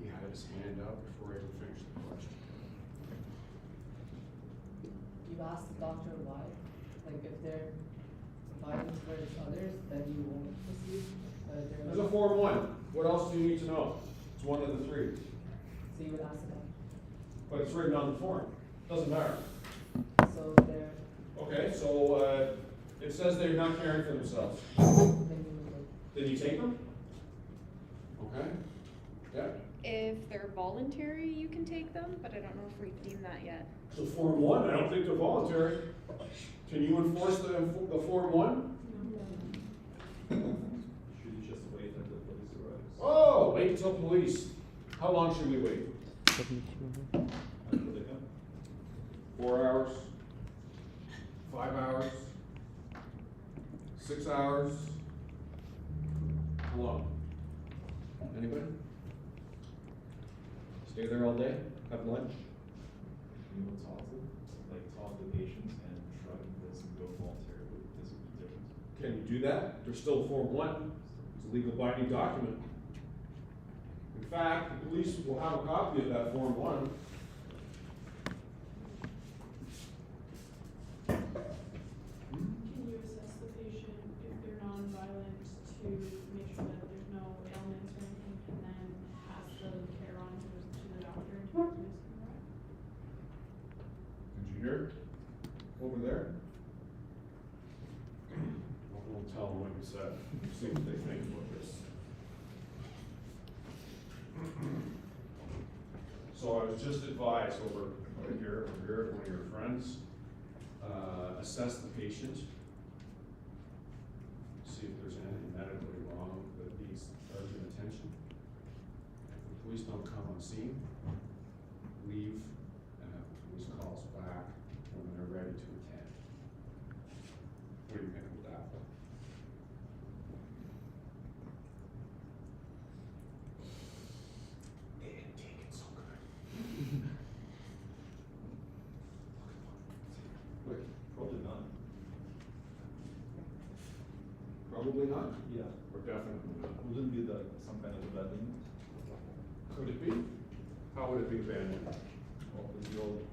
He had his hand up before I even finished the question. You ask the doctor why? Like if they're violent towards others, then you won't proceed. There's a Form 1. What else do you need to know? It's one of the three. So you would ask the doctor. But it's written on the form. Doesn't matter. So they're. Okay, so it says they're not caring for themselves. Then you take them? Okay. Yeah. If they're voluntary, you can take them, but I don't know if we've deemed that yet. So Form 1, I don't think they're voluntary. Can you enforce the Form 1? Should you just wait until police arrives? Oh, wait until police. How long should we wait? Until they come? 4 hours? 5 hours? 6 hours? How long? Anybody? Stay there all day? Have lunch? You know, talk to the patients and try to convince them to go voluntarily. This would be different. Can you do that? There's still a Form 1. It's a legal binding document. In fact, the police will have a copy of that Form 1. Can you assess the patient if they're non-violent to make sure that there's no ailments or anything, and then pass the care on to the doctor to police? Did you hear? Over there? Won't tell them what you said. See what they think about this. So I was just advised over here, one of your friends, assess the patient. See if there's anything medically wrong that needs urgent attention. If the police don't come on scene, leave and have the police calls back when they're ready to attend. Absolutely not? Yeah. Or definitely not? Wouldn't be the, some kind of abandonment? Could it be? How would it be abandoned? Or the old,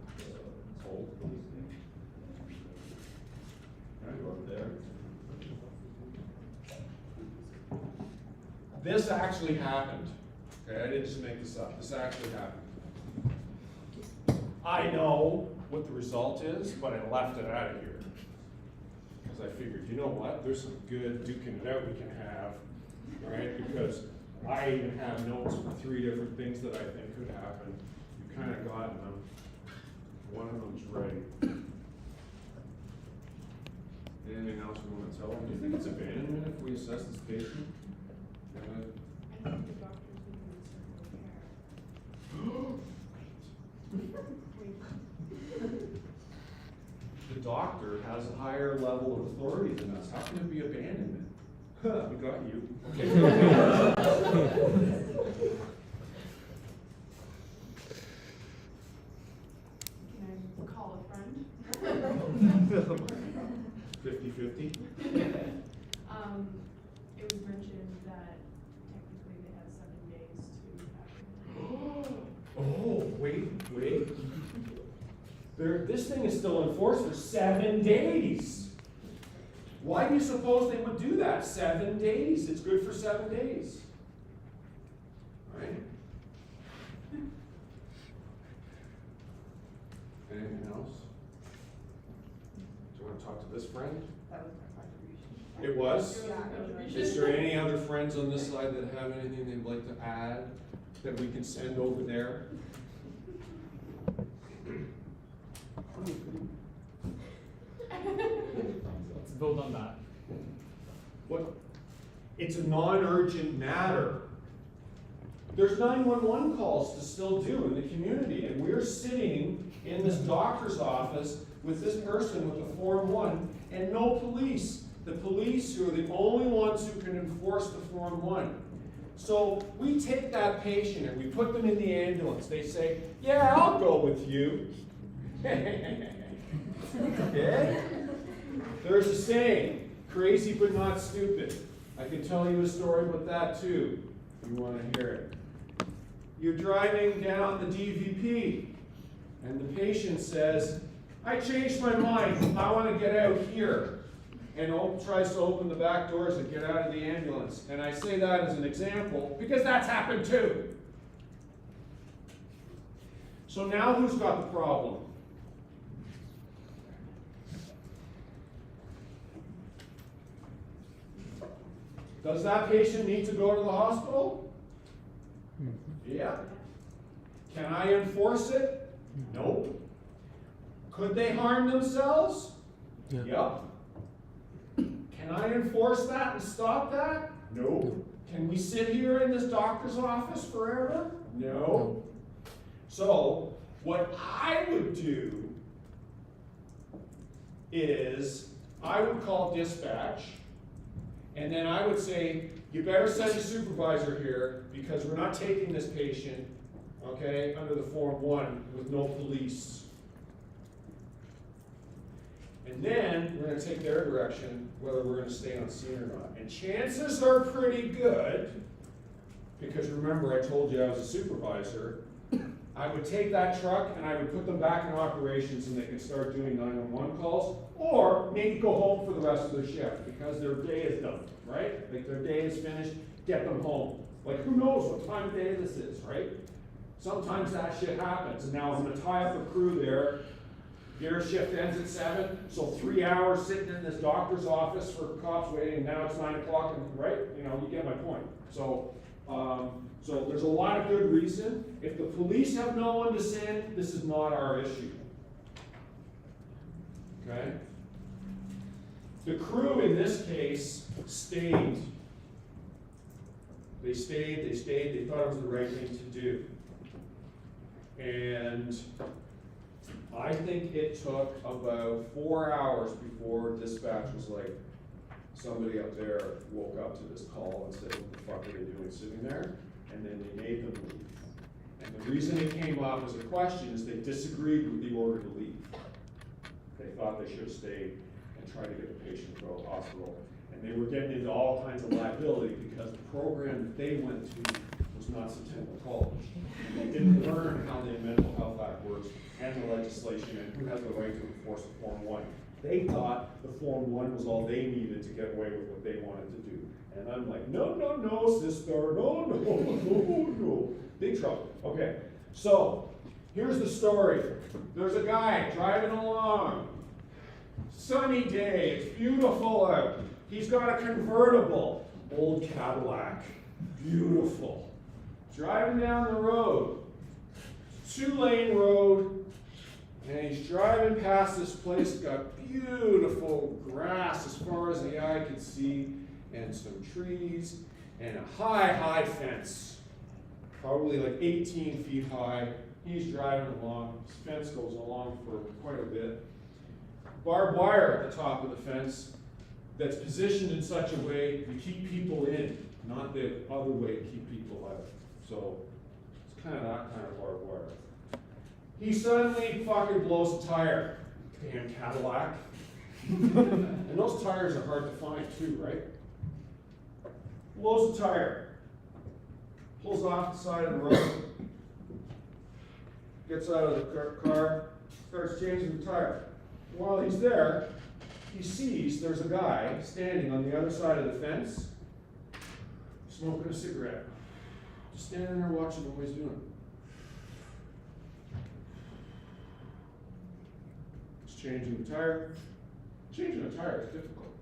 old police thing? You are there. This actually happened. Okay, I didn't just make this up. This actually happened. I know what the result is, but I left it out of here. Because I figured, you know what? There's some good duking it out we can have, right? Because I even have notes for 3 different things that I think could happen. You kind of gotten them. One of them's right. Anything else you want to tell them? Do you think it's abandonment if we assess this patient? I think the doctor's making a The doctor has a higher level of authority than us. How can it be abandonment? Huh, we got you. Okay. Can I call a friend? 50-50? It was mentioned that technically they had 7 days to have. Oh, wait. This thing is still in force for 7 days. Why do you suppose they would do that? 7 days. It's good for 7 days. Right? Anything else? Do you want to talk to this friend? That was my contribution. It was? Yeah, it was. Is there any other friends on this side that have anything they'd like to add that we can send over there? Let's build on that. What? It's a non-urgent matter. There's 911 calls to still do in the community, and we're sitting in this doctor's office with this person with the Form 1 and no police. The police who are the only ones who can enforce the Form 1. So we take that patient and we put them in the ambulance. They say, yeah, I'll go with you. Okay? There's a saying, crazy but not stupid. I can tell you a story about that too, if you want to hear it. You're driving down the DVP, and the patient says, I changed my mind, I want to get out here. And tries to open the back doors and get out of the ambulance. And I say that as an example, because that's happened too. So now who's got the problem? Does that patient need to go to the hospital? Yeah. Can I enforce it? Nope. Could they harm themselves? Yeah. Yep. Can I enforce that and stop that? No. Can we sit here in this doctor's office forever? No. So, what I would do is, I would call dispatch, and then I would say, you better send a supervisor here, because we're not taking this patient, okay, under the Form 1 with no police. And then we're going to take their direction, whether we're going to stay on scene or not. And chances are pretty good, because remember I told you I was a supervisor, I would take that truck and I would put them back in operations and they could start doing 911 calls, or maybe go home for the rest of their shift because their day is done, right? Like their day is finished, get them home. Like who knows what time of day this is, right? Sometimes that shit happens, and now I'm going to tie up a crew there. Your shift ends at 7, so 3 hours sitting in this doctor's office for cops waiting, and now it's 9 o'clock, and right? You know, you get my point. So, so there's a lot of good reason. If the police have no one to send, this is not our issue. Okay? The crew in this case stayed. They stayed, they thought it was the right thing to do. And I think it took about 4 hours before dispatch was like, somebody up there woke up to this call and said, what the fuck are they doing sitting there? And then they made them leave. And the reason it came up as a question is they disagreed with the order to leave. They thought they should have stayed and tried to get the patient to go to the hospital. And And they were getting into all kinds of liability because the program that they went to was not September College. They didn't learn how the Mental Health Act works and the legislation and who has the right to enforce the Form 1. They thought the Form 1 was all they needed to get away with what they wanted to do. And I'm like, no, no, no, sister, no, no, no, no. Big trouble. Okay, so here's the story. There's a guy driving along. Sunny day, it's beautiful out. He's got a convertible, old Cadillac, beautiful. Driving down the road, 2-lane road, and he's driving past this place, got beautiful grass as far as the eye could see, and some trees, and a high fence, probably like 18 feet high. He's driving along, his fence goes along for quite a bit. Barbed wire at the top of the fence that's positioned in such a way to keep people in, not the other way to keep people out. So it's kind of that kind of barbed wire. He suddenly fucking blows a tire. Damn Cadillac. And those tires are hard to find too, right? Blows a tire. Pulls off the side of the road. Gets out of the car. Starts changing the tire. While he's there, he sees there's a guy standing on the other side of the fence, smoking a cigarette. Just standing there watching what he's doing. He's changing the tire. Changing a tire is difficult,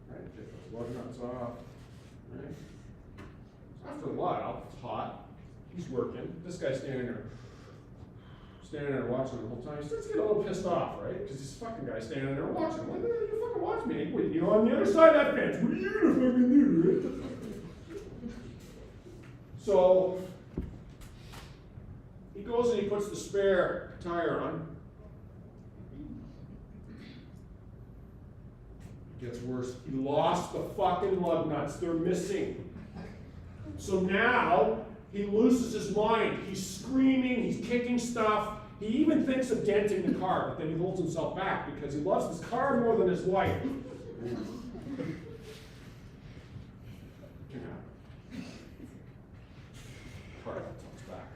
right? Lug nuts off, right? After a while, it's hot. He's working. This guy's standing there watching the whole time. He starts to get a little pissed off, right? Because this fucking guy's standing there watching. Why the hell you fucking watch me? Wait, you know, on the other side of that fence. What are you gonna fucking do, right? So he goes and he puts the spare tire on. It gets worse. He lost the fucking lug nuts. They're missing. So now he loses his mind. He's screaming, he's kicking stuff. He even thinks of denting the car, but then he holds himself back because he loves his car more than his wife. Car talks back.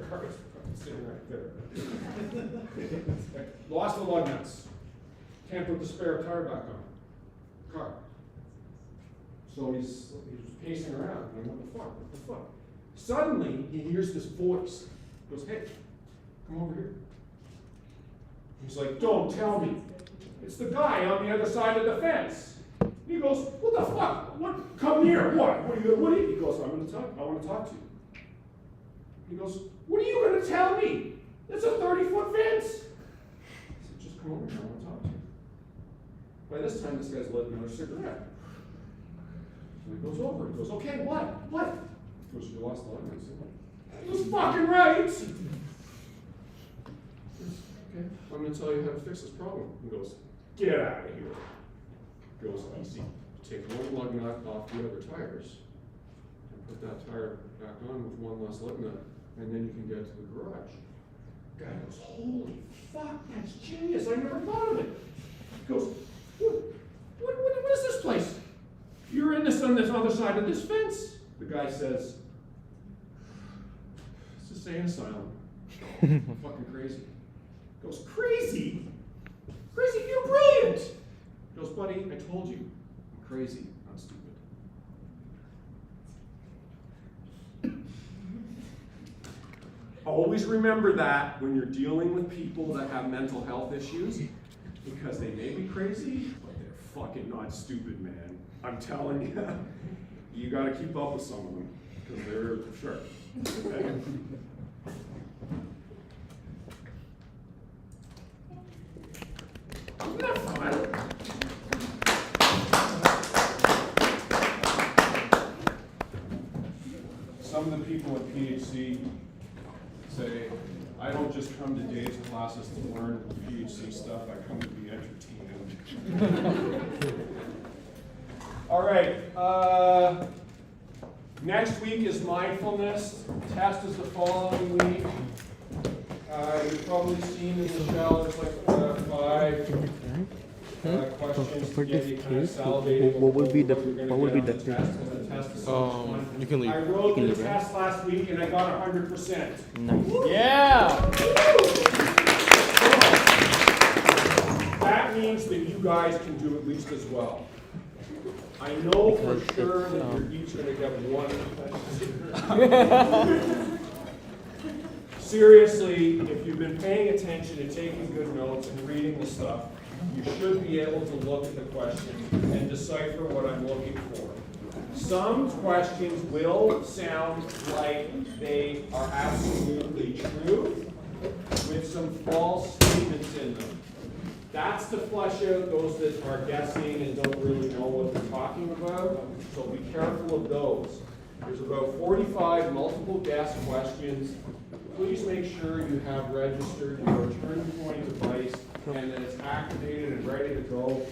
Car's sitting right there. Lost the lug nuts. Can't put the spare tire back on. Car. So he's pacing around, going, what the fuck? Suddenly, he hears this voice. He goes, hey, come over here. He's like, don't tell me. It's the guy on the other side of the fence. He goes, what the fuck? What? Come here. What? What are you? He goes, I want to talk to you. He goes, what are you going to tell me? It's a 30-foot fence. I said, just come over here. I want to talk to you. By this time, this guy's lit another cigarette. So he goes over. He goes, okay, what? He goes, you lost the lug nuts. He was fucking right. He goes, okay, I'm going to tell you how to fix this problem. He goes, get out of here. He goes, easy. Take one lug nut off the other tires and put that tire back on with one less lug nut, and then you can get to the garage. Guy goes, holy fuck, that's genius. I never thought of it. He goes, what is this place? You're in this on this other side of this fence. The guy says, it's a insane asylum. I'm fucking crazy. He goes, crazy? Crazy, you're brilliant. He goes, buddy, I told you, I'm crazy, not stupid. Always remember that when you're dealing with people that have mental health issues, because they may be crazy, but they're fucking not stupid, man. I'm telling you, you gotta keep up with some of them, because they're sharp. Okay? Isn't that fun? Some of the people at PHC say, I don't just come to Dave's classes to learn PHC stuff, I come to be entertained. All right, next week is mindfulness. Test is the following week. You've probably seen in the shell, there's like 5 questions For to get this you kind of case, salivating what would be over the what you're what would be gonna the get on the test, 'cause the test is so much fun. you can leave. I You wrote can the leave, right? test last week and I got 100%. Nice. Yeah! That means that you guys can do at least as well. I know Because for sure it's, that you're each gonna get 1. Seriously, if you've been paying attention and taking good notes and reading the stuff, you should be able to look at the questions and decipher what I'm looking for. Some questions will sound like they are absolutely true, with some false statements in them. That's to flesh out those that are guessing and don't really know what they're talking about, so be careful of those. There's about 45 multiple guess questions. Please make sure you have registered your turning point device and that it's activated and ready to go.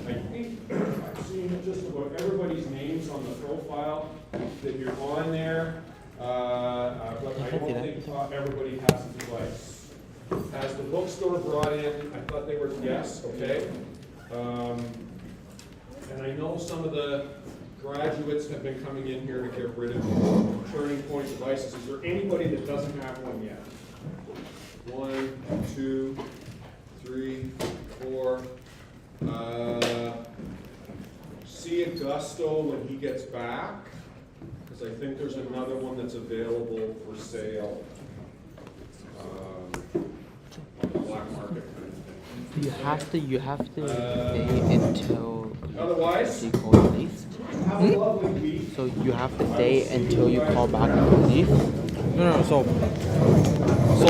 I think I've seen just about everybody's names on the profile that you're on there, but I don't think everybody has a device. Has the bookstore brought in, I thought they were, yes, okay. And I know some of the graduates have been coming in here to get rid of turning point devices. Is there anybody that doesn't have one yet? 1, 2, 3, 4. See Augusto when he gets back, because I think there's another one that's available for sale. On the black market kind of thing. You have to stay until Otherwise, you call police. have a lovely week. So you have to stay until you call back the police. No, so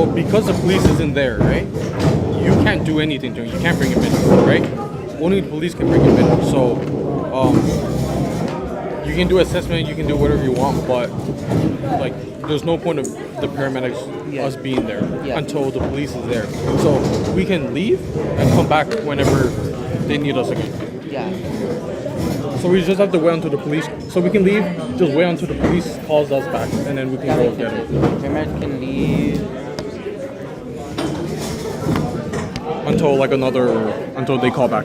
because the police isn't there, right? You can't do anything to him. You can't bring him in, right? Only the police can bring him in. So, you can do assessment, you can do whatever you want, but like, there's no point of the paramedics us being there until the police is there. So we can leave and come back whenever they need us again. Yeah. So we just have to wait until the police. So we can leave, just wait until the police calls us back, and then we can go get it. Paramedics can leave Until they call back.